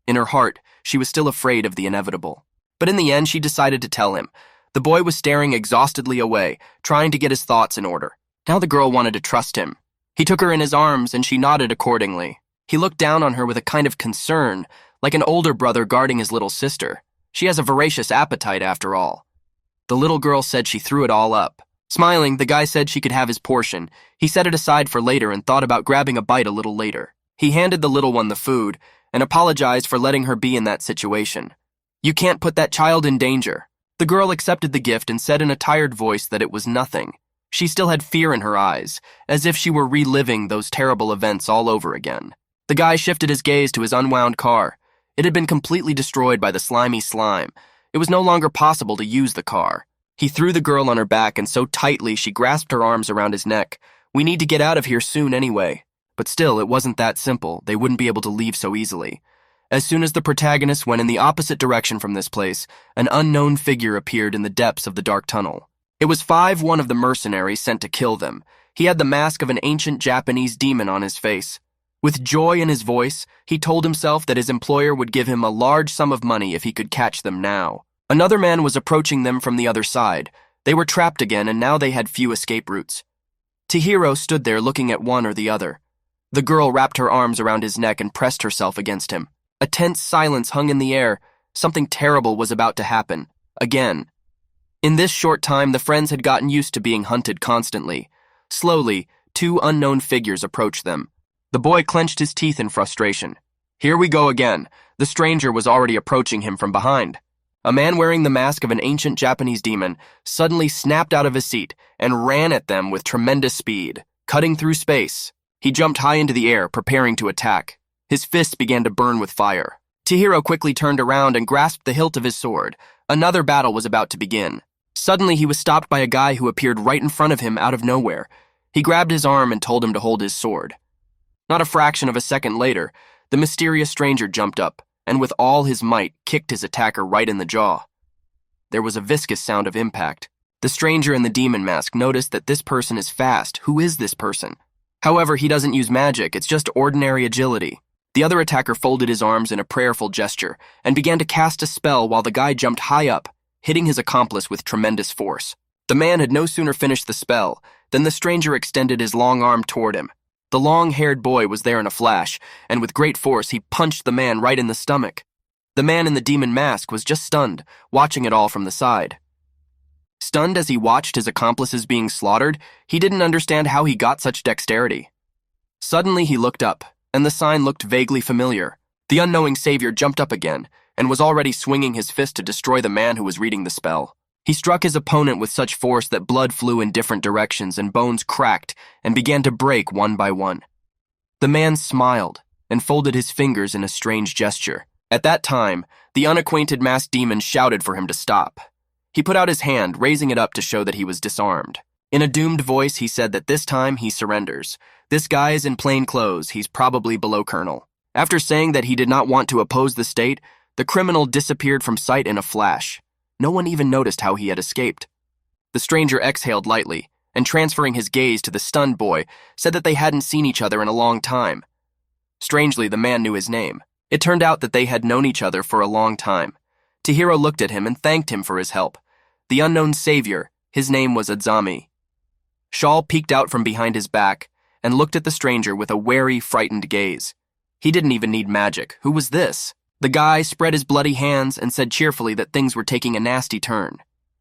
In her heart, she was still afraid of the inevitable. But in the end, she decided to tell him. The boy was staring exhaustedly away, trying to get his thoughts in order. Now the girl wanted to trust him. He took her in his arms, and she nodded accordingly. He looked down on her with a kind of concern, like an older brother guarding his little sister. She has a voracious appetite, after all. The little girl said she threw it all up. Smiling, the guy said she could have his portion. He set it aside for later and thought about grabbing a bite a little later. He handed the little one the food and apologized for letting her be in that situation. "You can't put that child in danger." The girl accepted the gift and said in a tired voice that it was nothing. She still had fear in her eyes, as if she were reliving those terrible events all over again. The guy shifted his gaze to his unwound car. It had been completely destroyed by the slimy slime. It was no longer possible to use the car. He threw the girl on her back and so tightly she grasped her arms around his neck. "We need to get out of here soon anyway." But still, it wasn't that simple. They wouldn't be able to leave so easily. As soon as the protagonist went in the opposite direction from this place, an unknown figure appeared in the depths of the dark tunnel. It was 5-1 of the mercenaries sent to kill them. He had the mask of an ancient Japanese demon on his face. With joy in his voice, he told himself that his employer would give him a large sum of money if he could catch them now. Another man was approaching them from the other side. They were trapped again, and now they had few escape routes. Chihiro stood there looking at one or the other. The girl wrapped her arms around his neck and pressed herself against him. A tense silence hung in the air. Something terrible was about to happen. Again. In this short time, the friends had gotten used to being hunted constantly. Slowly, 2 unknown figures approached them. The boy clenched his teeth in frustration. Here we go again. The stranger was already approaching him from behind. A man wearing the mask of an ancient Japanese demon suddenly snapped out of his seat and ran at them with tremendous speed, cutting through space. He jumped high into the air, preparing to attack. His fists began to burn with fire. Chihiro quickly turned around and grasped the hilt of his sword. Another battle was about to begin. Suddenly, he was stopped by a guy who appeared right in front of him out of nowhere. He grabbed his arm and told him to hold his sword. Not a fraction of a second later, the mysterious stranger jumped up, and with all his might, kicked his attacker right in the jaw. There was a viscous sound of impact. The stranger in the demon mask noticed that this person is fast. Who is this person? However, he doesn't use magic, it's just ordinary agility. The other attacker folded his arms in a prayerful gesture and began to cast a spell while the guy jumped high up, hitting his accomplice with tremendous force. The man had no sooner finished the spell than the stranger extended his long arm toward him. The long-haired boy was there in a flash, and with great force he punched the man right in the stomach. The man in the demon mask was just stunned, watching it all from the side. Stunned as he watched his accomplices being slaughtered, he didn't understand how he got such dexterity. Suddenly he looked up, and the sign looked vaguely familiar. The unknowing savior jumped up again, and was already swinging his fist to destroy the man who was reading the spell. He struck his opponent with such force that blood flew in different directions and bones cracked and began to break one by one. The man smiled and folded his fingers in a strange gesture. At that time, the unacquainted masked demon shouted for him to stop. He put out his hand, raising it up to show that he was disarmed. In a doomed voice, he said that this time he surrenders. This guy is in plain clothes. He's probably below colonel. After saying that he did not want to oppose the state, the criminal disappeared from sight in a flash. No one even noticed how he had escaped. The stranger exhaled lightly, and transferring his gaze to the stunned boy, said that they hadn't seen each other in a long time. Strangely, the man knew his name. It turned out that they had known each other for a long time. Chihiro looked at him and thanked him for his help. The unknown savior, his name was Azami. Shawl peeked out from behind his back and looked at the stranger with a wary, frightened gaze. He didn't even need magic. Who was this? The guy spread his bloody hands and said cheerfully that things were taking a nasty turn.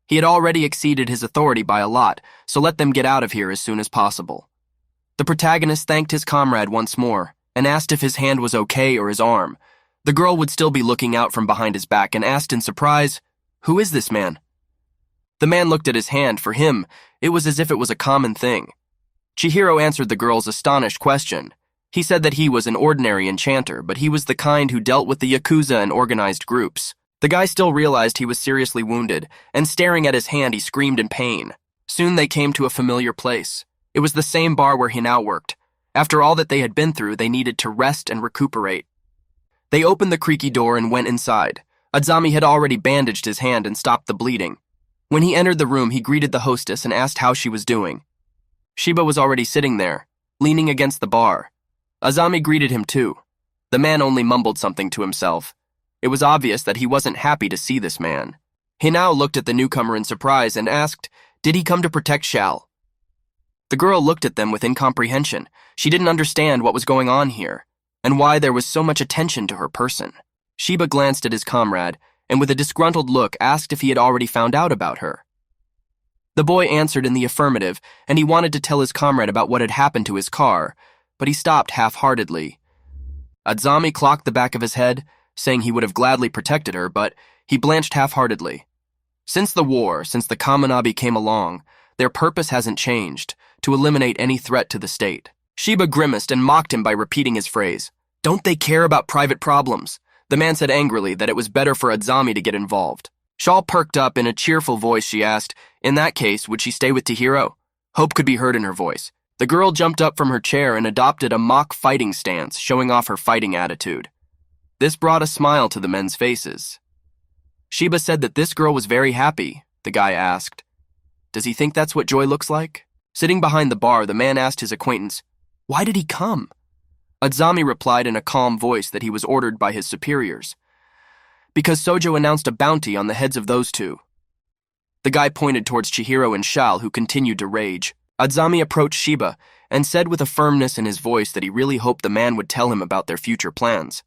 He had already exceeded his authority by a lot, so let them get out of here as soon as possible. The protagonist thanked his comrade once more and asked if his hand was okay or his arm. The girl would still be looking out from behind his back and asked in surprise, "Who is this man?" The man looked at his hand. For him, it was as if it was a common thing. Chihiro answered the girl's astonished question. He said that he was an ordinary enchanter, but he was the kind who dealt with the Yakuza and organized groups. The guy still realized he was seriously wounded, and staring at his hand, he screamed in pain. Soon they came to a familiar place. It was the same bar where he now worked. After all that they had been through, they needed to rest and recuperate. They opened the creaky door and went inside. Azami had already bandaged his hand and stopped the bleeding. When he entered the room, he greeted the hostess and asked how she was doing. Shiba was already sitting there, leaning against the bar. Azami greeted him too. The man only mumbled something to himself. It was obvious that he wasn't happy to see this man. He now looked at the newcomer in surprise and asked, "Did he come to protect Shal?" The girl looked at them with incomprehension. She didn't understand what was going on here, and why there was so much attention to her person. Shiba glanced at his comrade, and with a disgruntled look asked if he had already found out about her. The boy answered in the affirmative, and he wanted to tell his comrade about what had happened to his car, but he stopped half-heartedly. Azami clocked the back of his head, saying he would have gladly protected her, but he blanched half-heartedly. Since the war, since the Kaminabi came along, their purpose hasn't changed, to eliminate any threat to the state. Shiba grimaced and mocked him by repeating his phrase. "Don't they care about private problems?" The man said angrily that it was better for Azami to get involved. Shawl perked up. In a cheerful voice, she asked, "In that case, would she stay with Chihiro?" Hope could be heard in her voice. The girl jumped up from her chair and adopted a mock fighting stance, showing off her fighting attitude. This brought a smile to the men's faces. Shiba said that this girl was very happy. The guy asked, "Does he think that's what joy looks like?" Sitting behind the bar, the man asked his acquaintance, "Why did he come?" Azami replied in a calm voice that he was ordered by his superiors. "Because Sojo announced a bounty on the heads of those two." The guy pointed towards Chihiro and Shal, who continued to rage. Azami approached Shiba and said with a firmness in his voice that he really hoped the man would tell him about their future plans.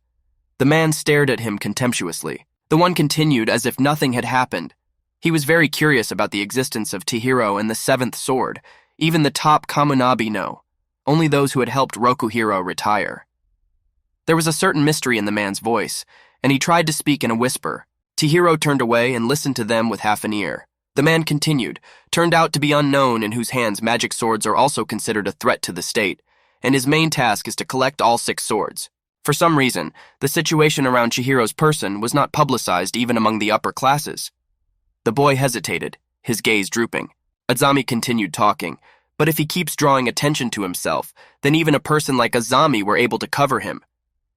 The man stared at him contemptuously. The one continued as if nothing had happened. He was very curious about the existence of Chihiro and the seventh sword. Even the top Kaminabi know. Only those who had helped Rokuhiro retire. There was a certain mystery in the man's voice, and he tried to speak in a whisper. Chihiro turned away and listened to them with half an ear. The man continued, turned out to be unknown, in whose hands magic swords are also considered a threat to the state, and his main task is to collect all 6 swords. For some reason, the situation around Chihiro's person was not publicized even among the upper classes. The boy hesitated, his gaze drooping. Azami continued talking, but if he keeps drawing attention to himself, then even a person like Azami were able to cover him,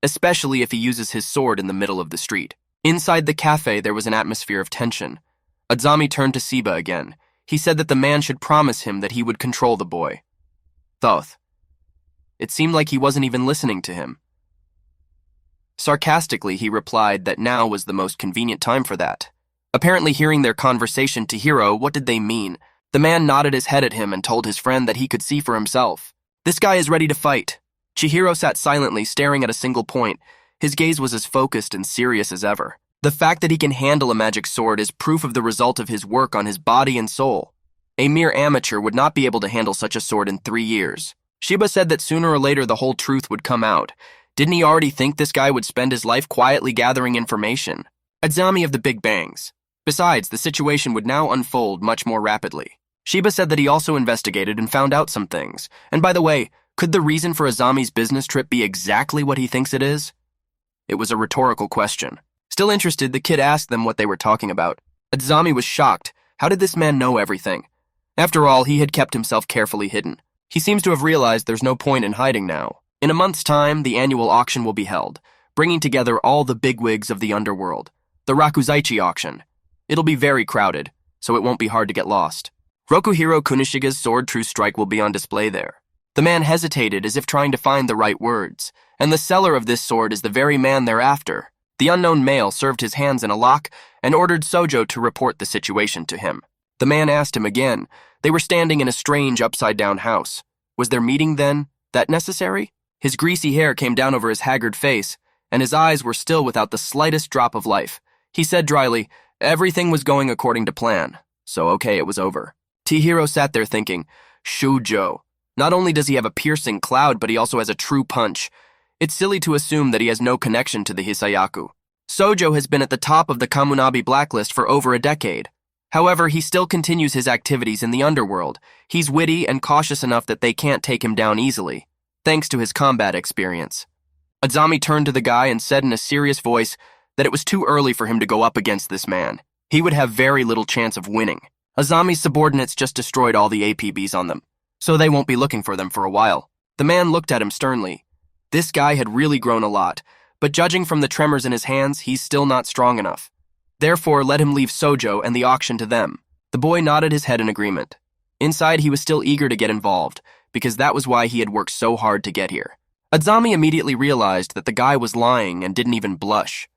especially if he uses his sword in the middle of the street. Inside the cafe, there was an atmosphere of tension. Azami turned to Shiba again. He said that the man should promise him that he would control the boy. Thoth. It seemed like he wasn't even listening to him. Sarcastically, he replied that now was the most convenient time for that. Apparently hearing their conversation to Chihiro, what did they mean? The man nodded his head at him and told his friend that he could see for himself. "This guy is ready to fight." Chihiro sat silently, staring at a single point. His gaze was as focused and serious as ever. The fact that he can handle a magic sword is proof of the result of his work on his body and soul. A mere amateur would not be able to handle such a sword in 3 years. Shiba said that sooner or later the whole truth would come out. Didn't he already think this guy would spend his life quietly gathering information? Azami of the Big Bangs. Besides, the situation would now unfold much more rapidly. Shiba said that he also investigated and found out some things. And by the way, could the reason for Azami's business trip be exactly what he thinks it is? It was a rhetorical question. Still interested, the kid asked them what they were talking about. Azami was shocked. How did this man know everything? After all, he had kept himself carefully hidden. He seems to have realized there's no point in hiding now. In a month's time, the annual auction will be held, bringing together all the bigwigs of the underworld. The Rakuzaichi auction. It'll be very crowded, so it won't be hard to get lost. Rokuhiro Kunishiga's sword True Strike will be on display there. The man hesitated as if trying to find the right words. and the seller of this sword is the very man they're after. The unknown male served his hands in a lock and ordered Sojo to report the situation to him. The man asked him again. They were standing in a strange upside-down house. Was their meeting, then, that necessary? His greasy hair came down over his haggard face, and his eyes were still without the slightest drop of life. He said dryly, everything was going according to plan, so okay, it was over. Chihiro sat there thinking, Shujo. Not only does he have a piercing cloud, but he also has a true punch. It's silly to assume that he has no connection to the Hisayaku. Sojo has been at the top of the Kamunabi blacklist for over a decade. However, he still continues his activities in the underworld. He's witty and cautious enough that they can't take him down easily, thanks to his combat experience. Azami turned to the guy and said in a serious voice that it was too early for him to go up against this man. He would have very little chance of winning. Azami's subordinates just destroyed all the APBs on them, so they won't be looking for them for a while. The man looked at him sternly. This guy had really grown a lot, but judging from the tremors in his hands, he's still not strong enough. Therefore, let him leave Sojo and the auction to them. The boy nodded his head in agreement. Inside, he was still eager to get involved, because that was why he had worked so hard to get here. Azami immediately realized that the guy was lying and didn't even blush.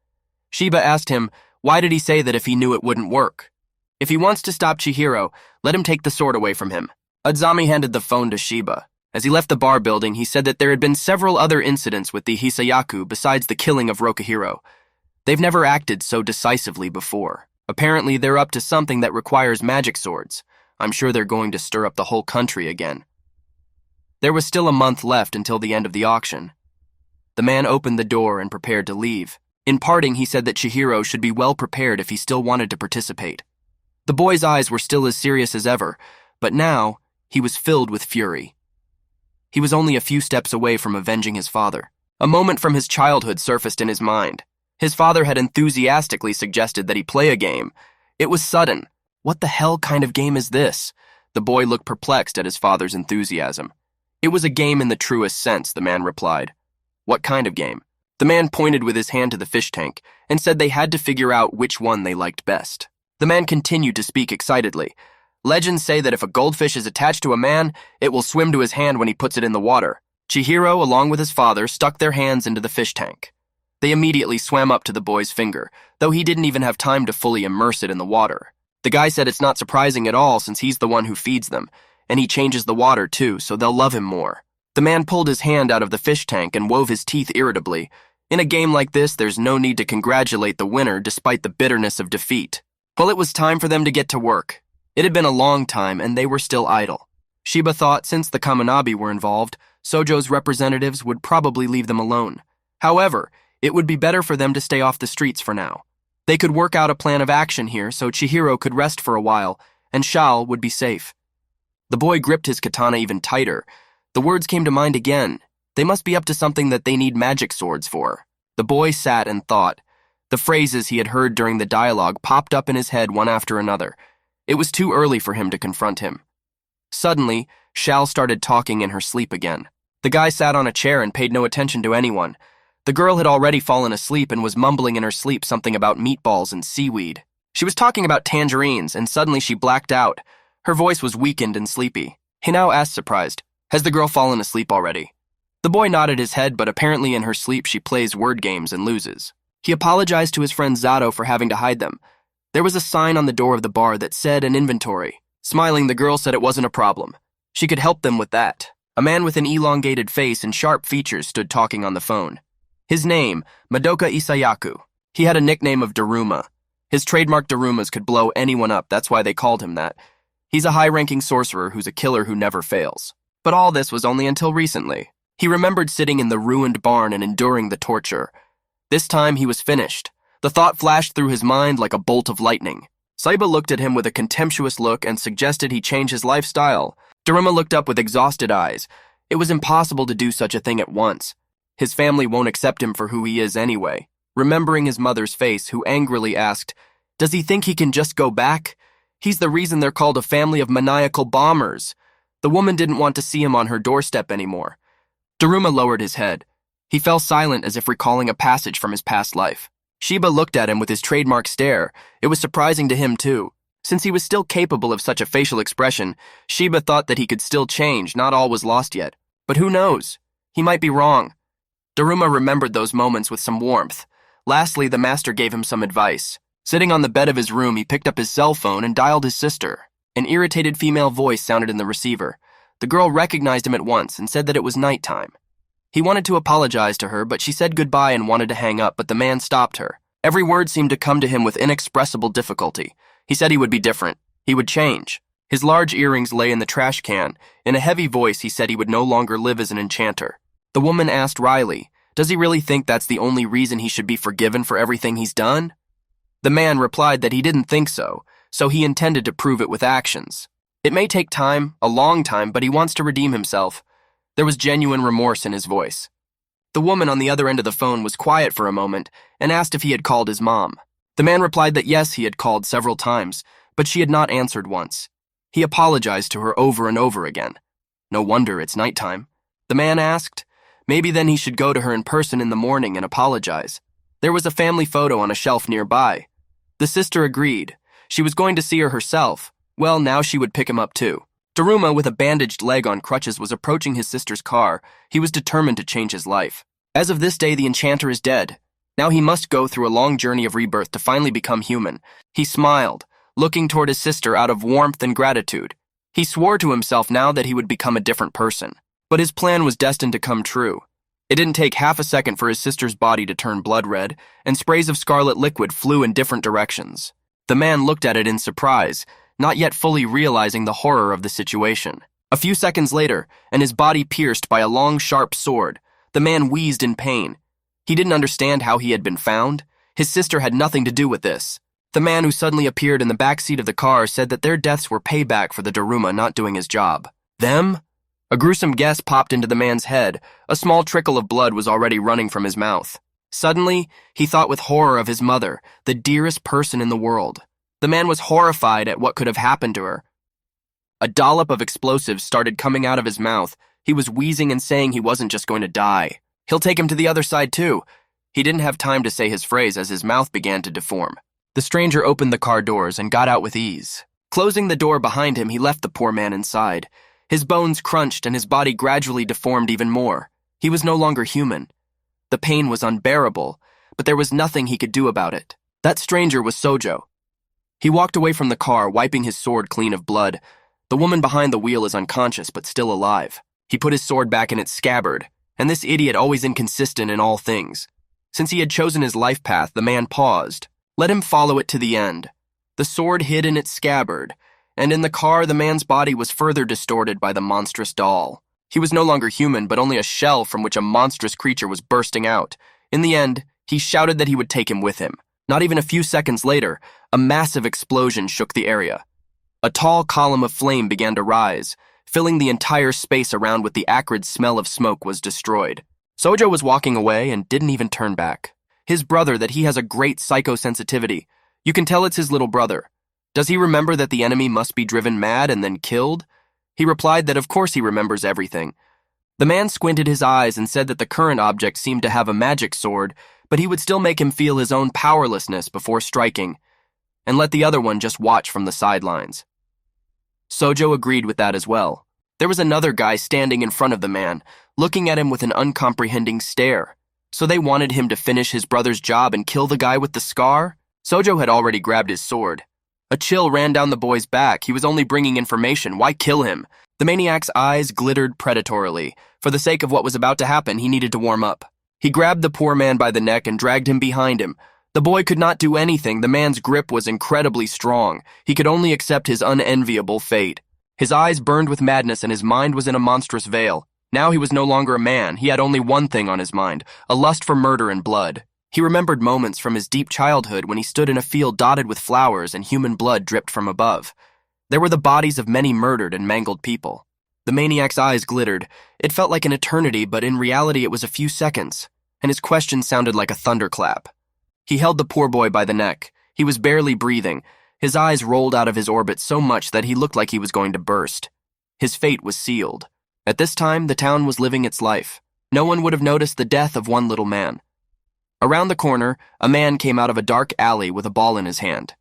Shiba asked him, why did he say that if he knew it wouldn't work? If he wants to stop Chihiro, let him take the sword away from him. Azami handed the phone to Shiba. As he left the bar building, he said that there had been several other incidents with the Hisayaku besides the killing of Rokihiro. They've never acted so decisively before. Apparently, they're up to something that requires magic swords. I'm sure they're going to stir up the whole country again. There was still a month left until the end of the auction. The man opened the door and prepared to leave. In parting, he said that Chihiro should be well prepared if he still wanted to participate. The boy's eyes were still as serious as ever, but now he was filled with fury. He was only a few steps away from avenging his father. A moment from his childhood surfaced in his mind. His father had enthusiastically suggested that he play a game. It was sudden. What the hell kind of game is this? The boy looked perplexed at his father's enthusiasm. It was a game in the truest sense, the man replied. What kind of game? The man pointed with his hand to the fish tank and said they had to figure out which one they liked best. The man continued to speak excitedly. Legends say that if a goldfish is attached to a man, it will swim to his hand when he puts it in the water. Chihiro, along with his father, stuck their hands into the fish tank. They immediately swam up to the boy's finger, though he didn't even have time to fully immerse it in the water. The guy said it's not surprising at all since he's the one who feeds them, and he changes the water too, so they'll love him more. The man pulled his hand out of the fish tank and wove his teeth irritably. In a game like this, there's no need to congratulate the winner despite the bitterness of defeat. Well, it was time for them to get to work. It had been a long time, and they were still idle. Shiba thought since the Kamunabi were involved, Sojo's representatives would probably leave them alone. However, it would be better for them to stay off the streets for now. They could work out a plan of action here so Chihiro could rest for a while, and Shao would be safe. The boy gripped his katana even tighter. The words came to mind again. They must be up to something that they need magic swords for. The boy sat and thought. The phrases he had heard during the dialogue popped up in his head one after another. It was too early for him to confront him. Suddenly, Shao started talking in her sleep again. The guy sat on a chair and paid no attention to anyone. The girl had already fallen asleep and was mumbling in her sleep something about meatballs and seaweed. She was talking about tangerines, and suddenly she blacked out. Her voice was weakened and sleepy. He now asked, surprised, "Has the girl fallen asleep already?" The boy nodded his head, but apparently in her sleep she plays word games and loses. He apologized to his friend Zato for having to hide them. There was a sign on the door of the bar that said an inventory. Smiling, the girl said it wasn't a problem. She could help them with that. A man with an elongated face and sharp features stood talking on the phone. His name, Madoka Isayaku. He had a nickname of Daruma. His trademark Darumas could blow anyone up, that's why they called him that. He's a high-ranking sorcerer who's a killer who never fails. But all this was only until recently. He remembered sitting in the ruined barn and enduring the torture. This time he was finished. The thought flashed through his mind like a bolt of lightning. Saiba looked at him with a contemptuous look and suggested he change his lifestyle. Daruma looked up with exhausted eyes. It was impossible to do such a thing at once. His family won't accept him for who he is anyway. Remembering his mother's face, who angrily asked, "Does he think he can just go back? He's the reason they're called a family of maniacal bombers." The woman didn't want to see him on her doorstep anymore. Daruma lowered his head. He fell silent as if recalling a passage from his past life. Shiba looked at him with his trademark stare. It was surprising to him, too. Since he was still capable of such a facial expression, Shiba thought that he could still change, not all was lost yet. But who knows? He might be wrong. Daruma remembered those moments with some warmth. Lastly, the master gave him some advice. Sitting on the bed of his room, he picked up his cell phone and dialed his sister. An irritated female voice sounded in the receiver. The girl recognized him at once and said that it was nighttime. He wanted to apologize to her, but she said goodbye and wanted to hang up, but the man stopped her. Every word seemed to come to him with inexpressible difficulty. He said he would be different. He would change. His large earrings lay in the trash can. In a heavy voice, he said he would no longer live as an enchanter. The woman asked wryly, "Does he really think that's the only reason he should be forgiven for everything he's done?" The man replied that he didn't think so he intended to prove it with actions. It may take time, a long time, but he wants to redeem himself. There was genuine remorse in his voice. The woman on the other end of the phone was quiet for a moment and asked if he had called his mom. The man replied that yes, he had called several times, but she had not answered once. He apologized to her over and over again. No wonder it's nighttime. The man asked, maybe then he should go to her in person in the morning and apologize. There was a family photo on a shelf nearby. The sister agreed. She was going to see her herself. Well, now she would pick him up too. Daruma, with a bandaged leg on crutches, was approaching his sister's car. He was determined to change his life. As of this day, the enchanter is dead. Now he must go through a long journey of rebirth to finally become human. He smiled, looking toward his sister out of warmth and gratitude. He swore to himself now that he would become a different person. But his plan was destined to come true. It didn't take half a second for his sister's body to turn blood red, and sprays of scarlet liquid flew in different directions. The man looked at it in surprise, not yet fully realizing the horror of the situation. A few seconds later, and his body pierced by a long, sharp sword, the man wheezed in pain. He didn't understand how he had been found. His sister had nothing to do with this. The man who suddenly appeared in the back seat of the car said that their deaths were payback for the Daruma not doing his job. Them? A gruesome guess popped into the man's head. A small trickle of blood was already running from his mouth. Suddenly, he thought with horror of his mother, the dearest person in the world. The man was horrified at what could have happened to her. A dollop of explosives started coming out of his mouth. He was wheezing and saying he wasn't just going to die. He'll take him to the other side too. He didn't have time to say his phrase as his mouth began to deform. The stranger opened the car doors and got out with ease. Closing the door behind him, he left the poor man inside. His bones crunched and his body gradually deformed even more. He was no longer human. The pain was unbearable, but there was nothing he could do about it. That stranger was Sojo. He walked away from the car, wiping his sword clean of blood. The woman behind the wheel is unconscious, but still alive. He put his sword back in its scabbard, and this idiot always inconsistent in all things. Since he had chosen his life path, the man paused. Let him follow it to the end. The sword hid in its scabbard, and in the car the man's body was further distorted by the monstrous doll. He was no longer human, but only a shell from which a monstrous creature was bursting out. In the end, he shouted that he would take him with him. Not even a few seconds later, a massive explosion shook the area. A tall column of flame began to rise, filling the entire space around with the acrid smell of smoke was destroyed. Sojo was walking away and didn't even turn back. His brother, that he has a great psychosensitivity. You can tell it's his little brother. Does he remember that the enemy must be driven mad and then killed? He replied that of course he remembers everything. The man squinted his eyes and said that the current object seemed to have a magic sword, but he would still make him feel his own powerlessness before striking, and let the other one just watch from the sidelines. Sojo agreed with that as well. There was another guy standing in front of the man, looking at him with an uncomprehending stare. So they wanted him to finish his brother's job and kill the guy with the scar? Sojo had already grabbed his sword. A chill ran down the boy's back. He was only bringing information. Why kill him? The maniac's eyes glittered predatorily. For the sake of what was about to happen, he needed to warm up. He grabbed the poor man by the neck and dragged him behind him. The boy could not do anything. The man's grip was incredibly strong. He could only accept his unenviable fate. His eyes burned with madness and his mind was in a monstrous veil. Now he was no longer a man. He had only one thing on his mind, a lust for murder and blood. He remembered moments from his deep childhood when he stood in a field dotted with flowers and human blood dripped from above. There were the bodies of many murdered and mangled people. The maniac's eyes glittered. It felt like an eternity, but in reality it was a few seconds, and his question sounded like a thunderclap. He held the poor boy by the neck. He was barely breathing. His eyes rolled out of his orbit so much that he looked like he was going to burst. His fate was sealed. At this time, the town was living its life. No one would have noticed the death of one little man. Around the corner, a man came out of a dark alley with a ball in his hand.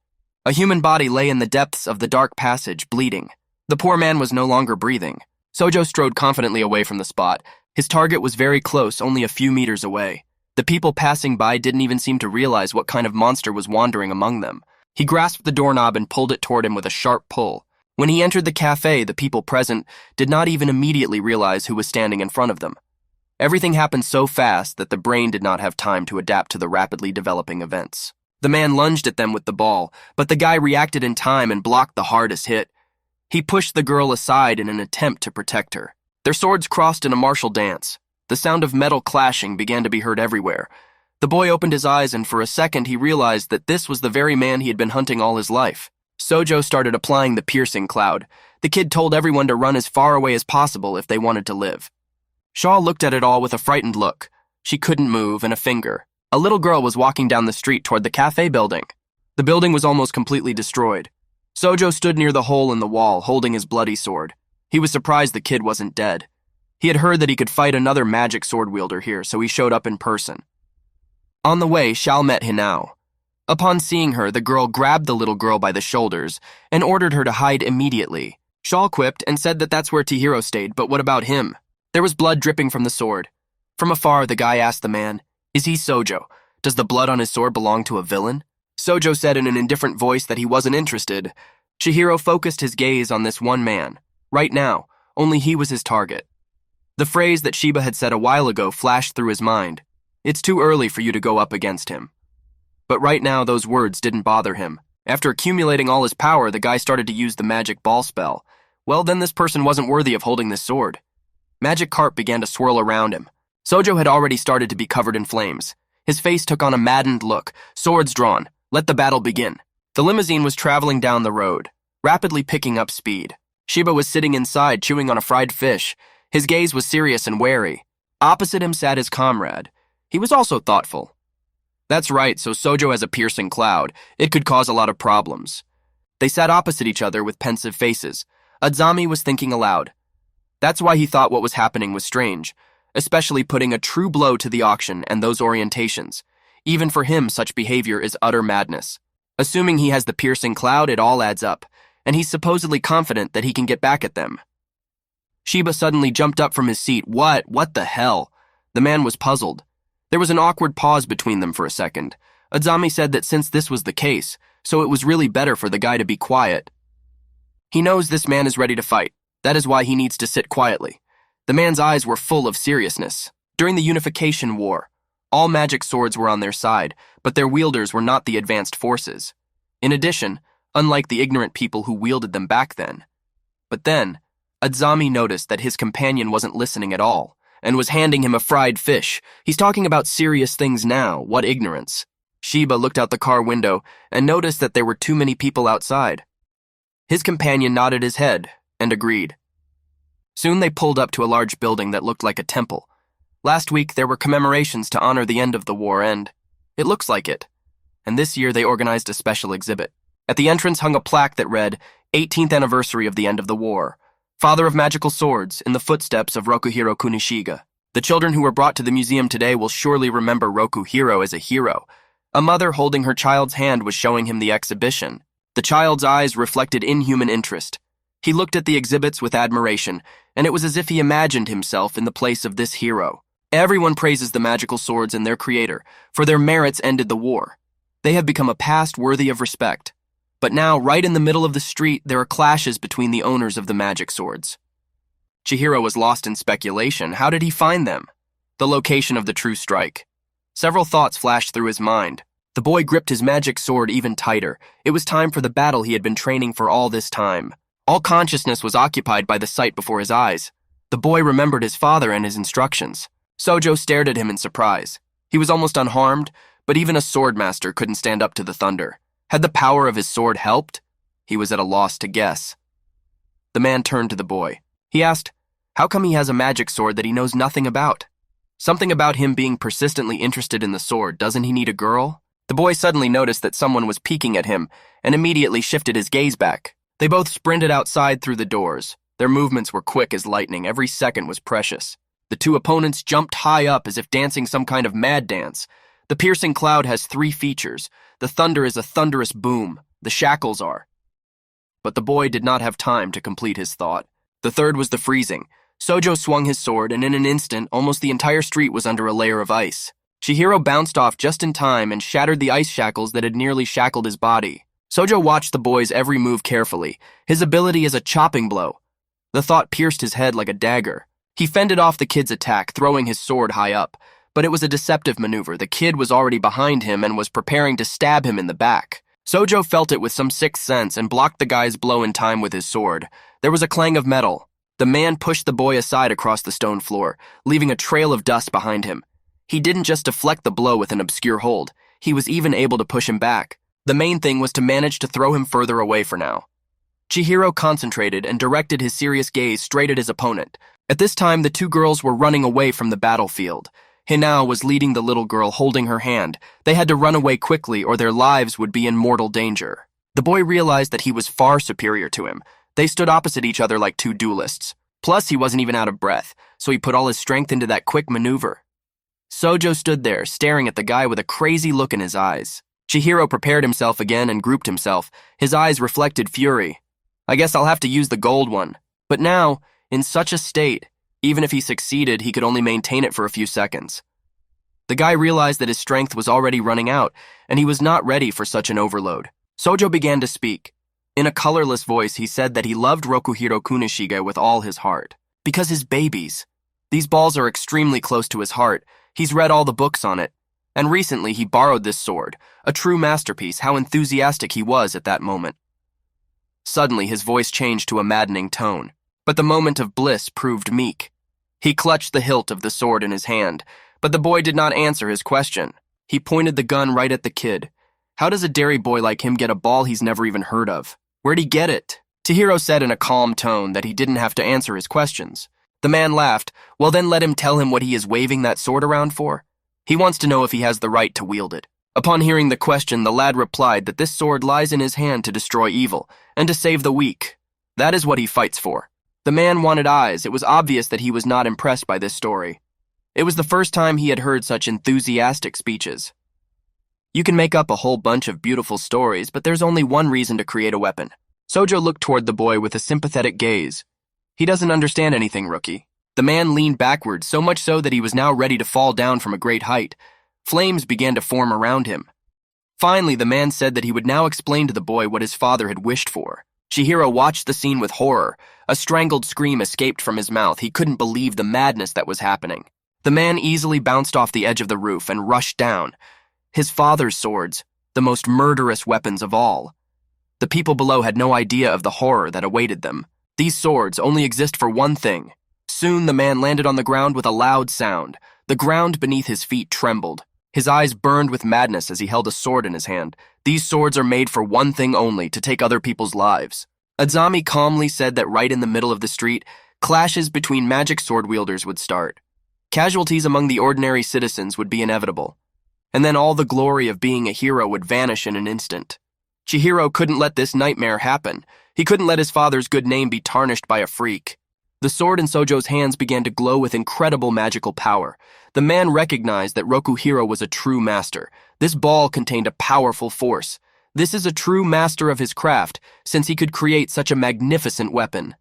A human body lay in the depths of the dark passage, bleeding. The poor man was no longer breathing. Sojo strode confidently away from the spot. His target was very close, only a few meters away. The people passing by didn't even seem to realize what kind of monster was wandering among them. He grasped the doorknob and pulled it toward him with a sharp pull. When he entered the cafe, the people present did not even immediately realize who was standing in front of them. Everything happened so fast that the brain did not have time to adapt to the rapidly developing events. The man lunged at them with the ball, but the guy reacted in time and blocked the hardest hit. He pushed the girl aside in an attempt to protect her. Their swords crossed in a martial dance. The sound of metal clashing began to be heard everywhere. The boy opened his eyes, and for a second he realized that this was the very man he had been hunting all his life. Sojo started applying the piercing cloud. The kid told everyone to run as far away as possible if they wanted to live. Shaw looked at it all with a frightened look. She couldn't move, and a finger. A little girl was walking down the street toward the cafe building. The building was almost completely destroyed. Sojo stood near the hole in the wall, holding his bloody sword. He was surprised the kid wasn't dead. He had heard that he could fight another magic sword wielder here, so he showed up in person. On the way, Shao met Hinao. Upon seeing her, the girl grabbed the little girl by the shoulders and ordered her to hide immediately. Shao quipped and said that that's where Chihiro stayed, but what about him? There was blood dripping from the sword. From afar, the guy asked the man, "Is he Sojo? Does the blood on his sword belong to a villain?" Sojo said in an indifferent voice that he wasn't interested. Chihiro focused his gaze on this one man. Right now, only he was his target. The phrase that Shiba had said a while ago flashed through his mind. It's too early for you to go up against him. But right now, those words didn't bother him. After accumulating all his power, the guy started to use the magic ball spell. Well, then this person wasn't worthy of holding this sword. Magic carp began to swirl around him. Sojo had already started to be covered in flames. His face took on a maddened look. Swords drawn. Let the battle begin. The limousine was traveling down the road, rapidly picking up speed. Shiba was sitting inside, chewing on a fried fish. His gaze was serious and wary. Opposite him sat his comrade. He was also thoughtful. That's right, so Sojo has a piercing cloud. It could cause a lot of problems. They sat opposite each other with pensive faces. Azami was thinking aloud. That's why he thought what was happening was strange, especially putting a true blow to the auction and those orientations. Even for him, such behavior is utter madness. Assuming he has the piercing cloud, it all adds up, and he's supposedly confident that he can get back at them. Shiba suddenly jumped up from his seat. What the hell? The man was puzzled. There was an awkward pause between them for a second. Azami said that since this was the case, so it was really better for the guy to be quiet. He knows this man is ready to fight. That is why he needs to sit quietly. The man's eyes were full of seriousness. During the Unification War, all magic swords were on their side, but their wielders were not the advanced forces. In addition, unlike the ignorant people who wielded them back then. But then, Azami noticed that his companion wasn't listening at all, and was handing him a fried fish. He's talking about serious things now. What ignorance. Shiba looked out the car window and noticed that there were too many people outside. His companion nodded his head and agreed. Soon they pulled up to a large building that looked like a temple. Last week there were commemorations to honor the end of the war, and it looks like it. And this year they organized a special exhibit. At the entrance hung a plaque that read, 18th anniversary of the end of the war. Father of magical swords, in the footsteps of Rokuhiro Kunishiga. The children who were brought to the museum today will surely remember Rokuhiro as a hero. A mother holding her child's hand was showing him the exhibition. The child's eyes reflected inhuman interest. He looked at the exhibits with admiration, and it was as if he imagined himself in the place of this hero. Everyone praises the magical swords and their creator, for their merits ended the war. They have become a past worthy of respect. But now, right in the middle of the street, there are clashes between the owners of the magic swords. Chihiro was lost in speculation. How did he find them? The location of the true strike. Several thoughts flashed through his mind. The boy gripped his magic sword even tighter. It was time for the battle he had been training for all this time. All consciousness was occupied by the sight before his eyes. The boy remembered his father and his instructions. Sojo stared at him in surprise. He was almost unharmed, but even a swordmaster couldn't stand up to the thunder. Had the power of his sword helped? He was at a loss to guess. The man turned to the boy. He asked, how come he has a magic sword that he knows nothing about? Something about him being persistently interested in the sword. Doesn't he need a girl? The boy suddenly noticed that someone was peeking at him and immediately shifted his gaze back. They both sprinted outside through the doors. Their movements were quick as lightning. Every second was precious. The two opponents jumped high up as if dancing some kind of mad dance. The piercing cloud has 3 features. The thunder is a thunderous boom. The shackles are. But the boy did not have time to complete his thought. The third was the freezing. Sojo swung his sword, and in an instant, almost the entire street was under a layer of ice. Chihiro bounced off just in time and shattered the ice shackles that had nearly shackled his body. Sojo watched the boy's every move carefully, his ability as a chopping blow. The thought pierced his head like a dagger. He fended off the kid's attack, throwing his sword high up. But it was a deceptive maneuver. The kid was already behind him and was preparing to stab him in the back. Sojo felt it with some sixth sense and blocked the guy's blow in time with his sword. There was a clang of metal. The man pushed the boy aside across the stone floor, leaving a trail of dust behind him. He didn't just deflect the blow with an obscure hold. He was even able to push him back. The main thing was to manage to throw him further away for now. Chihiro concentrated and directed his serious gaze straight at his opponent. At this time, the two girls were running away from the battlefield. Hinao was leading the little girl, holding her hand. They had to run away quickly or their lives would be in mortal danger. The boy realized that he was far superior to him. They stood opposite each other like two duelists. Plus, he wasn't even out of breath, so he put all his strength into that quick maneuver. Sojo stood there, staring at the guy with a crazy look in his eyes. Chihiro prepared himself again and grouped himself. His eyes reflected fury. I guess I'll have to use the gold one. But now, in such a state, even if he succeeded, he could only maintain it for a few seconds. The guy realized that his strength was already running out, and he was not ready for such an overload. Sojo began to speak. In a colorless voice, he said that he loved Rokuhiro Kunishige with all his heart. Because his babies. These balls are extremely close to his heart. He's read all the books on it. And recently he borrowed this sword, a true masterpiece. How enthusiastic he was at that moment. Suddenly his voice changed to a maddening tone. But the moment of bliss proved meek. He clutched the hilt of the sword in his hand, but the boy did not answer his question. He pointed the gun right at the kid. How does a dairy boy like him get a ball he's never even heard of? Where'd he get it? Chihiro said in a calm tone that he didn't have to answer his questions. The man laughed. Well, then let him tell him what he is waving that sword around for. He wants to know if he has the right to wield it. Upon hearing the question, the lad replied that this sword lies in his hand to destroy evil and to save the weak. That is what he fights for. The man wanted eyes. It was obvious that he was not impressed by this story. It was the first time he had heard such enthusiastic speeches. You can make up a whole bunch of beautiful stories, but there's only one reason to create a weapon. Sojo looked toward the boy with a sympathetic gaze. He doesn't understand anything, rookie. The man leaned backward, so much so that he was now ready to fall down from a great height. Flames began to form around him. Finally, the man said that he would now explain to the boy what his father had wished for. Chihiro watched the scene with horror. A strangled scream escaped from his mouth. He couldn't believe the madness that was happening. The man easily bounced off the edge of the roof and rushed down. His father's swords, the most murderous weapons of all. The people below had no idea of the horror that awaited them. These swords only exist for one thing. Soon the man landed on the ground with a loud sound. The ground beneath his feet trembled. His eyes burned with madness as he held a sword in his hand. These swords are made for one thing only, to take other people's lives. Azami calmly said that right in the middle of the street, clashes between magic sword wielders would start. Casualties among the ordinary citizens would be inevitable. And then all the glory of being a hero would vanish in an instant. Chihiro couldn't let this nightmare happen. He couldn't let his father's good name be tarnished by a freak. The sword in Sojo's hands began to glow with incredible magical power. The man recognized that Rokuhiro was a true master. This ball contained a powerful force. This is a true master of his craft, since he could create such a magnificent weapon.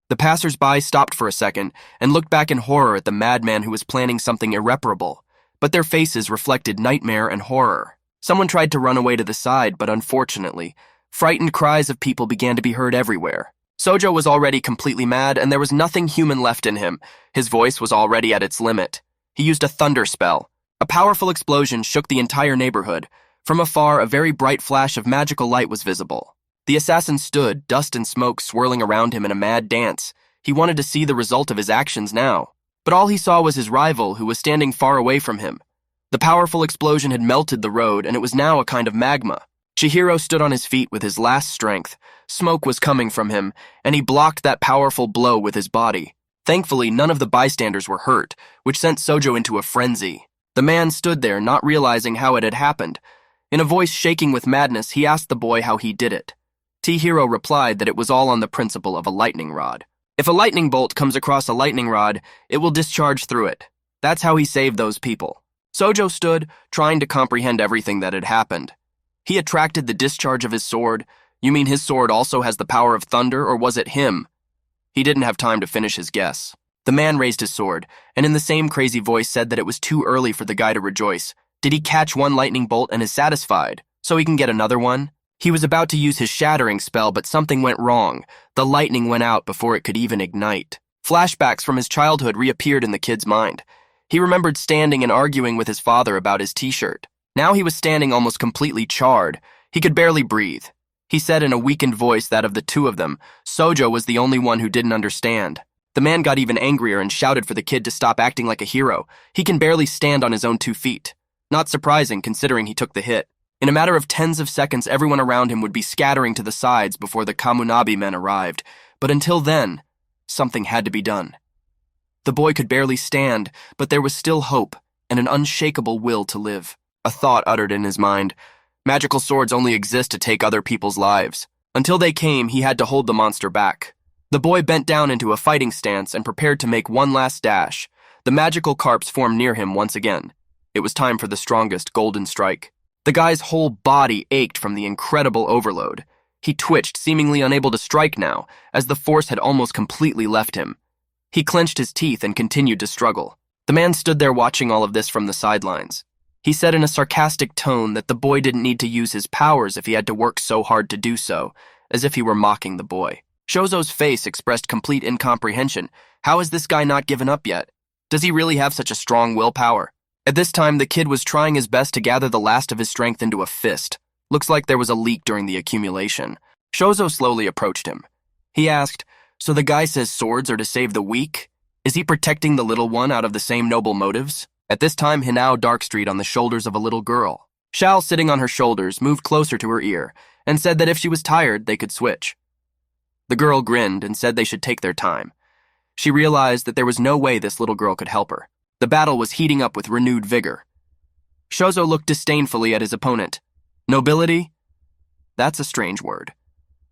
The passers-by stopped for a second and looked back in horror at the madman who was planning something irreparable, but their faces reflected nightmare and horror. Someone tried to run away to the side, but unfortunately, frightened cries of people began to be heard everywhere. Sojo was already completely mad, and there was nothing human left in him. His voice was already at its limit. He used a thunder spell. A powerful explosion shook the entire neighborhood. From afar, a very bright flash of magical light was visible. The assassin stood, dust and smoke swirling around him in a mad dance. He wanted to see the result of his actions now. But all he saw was his rival, who was standing far away from him. The powerful explosion had melted the road, and it was now a kind of magma. Chihiro stood on his feet with his last strength. Smoke was coming from him, and he blocked that powerful blow with his body. Thankfully, none of the bystanders were hurt, which sent Sojo into a frenzy. The man stood there, not realizing how it had happened. In a voice shaking with madness, he asked the boy how he did it. Chihiro replied that it was all on the principle of a lightning rod. If a lightning bolt comes across a lightning rod, it will discharge through it. That's how he saved those people. Sojo stood, trying to comprehend everything that had happened. He attracted the discharge of his sword. You mean his sword also has the power of thunder, or was it him? He didn't have time to finish his guess. The man raised his sword, and in the same crazy voice said that it was too early for the guy to rejoice. Did he catch one lightning bolt and is satisfied, so he can get another one? He was about to use his shattering spell, but something went wrong. The lightning went out before it could even ignite. Flashbacks from his childhood reappeared in the kid's mind. He remembered standing and arguing with his father about his t-shirt. Now he was standing almost completely charred. He could barely breathe. He said in a weakened voice that of the two of them, Sojo was the only one who didn't understand. The man got even angrier and shouted for the kid to stop acting like a hero. He can barely stand on his own 2 feet. Not surprising, considering he took the hit. In a matter of tens of seconds, everyone around him would be scattering to the sides before the Kamunabi men arrived. But until then, something had to be done. The boy could barely stand, but there was still hope and an unshakable will to live. A thought uttered in his mind. Magical swords only exist to take other people's lives. Until they came, he had to hold the monster back. The boy bent down into a fighting stance and prepared to make one last dash. The magical carps formed near him once again. It was time for the strongest golden strike. The guy's whole body ached from the incredible overload. He twitched, seemingly unable to strike now, as the force had almost completely left him. He clenched his teeth and continued to struggle. The man stood there watching all of this from the sidelines. He said in a sarcastic tone that the boy didn't need to use his powers if he had to work so hard to do so, as if he were mocking the boy. Shozo's face expressed complete incomprehension. How has this guy not given up yet? Does he really have such a strong willpower? At this time, the kid was trying his best to gather the last of his strength into a fist. Looks like there was a leak during the accumulation. Shozo slowly approached him. He asked, "So the guy says swords are to save the weak? Is he protecting the little one out of the same noble motives?" At this time, Hinao Darkstreet on the shoulders of a little girl. Shao, sitting on her shoulders, moved closer to her ear and said that if she was tired, they could switch. The girl grinned and said they should take their time. She realized that there was no way this little girl could help her. The battle was heating up with renewed vigor. Shozo looked disdainfully at his opponent. Nobility? That's a strange word.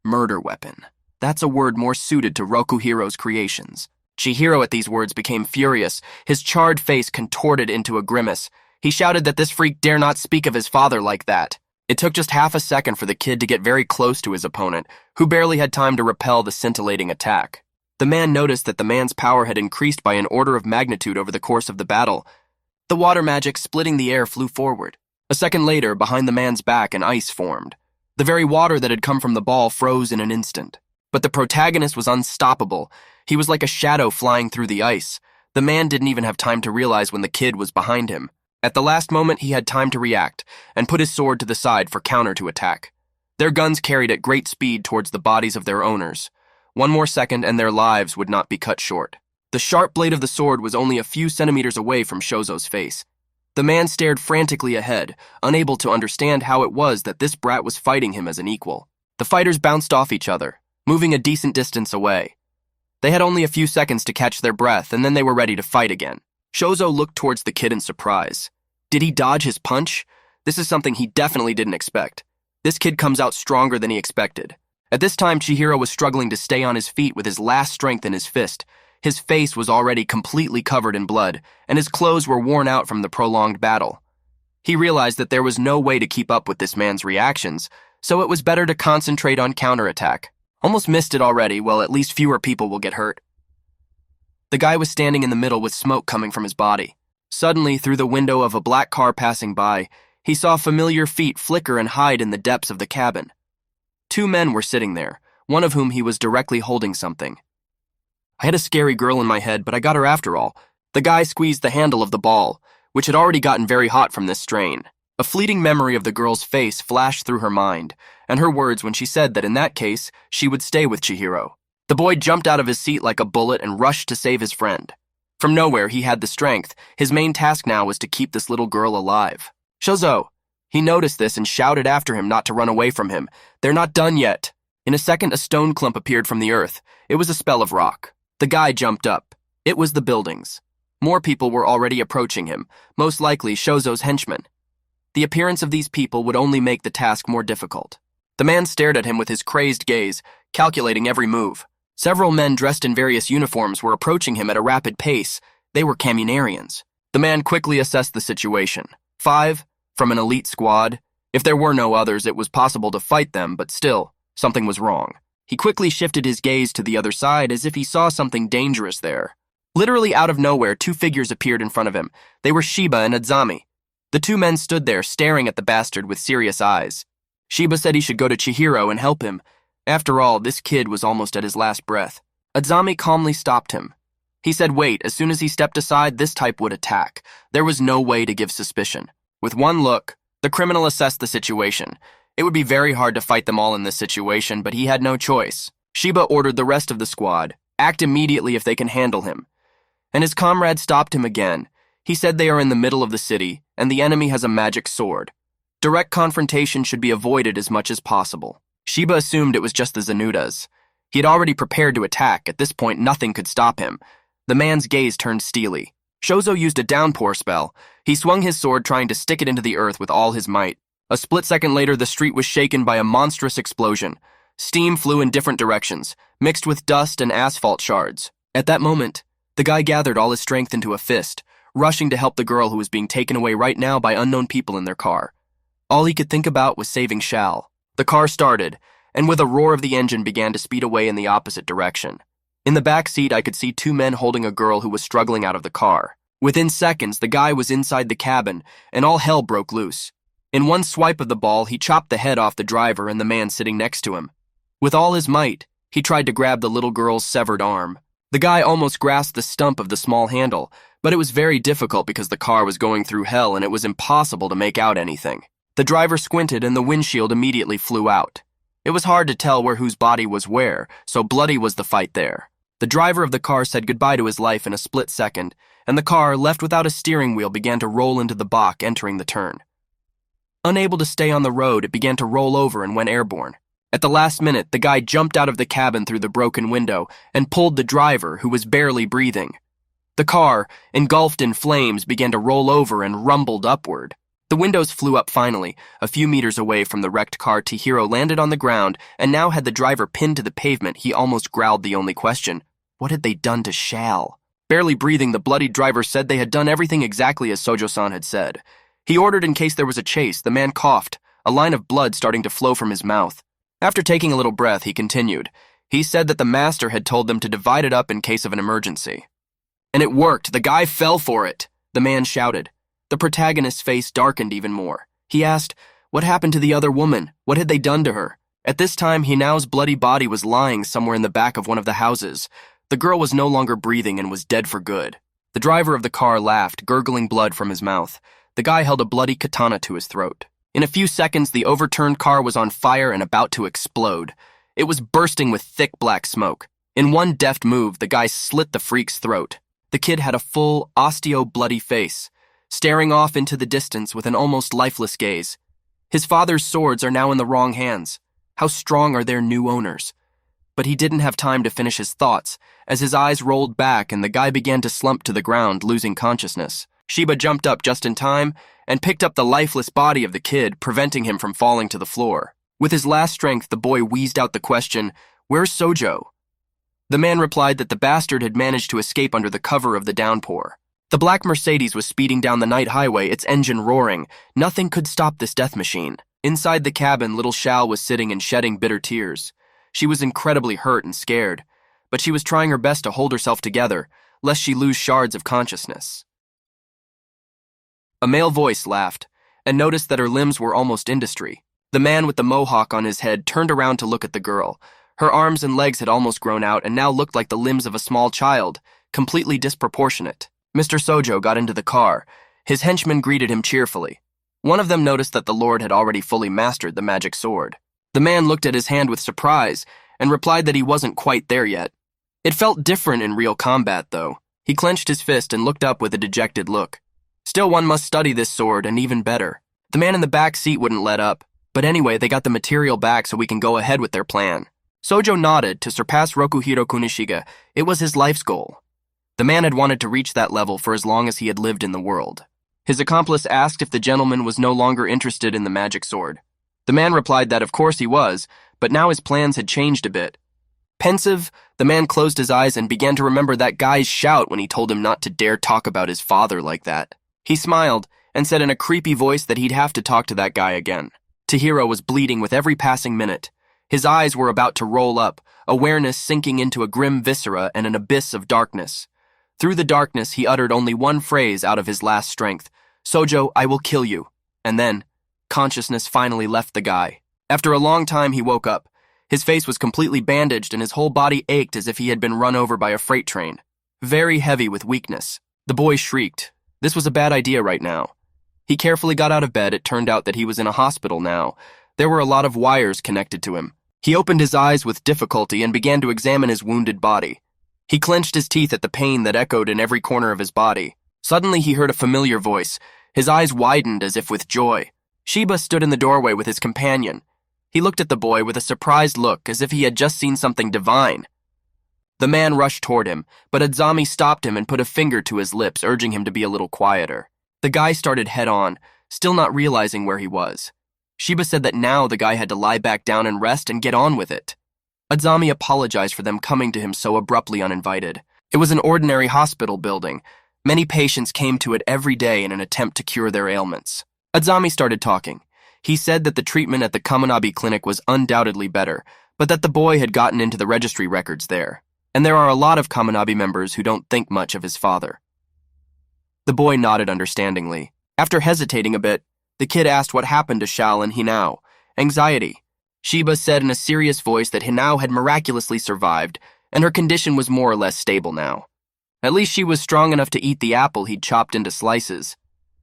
Murder weapon. That's a word more suited to Rokuhiro's creations. Chihiro at these words became furious. His charred face contorted into a grimace. He shouted that this freak dare not speak of his father like that. It took just half a second for the kid to get very close to his opponent, who barely had time to repel the scintillating attack. The man noticed that the man's power had increased by an order of magnitude over the course of the battle. The water magic splitting the air flew forward. A second later, behind the man's back, an ice formed. The very water that had come from the ball froze in an instant. But the protagonist was unstoppable. He was like a shadow flying through the ice. The man didn't even have time to realize when the kid was behind him. At the last moment, he had time to react and put his sword to the side for counter to attack. Their guns carried at great speed towards the bodies of their owners. One more second and their lives would not be cut short. The sharp blade of the sword was only a few centimeters away from Shozo's face. The man stared frantically ahead, unable to understand how it was that this brat was fighting him as an equal. The fighters bounced off each other, moving a decent distance away. They had only a few seconds to catch their breath, and then they were ready to fight again. Shozo looked towards the kid in surprise. Did he dodge his punch? This is something he definitely didn't expect. This kid comes out stronger than he expected. At this time, Chihiro was struggling to stay on his feet with his last strength in his fist. His face was already completely covered in blood, and his clothes were worn out from the prolonged battle. He realized that there was no way to keep up with this man's reactions, so it was better to concentrate on counterattack. Almost missed it already, well, at least fewer people will get hurt. The guy was standing in the middle with smoke coming from his body. Suddenly, through the window of a black car passing by, he saw familiar feet flicker and hide in the depths of the cabin. 2 men were sitting there, one of whom he was directly holding something. I had a scary girl in my head, but I got her after all. The guy squeezed the handle of the ball, which had already gotten very hot from this strain. A fleeting memory of the girl's face flashed through her mind, and her words when she said that in that case, she would stay with Chihiro. The boy jumped out of his seat like a bullet and rushed to save his friend. From nowhere, he had the strength. His main task now was to keep this little girl alive. Shozo! He noticed this and shouted after him not to run away from him. They're not done yet. In a second, a stone clump appeared from the earth. It was a spell of rock. The guy jumped up. It was the buildings. More people were already approaching him, most likely Shozo's henchmen. The appearance of these people would only make the task more difficult. The man stared at him with his crazed gaze, calculating every move. Several men dressed in various uniforms were approaching him at a rapid pace. They were communarians. The man quickly assessed the situation. 5 from an elite squad. If there were no others, it was possible to fight them, but still, something was wrong. He quickly shifted his gaze to the other side as if he saw something dangerous there. Literally out of nowhere, two figures appeared in front of him. They were Shiba and Azami. The two men stood there, staring at the bastard with serious eyes. Shiba said he should go to Chihiro and help him. After all, this kid was almost at his last breath. Azami calmly stopped him. He said wait, as soon as he stepped aside, this type would attack. There was no way to give suspicion. With one look, the criminal assessed the situation. It would be very hard to fight them all in this situation, but he had no choice. Shiba ordered the rest of the squad, act immediately if they can handle him. And his comrade stopped him again. He said they are in the middle of the city, and the enemy has a magic sword. Direct confrontation should be avoided as much as possible. Shiba assumed it was just the Zanudas. He had already prepared to attack. At this point, nothing could stop him. The man's gaze turned steely. Shozo used a downpour spell. He swung his sword, trying to stick it into the earth with all his might. A split second later, the street was shaken by a monstrous explosion. Steam flew in different directions, mixed with dust and asphalt shards. At that moment, the guy gathered all his strength into a fist, rushing to help the girl who was being taken away right now by unknown people in their car. All he could think about was saving Shal. The car started, and with a roar of the engine began to speed away in the opposite direction. In the back seat, I could see two men holding a girl who was struggling out of the car. Within seconds, the guy was inside the cabin, and all hell broke loose. In one swipe of the ball, he chopped the head off the driver and the man sitting next to him. With all his might, he tried to grab the little girl's severed arm. The guy almost grasped the stump of the small handle, but it was very difficult because the car was going through hell and it was impossible to make out anything. The driver squinted and the windshield immediately flew out. It was hard to tell whose body was where, so bloody was the fight there. The driver of the car said goodbye to his life in a split second, and the car, left without a steering wheel, began to roll into the bog, entering the turn. Unable to stay on the road, it began to roll over and went airborne. At the last minute, the guy jumped out of the cabin through the broken window and pulled the driver, who was barely breathing. The car, engulfed in flames, began to roll over and rumbled upward. The windows flew up finally. A few meters away from the wrecked car, Chihiro landed on the ground and now had the driver pinned to the pavement. He almost growled the only question. What had they done to Shal? Barely breathing, the bloodied driver said they had done everything exactly as Sojo-san had said. He ordered in case there was a chase. The man coughed, a line of blood starting to flow from his mouth. After taking a little breath, he continued. He said that the master had told them to divide it up in case of an emergency. And it worked. The guy fell for it, the man shouted. The protagonist's face darkened even more. He asked, what happened to the other woman? What had they done to her? At this time, Hinao's bloody body was lying somewhere in the back of one of the houses. The girl was no longer breathing and was dead for good. The driver of the car laughed, gurgling blood from his mouth. The guy held a bloody katana to his throat. In a few seconds, the overturned car was on fire and about to explode. It was bursting with thick black smoke. In one deft move, the guy slit the freak's throat. The kid had a full, osteo-bloody face, staring off into the distance with an almost lifeless gaze. His father's swords are now in the wrong hands. How strong are their new owners? But he didn't have time to finish his thoughts, as his eyes rolled back and the guy began to slump to the ground, losing consciousness. Shiba jumped up just in time and picked up the lifeless body of the kid, preventing him from falling to the floor. With his last strength, the boy wheezed out the question, "Where's Sojo?" The man replied that the bastard had managed to escape under the cover of the downpour. The black Mercedes was speeding down the night highway, its engine roaring. Nothing could stop this death machine. Inside the cabin, little Shal was sitting and shedding bitter tears. She was incredibly hurt and scared, but she was trying her best to hold herself together, lest she lose shards of consciousness. A male voice laughed, and noticed that her limbs were almost industry. The man with the mohawk on his head turned around to look at the girl. Her arms and legs had almost grown out and now looked like the limbs of a small child, completely disproportionate. Mr. Sojo got into the car. His henchmen greeted him cheerfully. One of them noticed that the Lord had already fully mastered the magic sword. The man looked at his hand with surprise and replied that he wasn't quite there yet. It felt different in real combat, though. He clenched his fist and looked up with a dejected look. Still, one must study this sword, and even better. The man in the back seat wouldn't let up. But anyway, they got the material back so we can go ahead with their plan. Sojo nodded. To surpass Rokuhiro Kunishiga, it was his life's goal. The man had wanted to reach that level for as long as he had lived in the world. His accomplice asked if the gentleman was no longer interested in the magic sword. The man replied that of course he was, but now his plans had changed a bit. Pensive, the man closed his eyes and began to remember that guy's shout when he told him not to dare talk about his father like that. He smiled and said in a creepy voice that he'd have to talk to that guy again. Chihiro was bleeding with every passing minute. His eyes were about to roll up, awareness sinking into a grim viscera and an abyss of darkness. Through the darkness, he uttered only one phrase out of his last strength. "Sojo, I will kill you." And then, consciousness finally left the guy. After a long time, he woke up. His face was completely bandaged and his whole body ached as if he had been run over by a freight train. Very heavy with weakness. The boy shrieked. This was a bad idea right now. He carefully got out of bed. It turned out that he was in a hospital now. There were a lot of wires connected to him. He opened his eyes with difficulty and began to examine his wounded body. He clenched his teeth at the pain that echoed in every corner of his body. Suddenly he heard a familiar voice. His eyes widened as if with joy. Shiba stood in the doorway with his companion. He looked at the boy with a surprised look as if he had just seen something divine. The man rushed toward him, but Azami stopped him and put a finger to his lips, urging him to be a little quieter. The guy started head on, still not realizing where he was. Shiba said that now the guy had to lie back down and rest and get on with it. Azami apologized for them coming to him so abruptly uninvited. It was an ordinary hospital building. Many patients came to it every day in an attempt to cure their ailments. Azami started talking. He said that the treatment at the Kamanabe clinic was undoubtedly better, but that the boy had gotten into the registry records there. And there are a lot of Kamanabe members who don't think much of his father. The boy nodded understandingly. After hesitating a bit, the kid asked what happened to Shao and Hinao. Anxiety. Shiba said in a serious voice that Hinao had miraculously survived, and her condition was more or less stable now. At least she was strong enough to eat the apple he'd chopped into slices.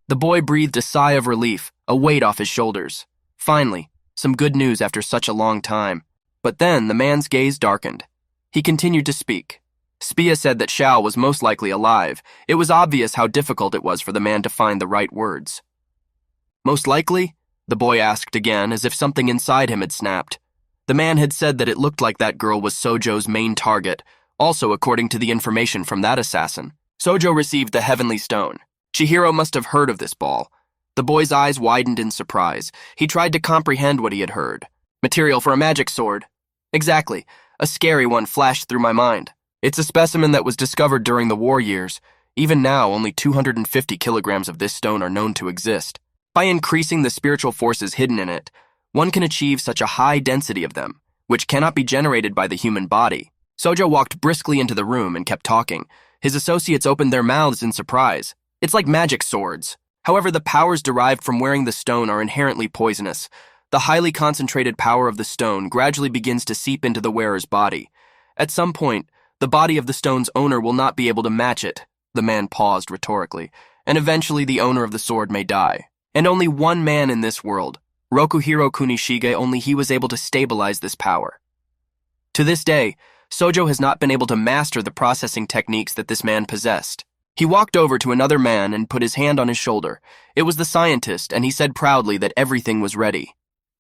The boy breathed a sigh of relief, a weight off his shoulders. Finally, some good news after such a long time. But then the man's gaze darkened. He continued to speak. Spia said that Shao was most likely alive. It was obvious how difficult it was for the man to find the right words. Most likely? The boy asked again, as if something inside him had snapped. The man had said that it looked like that girl was Sojo's main target, also according to the information from that assassin. Sojo received the Heavenly Stone. Chihiro must have heard of this ball. The boy's eyes widened in surprise. He tried to comprehend what he had heard. Material for a magic sword. Exactly. A scary one flashed through my mind. It's a specimen that was discovered during the war years. Even now, only 250 kilograms of this stone are known to exist. By increasing the spiritual forces hidden in it, one can achieve such a high density of them, which cannot be generated by the human body. Sojo walked briskly into the room and kept talking. His associates opened their mouths in surprise. It's like magic swords. However, the powers derived from wearing the stone are inherently poisonous. The highly concentrated power of the stone gradually begins to seep into the wearer's body. At some point, the body of the stone's owner will not be able to match it. The man paused rhetorically, and eventually the owner of the sword may die. And only one man in this world, Rokuhiro Kunishige, only he was able to stabilize this power. To this day, Sojo has not been able to master the processing techniques that this man possessed. He walked over to another man and put his hand on his shoulder. It was the scientist, and he said proudly that everything was ready.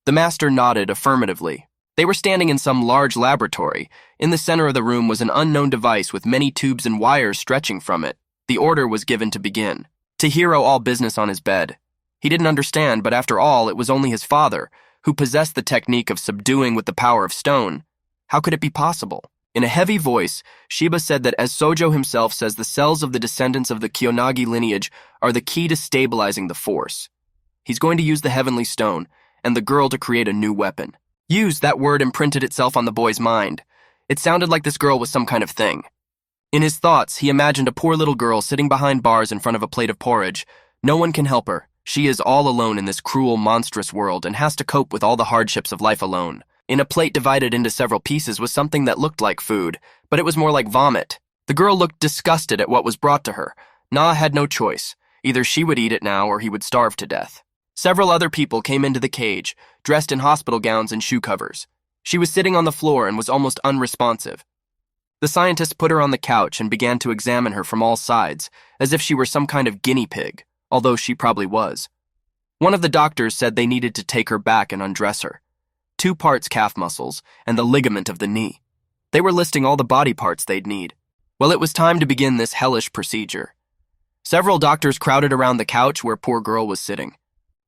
The master nodded affirmatively. They were standing in some large laboratory. In the center of the room was an unknown device with many tubes and wires stretching from it. The order was given to begin. Chihiro all business on his bed. He didn't understand, but after all, it was only his father, who possessed the technique of subduing with the power of stone. How could it be possible? In a heavy voice, Shiba said that as Sojo himself says, the cells of the descendants of the Kiyonagi lineage are the key to stabilizing the force. He's going to use the Heavenly Stone and the girl to create a new weapon. Use, that word imprinted itself on the boy's mind. It sounded like this girl was some kind of thing. In his thoughts, he imagined a poor little girl sitting behind bars in front of a plate of porridge. No one can help her. She is all alone in this cruel, monstrous world and has to cope with all the hardships of life alone. In a plate divided into several pieces was something that looked like food, but it was more like vomit. The girl looked disgusted at what was brought to her. Na had no choice. Either she would eat it now or he would starve to death. Several other people came into the cage, dressed in hospital gowns and shoe covers. She was sitting on the floor and was almost unresponsive. The scientist put her on the couch and began to examine her from all sides, as if she were some kind of guinea pig, although she probably was. One of the doctors said they needed to take her back and undress her. 2 parts calf muscles and the ligament of the knee. They were listing all the body parts they'd need. Well, it was time to begin this hellish procedure. Several doctors crowded around the couch where poor girl was sitting.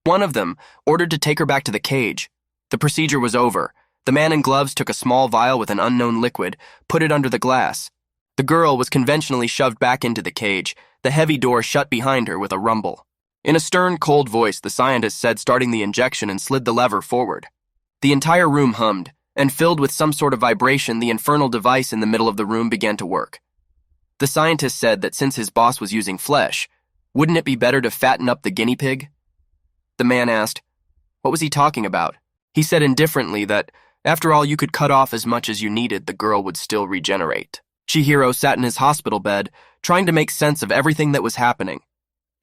One of them ordered to take her back to the cage. The procedure was over. The man in gloves took a small vial with an unknown liquid, put it under the glass. The girl was conventionally shoved back into the cage, the heavy door shut behind her with a rumble. In a stern, cold voice, the scientist said, starting the injection, and slid the lever forward. The entire room hummed, and filled with some sort of vibration, the infernal device in the middle of the room began to work. The scientist said that since his boss was using flesh, wouldn't it be better to fatten up the guinea pig? The man asked, what was he talking about? He said indifferently that, after all, you could cut off as much as you needed, the girl would still regenerate. Chihiro sat in his hospital bed, trying to make sense of everything that was happening.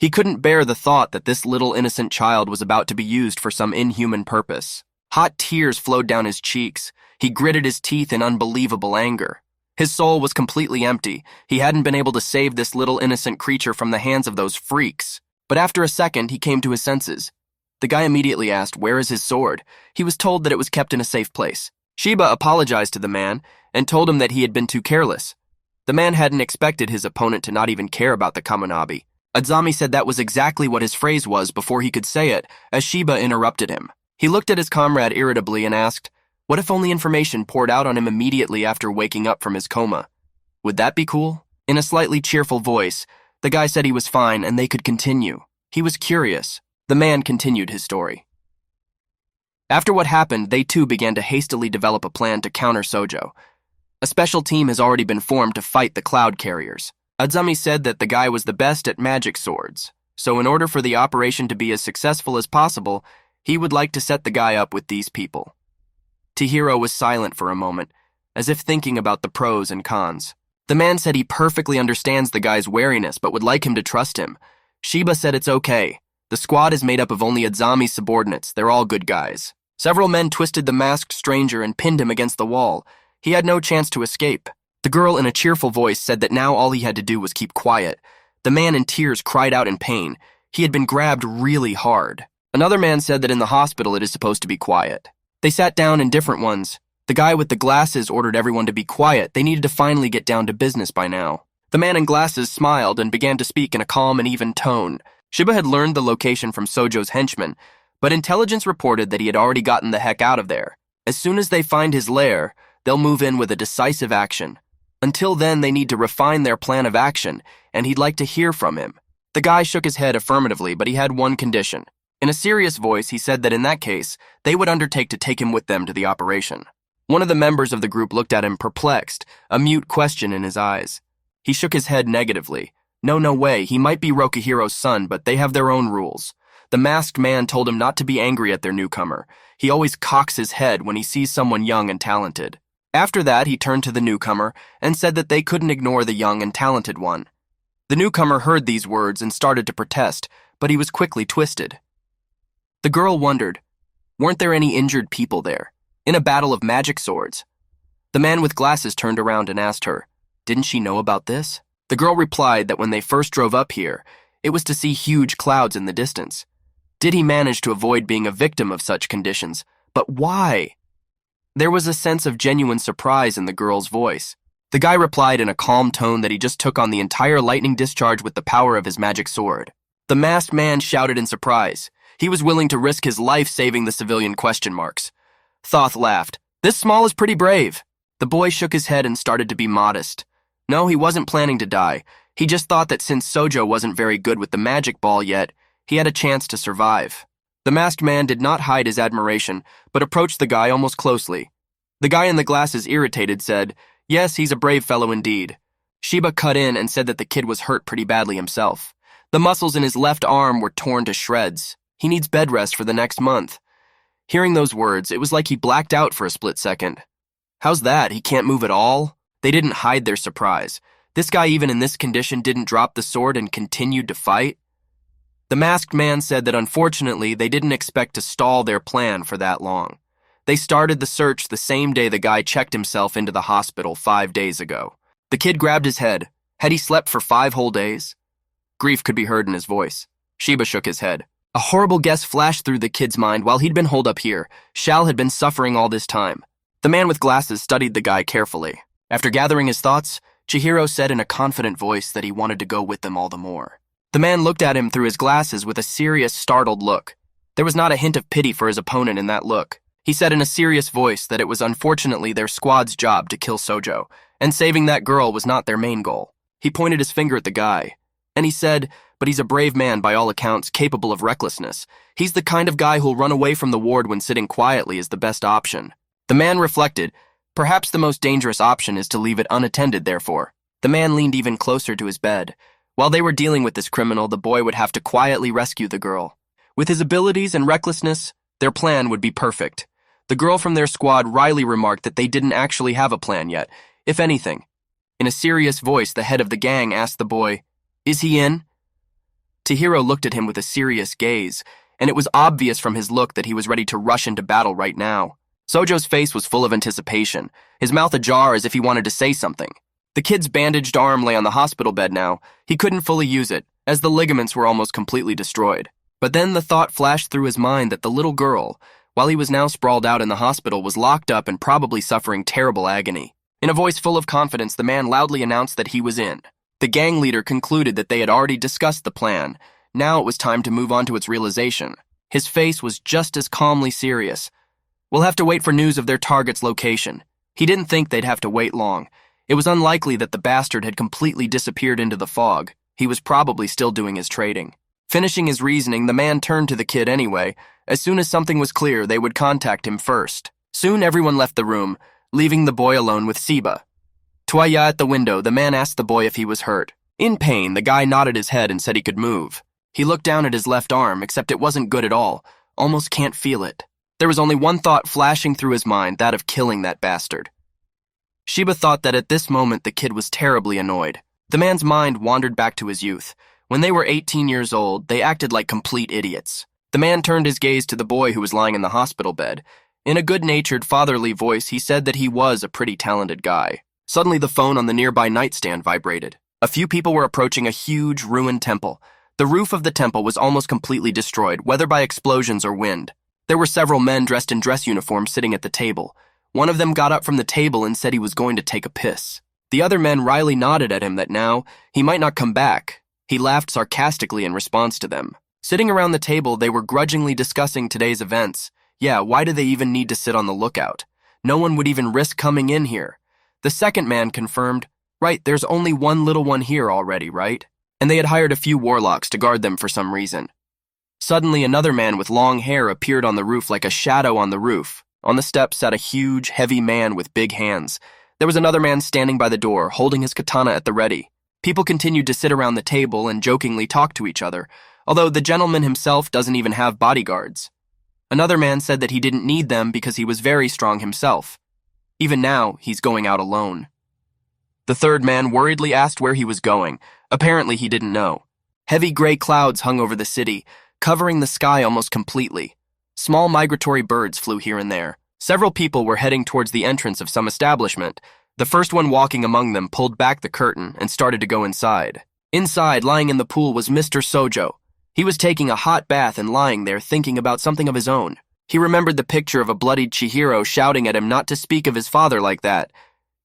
He couldn't bear the thought that this little innocent child was about to be used for some inhuman purpose. Hot tears flowed down his cheeks. He gritted his teeth in unbelievable anger. His soul was completely empty. He hadn't been able to save this little innocent creature from the hands of those freaks. But after a second, he came to his senses. The guy immediately asked, where is his sword? He was told that it was kept in a safe place. Shiba apologized to the man and told him that he had been too careless. The man hadn't expected his opponent to not even care about the Kamonabi. Azami said that was exactly what his phrase was before he could say it, as Shiba interrupted him. He looked at his comrade irritably and asked, what if only information poured out on him immediately after waking up from his coma? Would that be cool? In a slightly cheerful voice, the guy said he was fine and they could continue. He was curious. The man continued his story. After what happened, they too began to hastily develop a plan to counter Sojo. A special team has already been formed to fight the cloud carriers. Azami said that the guy was the best at magic swords, so in order for the operation to be as successful as possible, he would like to set the guy up with these people. Chihiro was silent for a moment, as if thinking about the pros and cons. The man said he perfectly understands the guy's wariness but would like him to trust him. Shiba said it's okay. The squad is made up of only Azami's subordinates. They're all good guys. Several men twisted the masked stranger and pinned him against the wall. He had no chance to escape. The girl in a cheerful voice said that now all he had to do was keep quiet. The man in tears cried out in pain. He had been grabbed really hard. Another man said that in the hospital it is supposed to be quiet. They sat down in different ones. The guy with the glasses ordered everyone to be quiet. They needed to finally get down to business by now. The man in glasses smiled and began to speak in a calm and even tone. Shiba had learned the location from Sojo's henchmen, but intelligence reported that he had already gotten the heck out of there. As soon as they find his lair, they'll move in with a decisive action. Until then, they need to refine their plan of action, and he'd like to hear from him. The guy shook his head affirmatively, but he had one condition. In a serious voice, he said that in that case, they would undertake to take him with them to the operation. One of the members of the group looked at him perplexed, a mute question in his eyes. He shook his head negatively. No way, he might be Rokuhiro's son, but they have their own rules. The masked man told him not to be angry at their newcomer. He always cocks his head when he sees someone young and talented. After that, he turned to the newcomer and said that they couldn't ignore the young and talented one. The newcomer heard these words and started to protest, but he was quickly twisted. The girl wondered, weren't there any injured people there, in a battle of magic swords? The man with glasses turned around and asked her, didn't she know about this? The girl replied that when they first drove up here, it was to see huge clouds in the distance. Did he manage to avoid being a victim of such conditions? But why? There was a sense of genuine surprise in the girl's voice. The guy replied in a calm tone that he just took on the entire lightning discharge with the power of his magic sword. The masked man shouted in surprise. He was willing to risk his life saving the civilian ? Thoth laughed. This small is pretty brave. The boy shook his head and started to be modest. No, he wasn't planning to die. He just thought that since Sojo wasn't very good with the magic ball yet, he had a chance to survive. The masked man did not hide his admiration, but approached the guy almost closely. The guy in the glasses, irritated, said, yes, he's a brave fellow indeed. Shiba cut in and said that the kid was hurt pretty badly himself. The muscles in his left arm were torn to shreds. He needs bed rest for the next month. Hearing those words, it was like he blacked out for a split second. How's that? He can't move at all? They didn't hide their surprise. This guy, even in this condition, didn't drop the sword and continued to fight. The masked man said that unfortunately, they didn't expect to stall their plan for that long. They started the search the same day the guy checked himself into the hospital 5 days ago. The kid grabbed his head. Had he slept for 5 whole days? Grief could be heard in his voice. Shiba shook his head. A horrible guess flashed through the kid's mind while he'd been holed up here. Shal had been suffering all this time. The man with glasses studied the guy carefully. After gathering his thoughts, Chihiro said in a confident voice that he wanted to go with them all the more. The man looked at him through his glasses with a serious, startled look. There was not a hint of pity for his opponent in that look. He said in a serious voice that it was unfortunately their squad's job to kill Sojo, and saving that girl was not their main goal. He pointed his finger at the guy, and he said, but he's a brave man by all accounts, capable of recklessness. He's the kind of guy who'll run away from the ward when sitting quietly is the best option. The man reflected. Perhaps the most dangerous option is to leave it unattended, therefore. The man leaned even closer to his bed. While they were dealing with this criminal, the boy would have to quietly rescue the girl. With his abilities and recklessness, their plan would be perfect. The girl from their squad wryly remarked that they didn't actually have a plan yet, if anything. In a serious voice, the head of the gang asked the boy, "Is he in?" Chihiro looked at him with a serious gaze, and it was obvious from his look that he was ready to rush into battle right now. Sojo's face was full of anticipation, his mouth ajar as if he wanted to say something. The kid's bandaged arm lay on the hospital bed now. He couldn't fully use it, as the ligaments were almost completely destroyed. But then the thought flashed through his mind that the little girl, while he was now sprawled out in the hospital, was locked up and probably suffering terrible agony. In a voice full of confidence, the man loudly announced that he was in. The gang leader concluded that they had already discussed the plan. Now it was time to move on to its realization. His face was just as calmly serious. "We'll have to wait for news of their target's location." He didn't think they'd have to wait long. It was unlikely that the bastard had completely disappeared into the fog. He was probably still doing his trading. Finishing his reasoning, the man turned to the kid anyway. As soon as something was clear, they would contact him first. Soon everyone left the room, leaving the boy alone with Siba. Twaya at the window, the man asked the boy if he was hurt. In pain, the guy nodded his head and said he could move. He looked down at his left arm, except it wasn't good at all. Almost can't feel it. There was only one thought flashing through his mind, that of killing that bastard. Shiba thought that at this moment the kid was terribly annoyed. The man's mind wandered back to his youth. When they were 18 years old, they acted like complete idiots. The man turned his gaze to the boy who was lying in the hospital bed. In a good-natured, fatherly voice, he said that he was a pretty talented guy. Suddenly, the phone on the nearby nightstand vibrated. A few people were approaching a huge, ruined temple. The roof of the temple was almost completely destroyed, whether by explosions or wind. There were several men dressed in dress uniforms sitting at the table. One of them got up from the table and said he was going to take a piss. The other men wryly nodded at him that now he might not come back. He laughed sarcastically in response to them. Sitting around the table, they were grudgingly discussing today's events. Yeah, why do they even need to sit on the lookout? No one would even risk coming in here. The second man confirmed, "Right, there's only one little one here already, right?" And they had hired a few warlocks to guard them for some reason. Suddenly, another man with long hair appeared on the roof like a shadow on the roof. On the steps sat a huge, heavy man with big hands. There was another man standing by the door, holding his katana at the ready. People continued to sit around the table and jokingly talk to each other, although the gentleman himself doesn't even have bodyguards. Another man said that he didn't need them because he was very strong himself. Even now, he's going out alone. The third man worriedly asked where he was going. Apparently, he didn't know. Heavy gray clouds hung over the city, covering the sky almost completely. Small migratory birds flew here and there. Several people were heading towards the entrance of some establishment. The first one walking among them pulled back the curtain and started to go inside. Inside, lying in the pool, was Mr. Sojo. He was taking a hot bath and lying there thinking about something of his own. He remembered the picture of a bloodied Chihiro shouting at him not to speak of his father like that.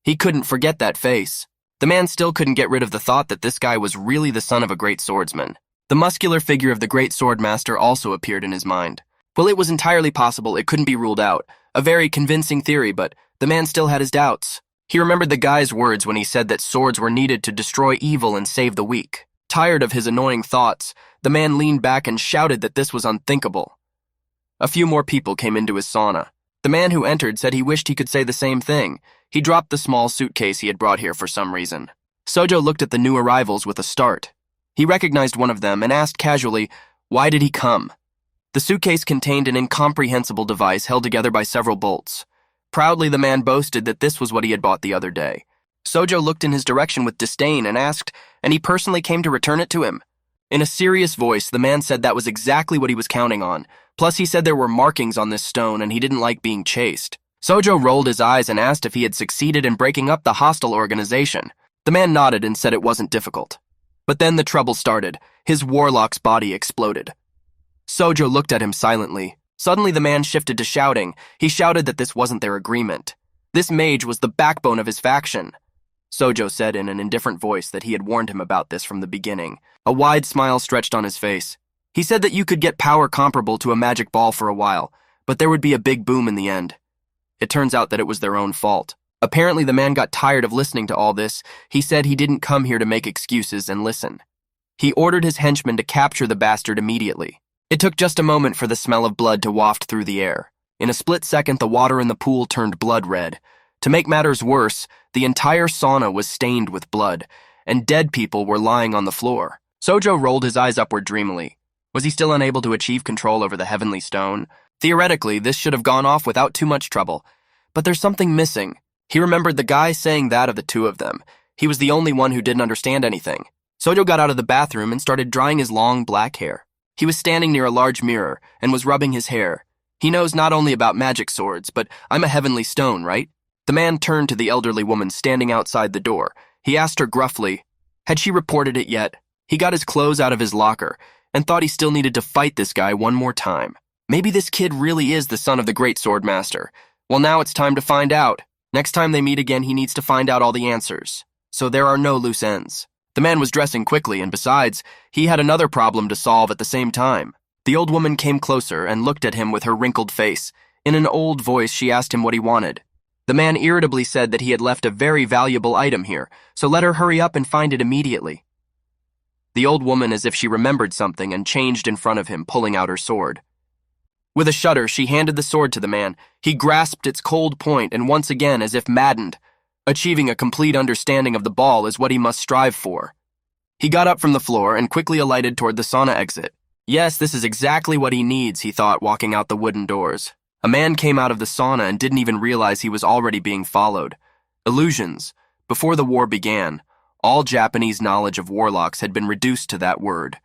He couldn't forget that face. The man still couldn't get rid of the thought that this guy was really the son of a great swordsman. The muscular figure of the great swordmaster also appeared in his mind. Well, it was entirely possible, it couldn't be ruled out. A very convincing theory, but the man still had his doubts. He remembered the guy's words when he said that swords were needed to destroy evil and save the weak. Tired of his annoying thoughts, the man leaned back and shouted that this was unthinkable. A few more people came into his sauna. The man who entered said he wished he could say the same thing. He dropped the small suitcase he had brought here for some reason. Sojo looked at the new arrivals with a start. He recognized one of them and asked casually, why did he come? The suitcase contained an incomprehensible device held together by several bolts. Proudly, the man boasted that this was what he had bought the other day. Sojo looked in his direction with disdain and asked, and he personally came to return it to him? In a serious voice, the man said that was exactly what he was counting on. Plus, he said there were markings on this stone and he didn't like being chased. Sojo rolled his eyes and asked if he had succeeded in breaking up the hostile organization. The man nodded and said it wasn't difficult. But then the trouble started. His warlock's body exploded. Sojo looked at him silently. Suddenly the man shifted to shouting. He shouted that this wasn't their agreement. This mage was the backbone of his faction. Sojo said in an indifferent voice that he had warned him about this from the beginning. A wide smile stretched on his face. He said that you could get power comparable to a magic ball for a while, but there would be a big boom in the end. It turns out that it was their own fault. Apparently the man got tired of listening to all this. He said he didn't come here to make excuses and listen. He ordered his henchmen to capture the bastard immediately. It took just a moment for the smell of blood to waft through the air. In a split second, the water in the pool turned blood red. To make matters worse, the entire sauna was stained with blood, and dead people were lying on the floor. Sojo rolled his eyes upward dreamily. Was he still unable to achieve control over the heavenly stone? Theoretically, this should have gone off without too much trouble. But there's something missing. He remembered the guy saying that of the two of them. He was the only one who didn't understand anything. Sojo got out of the bathroom and started drying his long black hair. He was standing near a large mirror and was rubbing his hair. He knows not only about magic swords, but I'm a heavenly stone, right? The man turned to the elderly woman standing outside the door. He asked her gruffly, had she reported it yet? He got his clothes out of his locker and thought he still needed to fight this guy one more time. Maybe this kid really is the son of the great swordmaster. Well, now it's time to find out. Next time they meet again, he needs to find out all the answers. So there are no loose ends. The man was dressing quickly, and besides, he had another problem to solve at the same time. The old woman came closer and looked at him with her wrinkled face. In an old voice, she asked him what he wanted. The man irritably said that he had left a very valuable item here, so let her hurry up and find it immediately. The old woman, as if she remembered something, and changed in front of him, pulling out her sword. With a shudder, she handed the sword to the man. He grasped its cold point, and once again, as if maddened, achieving a complete understanding of the ball is what he must strive for. He got up from the floor and quickly alighted toward the sauna exit. Yes, this is exactly what he needs, he thought, walking out the wooden doors. A man came out of the sauna and didn't even realize he was already being followed. Illusions. Before the war began, all Japanese knowledge of warlocks had been reduced to that word.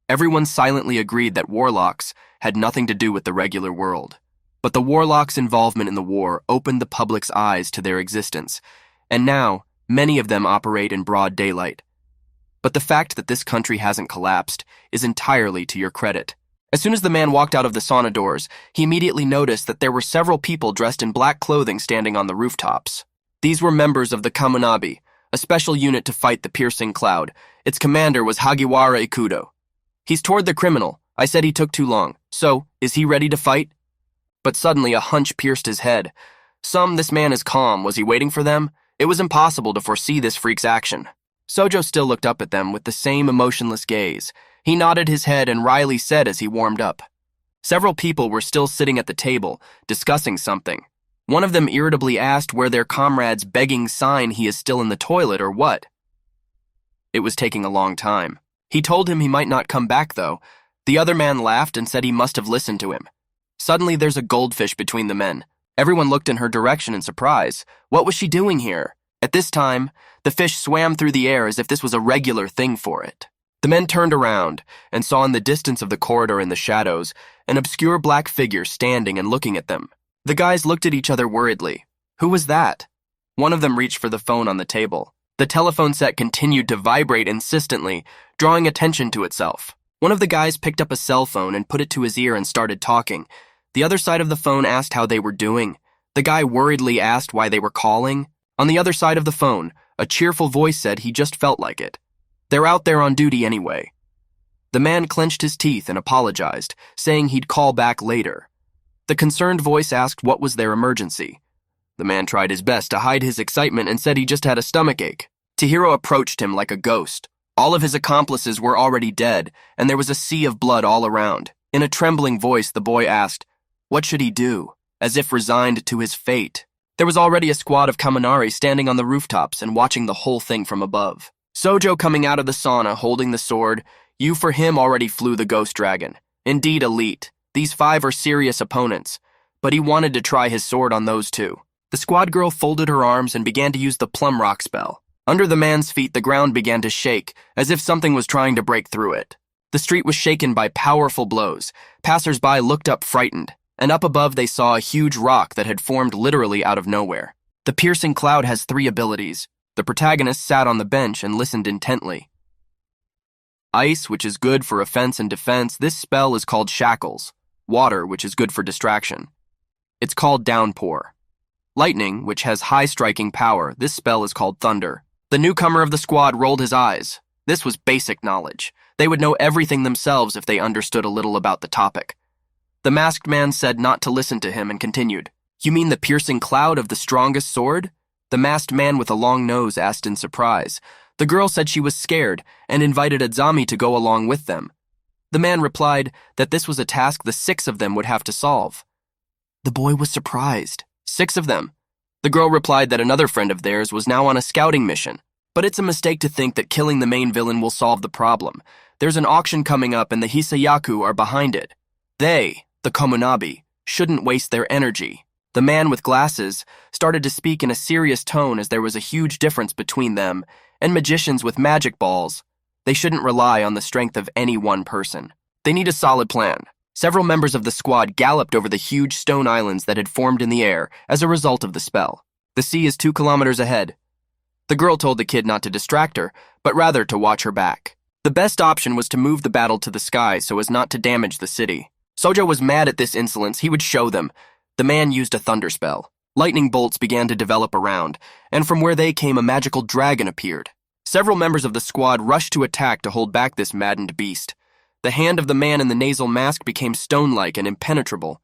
Everyone silently agreed that warlocks had nothing to do with the regular world. But the warlocks' involvement in the war opened the public's eyes to their existence, and now many of them operate in broad daylight. But the fact that this country hasn't collapsed is entirely to your credit. As soon as the man walked out of the sauna doors, he immediately noticed that there were several people dressed in black clothing standing on the rooftops. These were members of the Kamunabi, a special unit to fight the piercing cloud. Its commander was Hagiwara Ikudo. He's toward the criminal. I said he took too long. So, is he ready to fight? But suddenly a hunch pierced his head. This man is calm. Was he waiting for them? It was impossible to foresee this freak's action. Sojo still looked up at them with the same emotionless gaze. He nodded his head and wryly said as he warmed up. Several people were still sitting at the table, discussing something. One of them irritably asked where their comrade's begging sign he is still in the toilet or what. It was taking a long time. He told him he might not come back, though. The other man laughed and said he must have listened to him. Suddenly there's a goldfish between the men. Everyone looked in her direction in surprise. What was she doing here? At this time, the fish swam through the air as if this was a regular thing for it. The men turned around and saw in the distance of the corridor in the shadows an obscure black figure standing and looking at them. The guys looked at each other worriedly. Who was that? One of them reached for the phone on the table. The telephone set continued to vibrate insistently, drawing attention to itself. One of the guys picked up a cell phone and put it to his ear and started talking. The other side of the phone asked how they were doing. The guy worriedly asked why they were calling. On the other side of the phone, a cheerful voice said he just felt like it. They're out there on duty anyway. The man clenched his teeth and apologized, saying he'd call back later. The concerned voice asked what was their emergency. The man tried his best to hide his excitement and said he just had a stomachache. Chihiro approached him like a ghost. All of his accomplices were already dead, and there was a sea of blood all around. In a trembling voice, the boy asked, what should he do? As if resigned to his fate. There was already a squad of Kaminari standing on the rooftops and watching the whole thing from above. Sojo coming out of the sauna holding the sword, you for him already flew the ghost dragon. Indeed elite. These 5 are serious opponents. But he wanted to try his sword on those 2. The squad girl folded her arms and began to use the plum rock spell. Under the man's feet, the ground began to shake, as if something was trying to break through it. The street was shaken by powerful blows. Passers-by looked up frightened, and up above they saw a huge rock that had formed literally out of nowhere. The piercing cloud has 3 abilities. The protagonist sat on the bench and listened intently. Ice, which is good for offense and defense, this spell is called shackles. Water, which is good for distraction. It's called downpour. Lightning, which has high striking power, this spell is called thunder. The newcomer of the squad rolled his eyes. This was basic knowledge. They would know everything themselves if they understood a little about the topic. The masked man said not to listen to him and continued. You mean the piercing cloud of the strongest sword? The masked man with a long nose asked in surprise. The girl said she was scared and invited Azami to go along with them. The man replied that this was a task the 6 of them would have to solve. The boy was surprised. 6 of them. The girl replied that another friend of theirs was now on a scouting mission. But it's a mistake to think that killing the main villain will solve the problem. There's an auction coming up and the Hisayaku are behind it. They, the Komunabi, shouldn't waste their energy. The man with glasses started to speak in a serious tone as there was a huge difference between them and magicians with magic balls. They shouldn't rely on the strength of any one person. They need a solid plan. Several members of the squad galloped over the huge stone islands that had formed in the air as a result of the spell. The sea is 2 kilometers ahead. The girl told the kid not to distract her, but rather to watch her back. The best option was to move the battle to the sky so as not to damage the city. Sojo was mad at this insolence. He would show them. The man used a thunder spell. Lightning bolts began to develop around, and from where they came a magical dragon appeared. Several members of the squad rushed to attack to hold back this maddened beast. The hand of the man in the nasal mask became stone-like and impenetrable.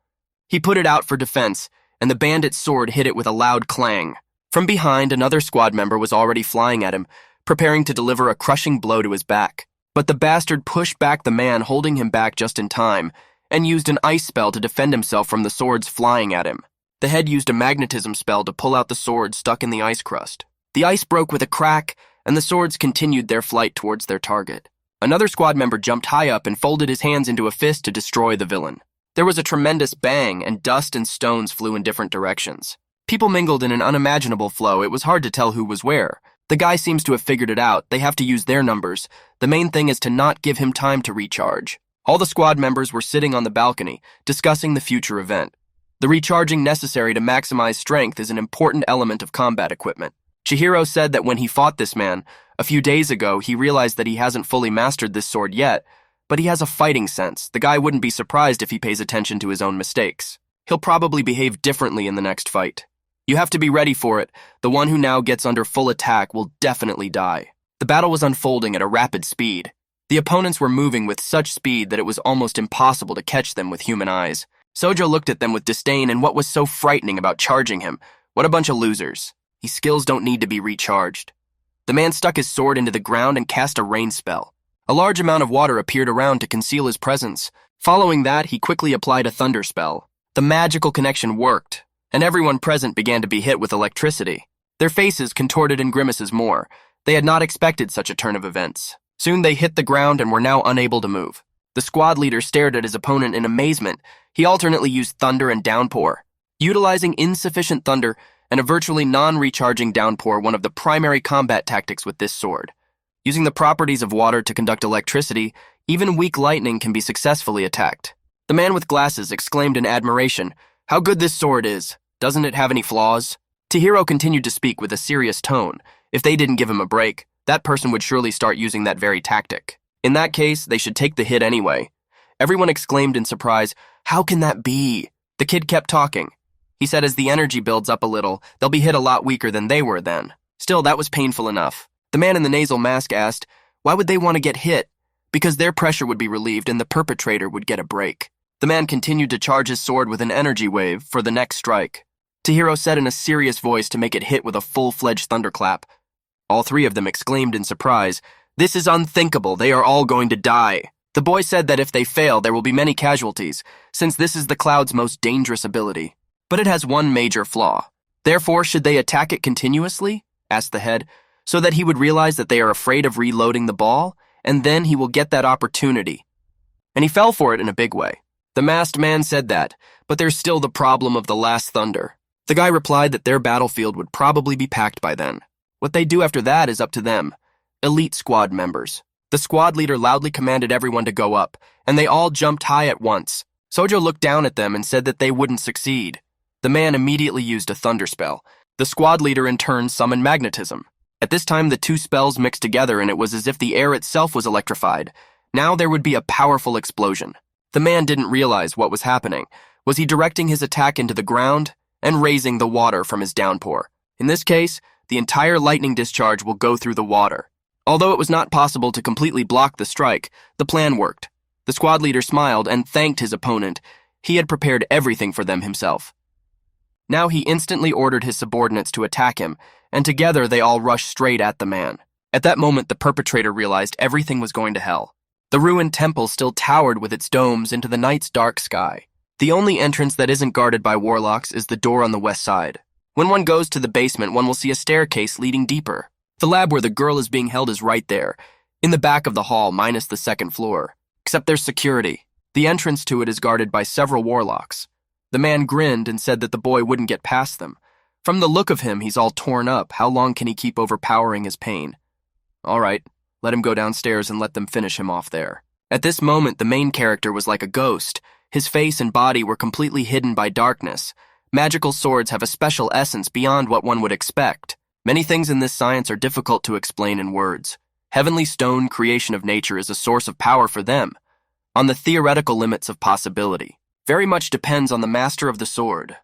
He put it out for defense, and the bandit's sword hit it with a loud clang. From behind, another squad member was already flying at him, preparing to deliver a crushing blow to his back. But the bastard pushed back the man, holding him back just in time, and used an ice spell to defend himself from the swords flying at him. The head used a magnetism spell to pull out the sword stuck in the ice crust. The ice broke with a crack, and the swords continued their flight towards their target. Another squad member jumped high up and folded his hands into a fist to destroy the villain. There was a tremendous bang, and dust and stones flew in different directions. People mingled in an unimaginable flow. It was hard to tell who was where. The guy seems to have figured it out. They have to use their numbers. The main thing is to not give him time to recharge. All the squad members were sitting on the balcony, discussing the future event. The recharging necessary to maximize strength is an important element of combat equipment. Chihiro said that when he fought this man, a few days ago, he realized that he hasn't fully mastered this sword yet, but he has a fighting sense. The guy wouldn't be surprised if he pays attention to his own mistakes. He'll probably behave differently in the next fight. You have to be ready for it. The one who now gets under full attack will definitely die. The battle was unfolding at a rapid speed. The opponents were moving with such speed that it was almost impossible to catch them with human eyes. Sojo looked at them with disdain, and what was so frightening about charging him? What a bunch of losers. These skills don't need to be recharged. The man stuck his sword into the ground and cast a rain spell. A large amount of water appeared around to conceal his presence. Following that, he quickly applied a thunder spell. The magical connection worked, and everyone present began to be hit with electricity. Their faces contorted in grimaces more. They had not expected such a turn of events. Soon they hit the ground and were now unable to move. The squad leader stared at his opponent in amazement. He alternately used thunder and downpour. Utilizing insufficient thunder and a virtually non-recharging downpour, one of the primary combat tactics with this sword. Using the properties of water to conduct electricity, even weak lightning can be successfully attacked. The man with glasses exclaimed in admiration, "How good this sword is! Doesn't it have any flaws?" Chihiro continued to speak with a serious tone. If they didn't give him a break, that person would surely start using that very tactic. In that case, they should take the hit anyway. Everyone exclaimed in surprise, "How can that be?" The kid kept talking. He said as the energy builds up a little, they'll be hit a lot weaker than they were then. Still, that was painful enough. The man in the nasal mask asked, why would they want to get hit? Because their pressure would be relieved and the perpetrator would get a break. The man continued to charge his sword with an energy wave for the next strike. Chihiro said in a serious voice to make it hit with a full-fledged thunderclap. All 3 of them exclaimed in surprise, "This is unthinkable. They are all going to die." The boy said that if they fail, there will be many casualties, since this is the cloud's most dangerous ability. But it has one major flaw. Therefore, should they attack it continuously? Asked the head, so that he would realize that they are afraid of reloading the ball, and then he will get that opportunity. And he fell for it in a big way. The masked man said that, but there's still the problem of the last thunder. The guy replied that their battlefield would probably be packed by then. What they do after that is up to them. Elite squad members. The squad leader loudly commanded everyone to go up, and they all jumped high at once. Sojo looked down at them and said that they wouldn't succeed. The man immediately used a thunder spell. The squad leader in turn summoned magnetism. At this time, the 2 spells mixed together, and it was as if the air itself was electrified. Now there would be a powerful explosion. The man didn't realize what was happening. Was he directing his attack into the ground and raising the water from his downpour? In this case, the entire lightning discharge will go through the water. Although it was not possible to completely block the strike, the plan worked. The squad leader smiled and thanked his opponent. He had prepared everything for them himself. Now he instantly ordered his subordinates to attack him, and together they all rushed straight at the man. At that moment, the perpetrator realized everything was going to hell. The ruined temple still towered with its domes into the night's dark sky. The only entrance that isn't guarded by warlocks is the door on the west side. When one goes to the basement, one will see a staircase leading deeper. The lab where the girl is being held is right there, in the back of the hall minus the second floor. Except there's security. The entrance to it is guarded by several warlocks. The man grinned and said that the boy wouldn't get past them. From the look of him, he's all torn up. How long can he keep overpowering his pain? All right, let him go downstairs and let them finish him off there. At this moment, the main character was like a ghost. His face and body were completely hidden by darkness. Magical swords have a special essence beyond what one would expect. Many things in this science are difficult to explain in words. Heavenly stone, creation of nature, is a source of power for them. On the theoretical limits of possibility. Very much depends on the master of the sword.